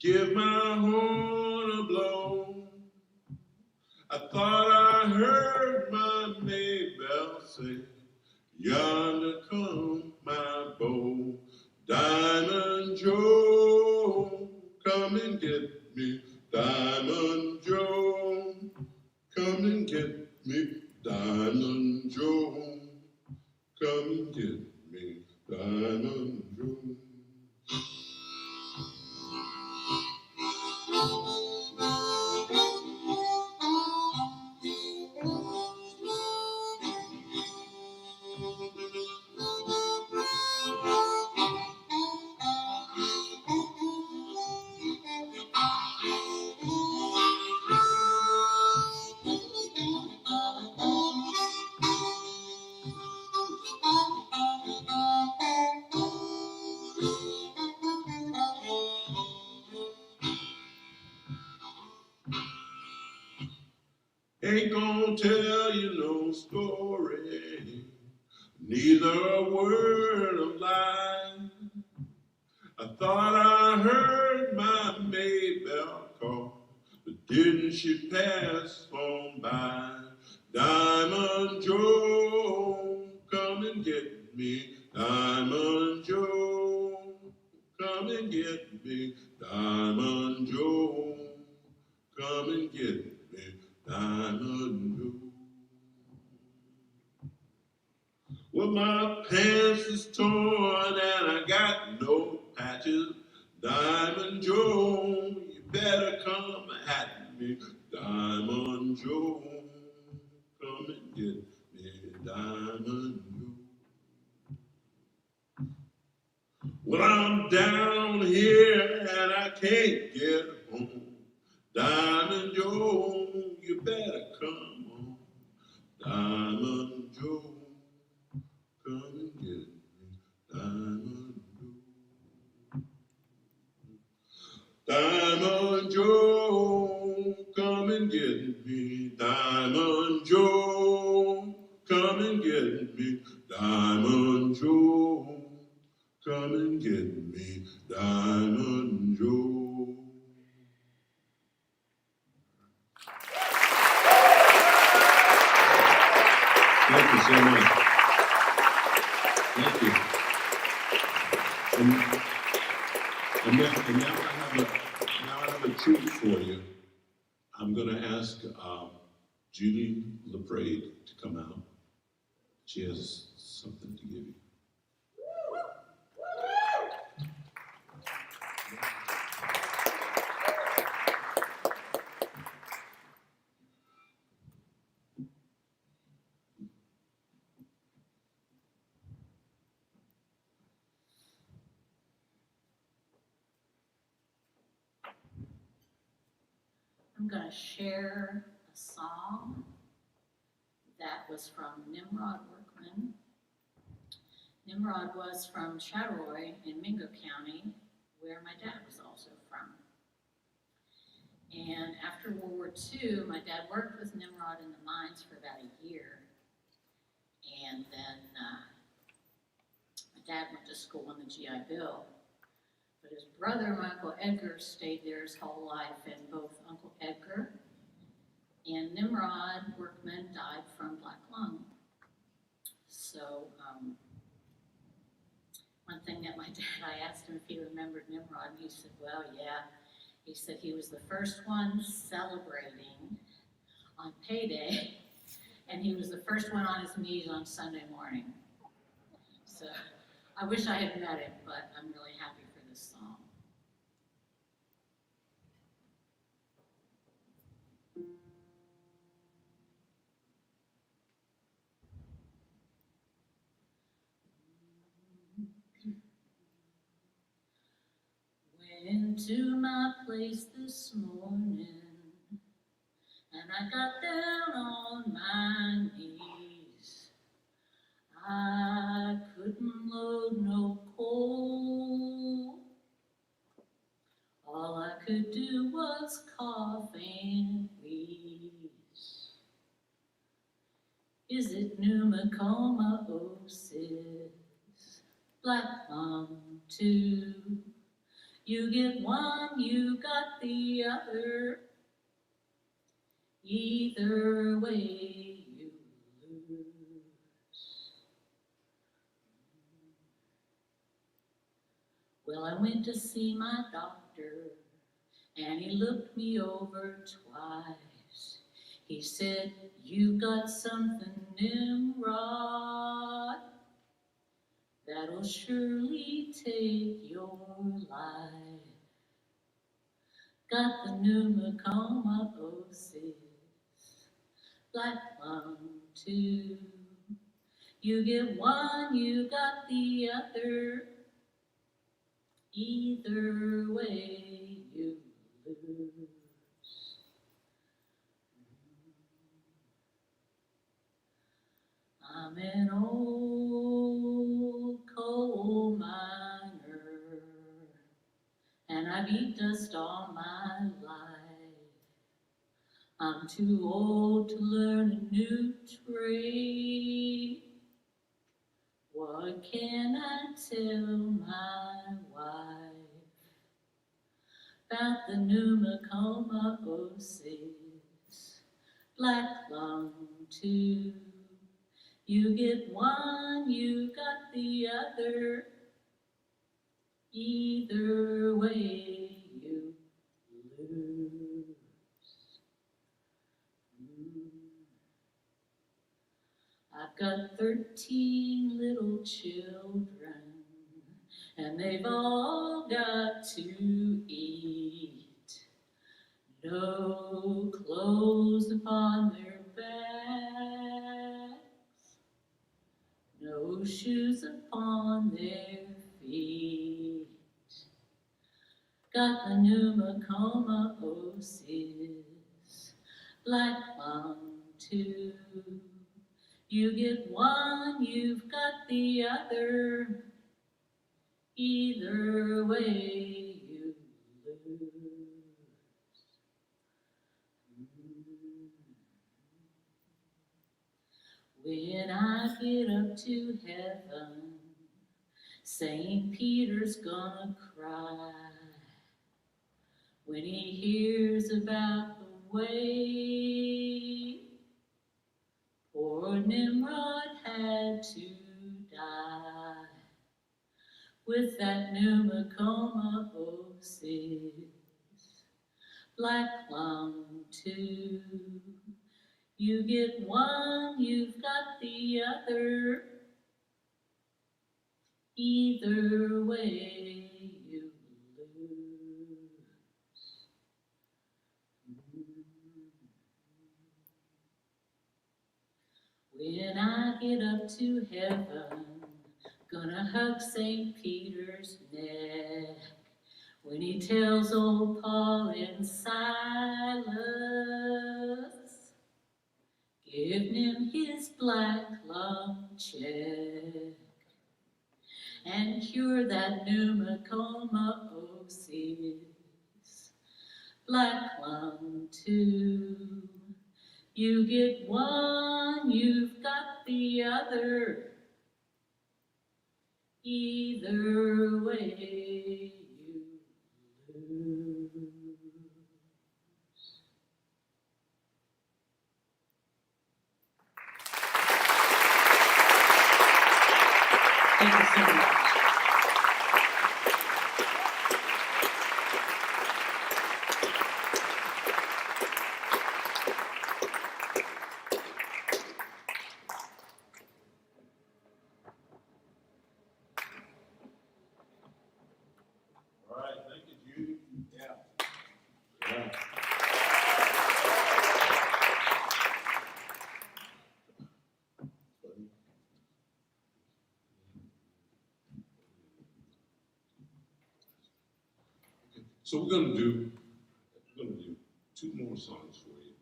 Speaker 5: give my horn a blow. I thought I heard my Maybell say, yonder come my beau. Diamond Joe, come and get me, Diamond Joe, come and get me, Diamond Joe, come and get me, Diamond Joe. Ain't gonna tell you no story, neither a word of lie. I thought I heard my Maybell call, but didn't she pass on by? Diamond Joe, come and get me, Diamond Joe, come and get me, Diamond Joe, come and get me, Diamond Joe. Well, my pants is torn and I got no patches. Diamond Joe, you better come at me. Diamond Joe, come and get me. Diamond Joe. Well, I'm down here and I can't get home. Diamond Joe, you better come on. Diamond Joe, come and get me, Diamond Joe. Diamond Joe, come and get me, Diamond Joe, come and get me, Diamond Joe, come and get me, Diamond Joe. Thank you so much. Thank you. And now I have a treat for you. I'm going to ask Judy LaPrade to come out. She has something to give you.
Speaker 14: I'm going to share a song that was from Nimrod Workman. Nimrod was from Charroy in Mingo County, where my dad was also from. And after World War II, my dad worked with Nimrod in the mines for about a year. And then my dad went to school on the GI Bill. But his brother, my Uncle Edgar, stayed there his whole life, and both Uncle Edgar and Nimrod Workman died from black lung. So one thing that my dad, I asked him if he remembered Nimrod, and he said, well, yeah. He said he was the first one celebrating on payday, and he was the first one on his knees on Sunday morning. So I wish I had met him, but I'm really happy for this song. Went to my place this morning, and I got down on my knees. I couldn't load no coal. All I could do Is it pneumacoma, oh sis? Black lung too. You get one, you got the other. Either way you lose. Well, I went to see my doctor, and he looked me over twice. He said, "You got something, Nimrod, that'll surely take your life. Got the pneumacoma, oh sis, black lung too. You get one, you got the other. Either way you lose." I'm an old coal miner, and I've eat dust all my life. I'm too old to learn a new trade. What can I tell my wife about the pneumacoma, oh sis, black lung too? You get one, you got the other. Either way you lose. I've got 13 little children, and they've all got to eat. No clothes upon their backs, no shoes upon their feet. Got the pneumacoma, oh sis, black lung too. You get one, you've got the other. Either way you lose. When I get up to heaven, St. Peter's gonna cry when he hears about the way poor Nimrod had to die with that pneumacoma, oh sis, black lung too. You get one, you've got the other. Either way you lose. When I get up to heaven, gonna hug St. Peter's neck when he tells old Paul and Silas, give him his black lung check and cure that pneumacoma, oh sis, black lung too. You get one, you've got the other. Either way you lose. Thank you so much.
Speaker 10: All right, thank you, Judy. Yeah. Yeah.
Speaker 5: So we're gonna do two more songs for you.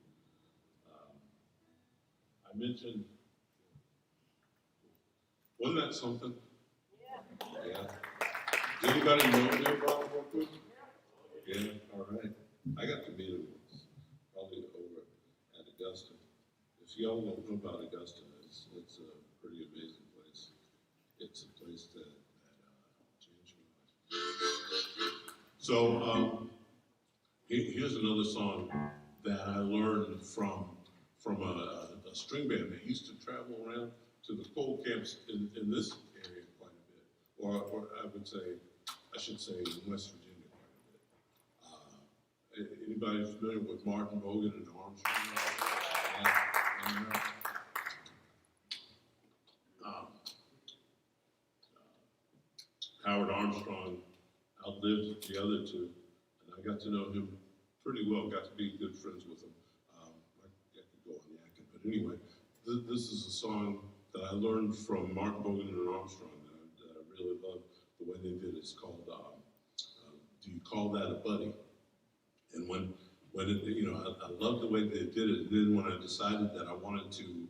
Speaker 5: I mentioned, wasn't that something? Yeah. Does anybody know Nimrod real quick? Yeah, all right. I got to meet him once, probably over at Augusta. If y'all don't know about Augusta, it's a pretty amazing place. It's a place that changed my life. So here's another song that I learned from a string band that used to travel around to the coal camps in this area quite a bit, or I should say in West Virginia quite a bit. Anybody familiar with Martin Bogan and Armstrong? Howard Armstrong outlived the other two, and I got to know him pretty well, got to be good friends with him. I could go on yakking, but anyway, this is a song that I learned from Martin Bogan and Armstrong that I really love the way they did it. It's called Do You Call That a Buddy? And when it, I loved the way they did it, and then when I decided that I wanted to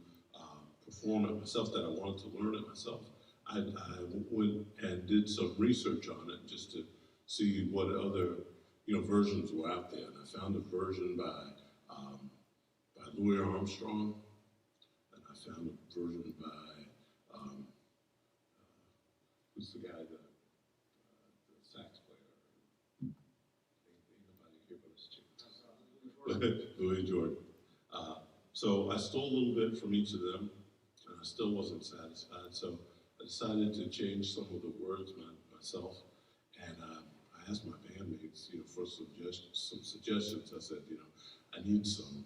Speaker 5: perform it myself, that I wanted to learn it myself, I went and did some research on it just to see what other versions were out there. And I found a version by Louis Armstrong, and I found a version by who's the guy, the sax player? Ain't nobody here but us two. Louis Jordan. So I stole a little bit from each of them, and I still wasn't satisfied. So I decided to change some of the words myself, and I asked my bandmates, for some suggestions. I said, I need some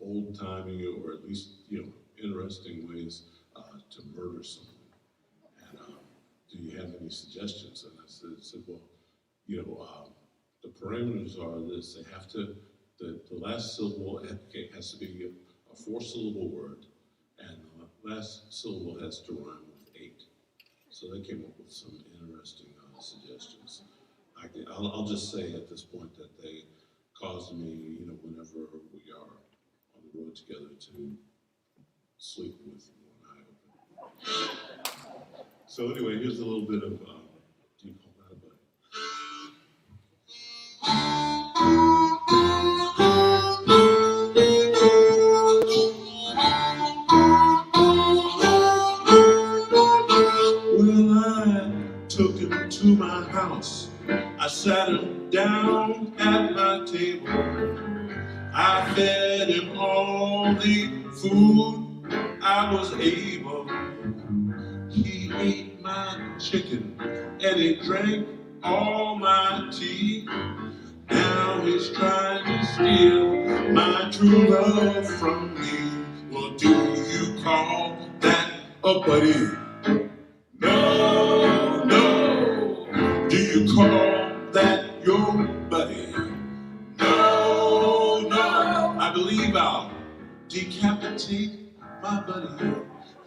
Speaker 5: old-timey or at least, interesting ways to murder someone. And do you have any suggestions? And I said, well, the parameters are this: they have to, the last syllable has to be a 4-syllable word, and the last syllable has to rhyme with 8. So they came up with some interesting suggestions. I'll just say at this point that they caused me, whenever we are on the road together, to sleep with one eye open. So anyway, here's a little bit of Do You Call That a Buddy? Well, I took him to my house. I sat him down at my table. I fed him all the food I was able. He ate my chicken and he drank all my tea. Now he's trying to steal my true love from me. Well, do you call that a buddy? No, no. Do you call that your buddy? No, no. I believe I'll decapitate my buddy.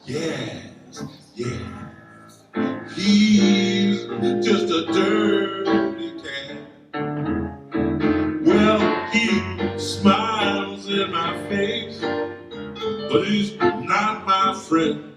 Speaker 5: Yes, yes. He's just a dirty cat. Well, he smiles in my face, but he's not my friend.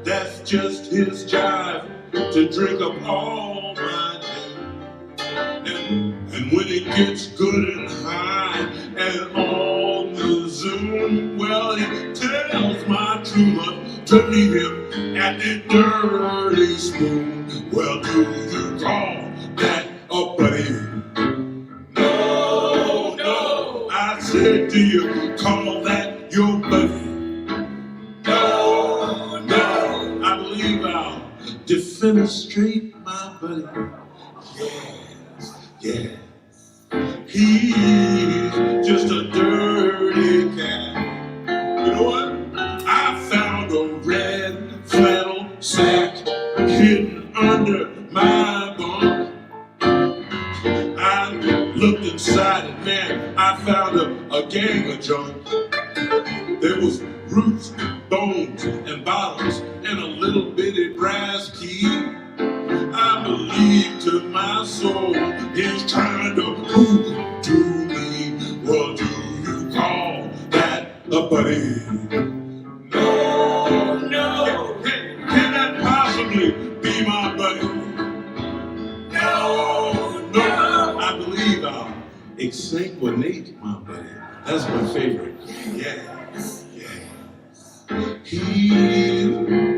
Speaker 5: That's just his jive to drink up all my gin. And when it gets good and high and on the Zoom, well, he tells my true love to meet him at the dirty spoon. Well, do you call that a buddy? No, no. I said, do you call that your buddy? No, no. I believe I'll defenestrate my buddy. Yes, yes. He's just a dirty cat. You know what? I found a red flannel sack hidden under my bunk. I looked inside it, man, I found a gang of junk. There was roots, bones, and bottles, and a little bitty brass key. I believe to my soul he's trying to hoodoo me. Well, do you call that a buddy? No, no. Can that possibly be my buddy? No, no. I believe I'll exsanguinate my buddy. That's my favorite. Yes, yes. He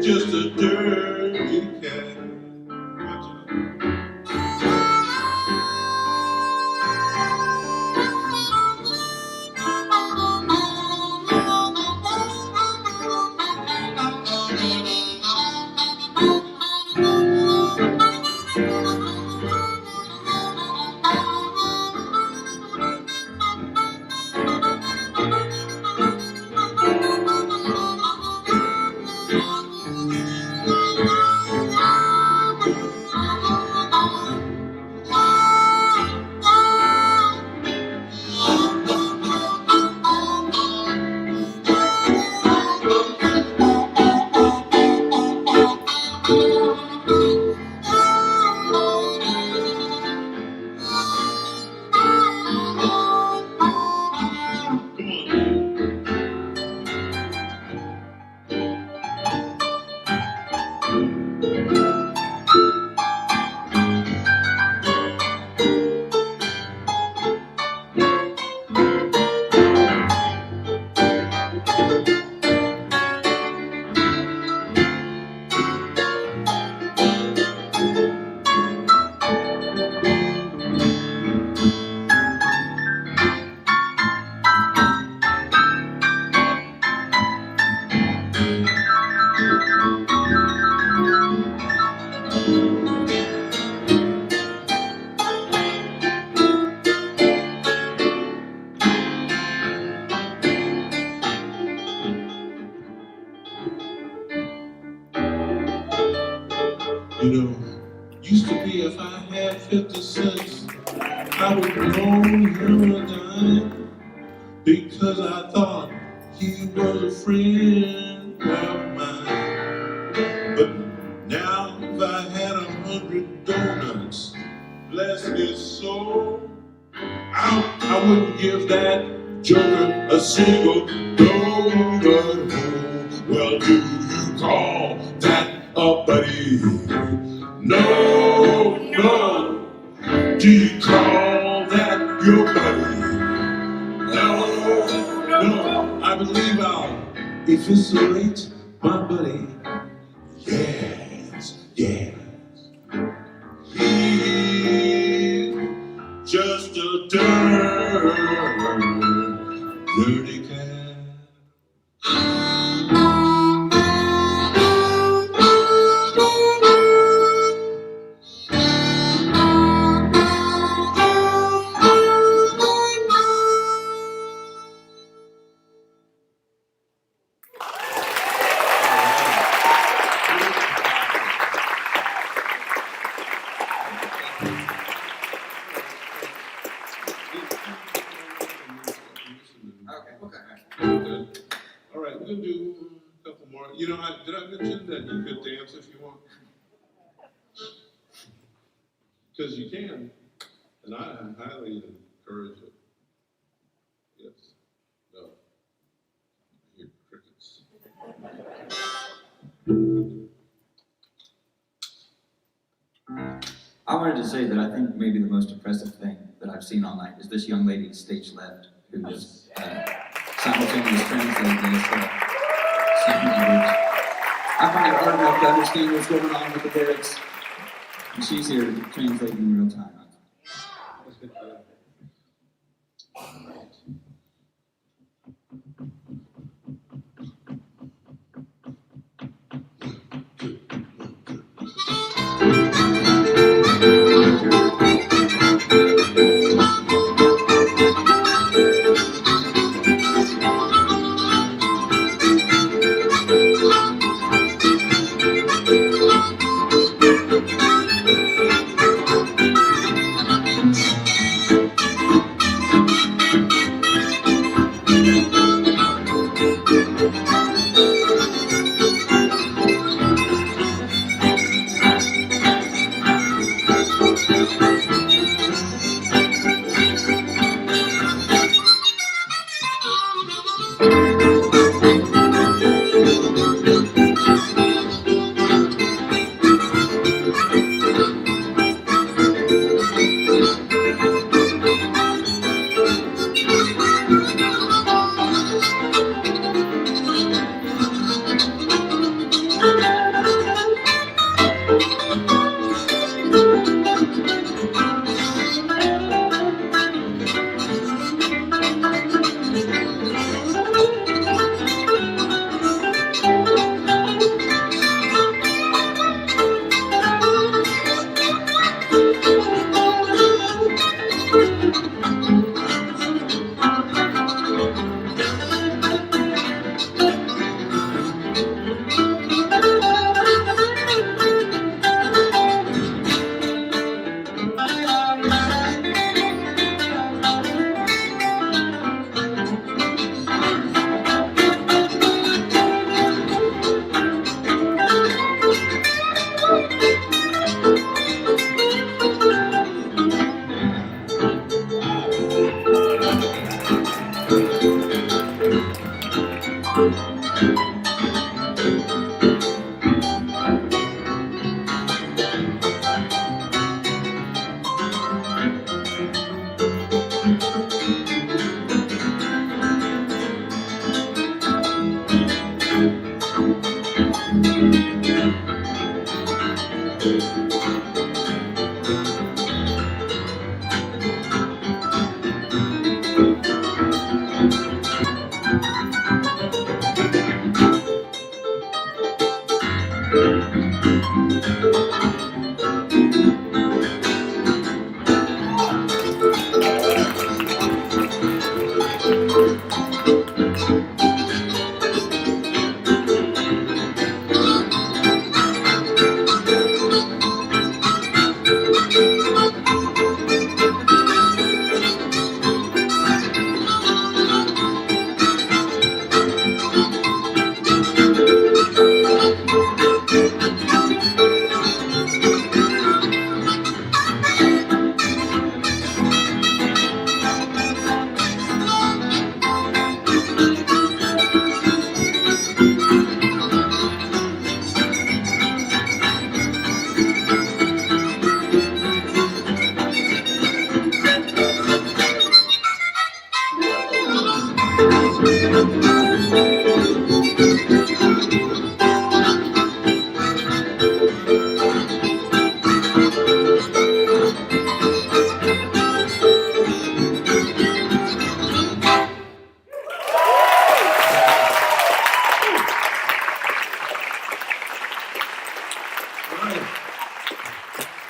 Speaker 5: just a dirty cat. Watch out. You know, used to be if I had 50 cents, I would loan him a dime because I thought he was a friend of mine. But now if I had 100 donuts, bless his soul, I wouldn't give that joker a single donut hole. Well, do you call that a buddy? No, no. Do you call that your buddy? No, no. I believe I'll eviscerate my buddy. Yes, yes. He's just a dirty cat. All right, we're gonna do a couple more. You know, did I mention that you could dance if you want? Because you can, and I highly encourage it. Yes. No. I hear crickets.
Speaker 15: I wanted to say that I think maybe the most impressive thing that I've seen all night is this young lady stage left who was simultaneously translating this sign language. I find it hard enough to understand what's going on with the lyrics, and she's here translating in real time.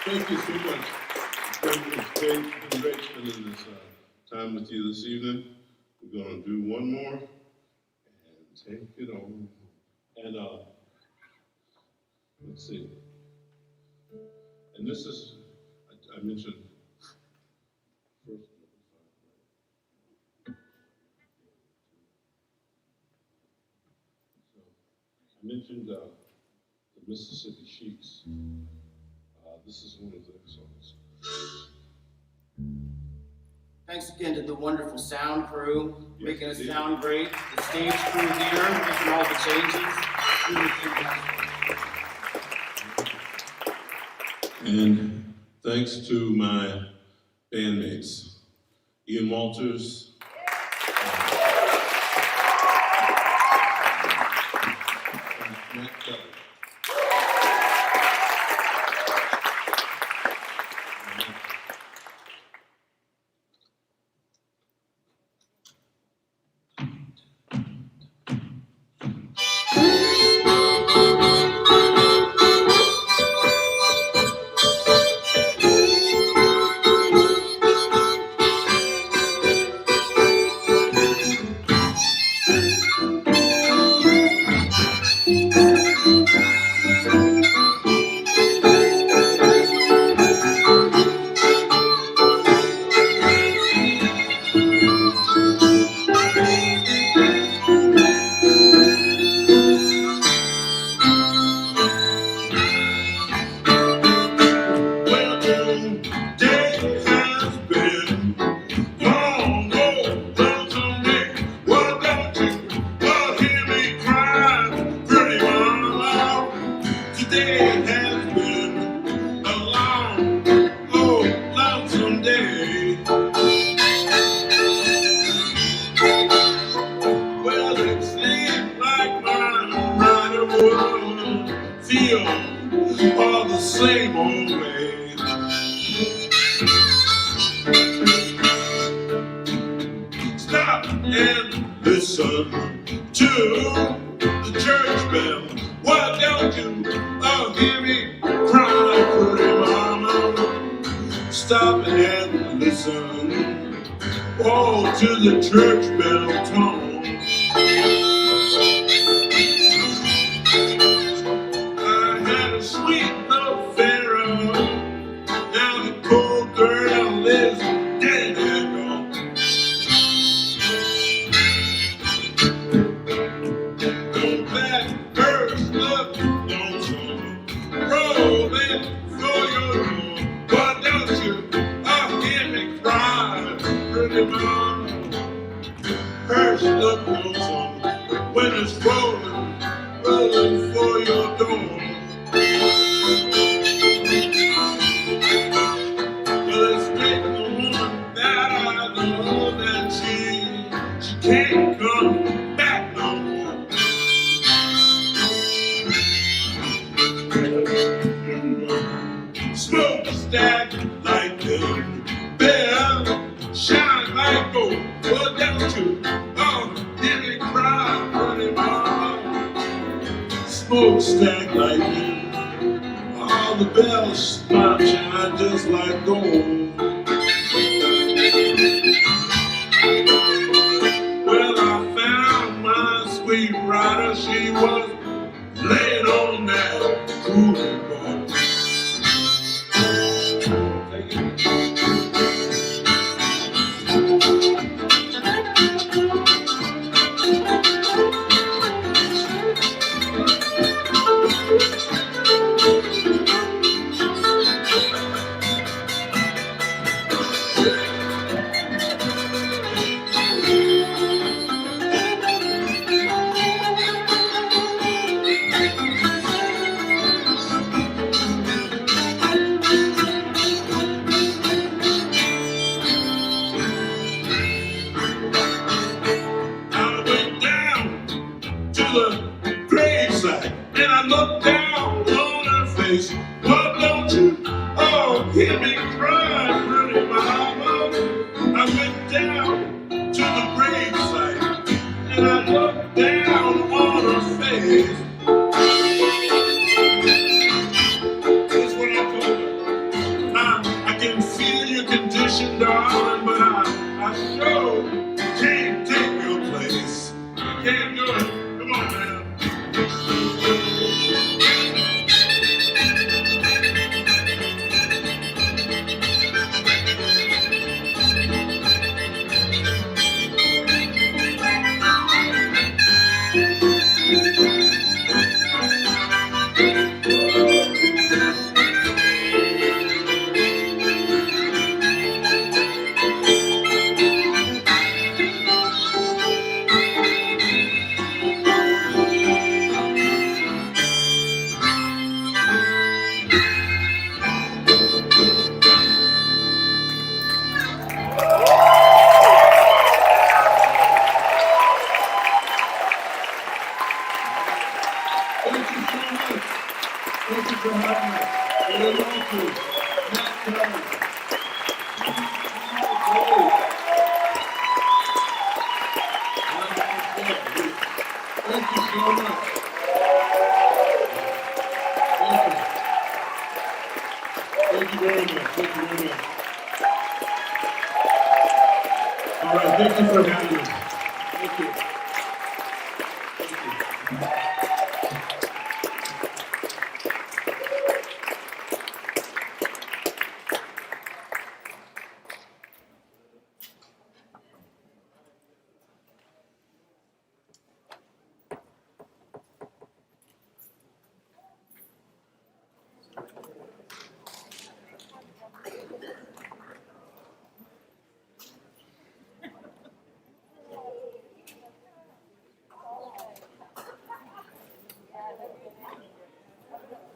Speaker 10: Thank you so much. It's great spending this time with you this evening. We're going to do one more and take it on. And let's see. And this is, I mentioned first. So I mentioned the Mississippi Sheiks. This is one of their songs.
Speaker 16: Thanks again to the wonderful sound crew, making us sound great. The stage crew here, making all the changes. Really fantastic.
Speaker 10: And thanks to my bandmates, Ian Walters, Matt Kelly. Smokestack lightning,
Speaker 5: the bells stop shine just like gold. Well, I found my sweet rider, she was laying on that cooling board. Hear me cry, pretty mama. I went down to the gravesite and I looked down on her face. Here's what I told her. I can feel your condition, darling, but I sure can't take your place. Can't do it. Come on, man. Thank you.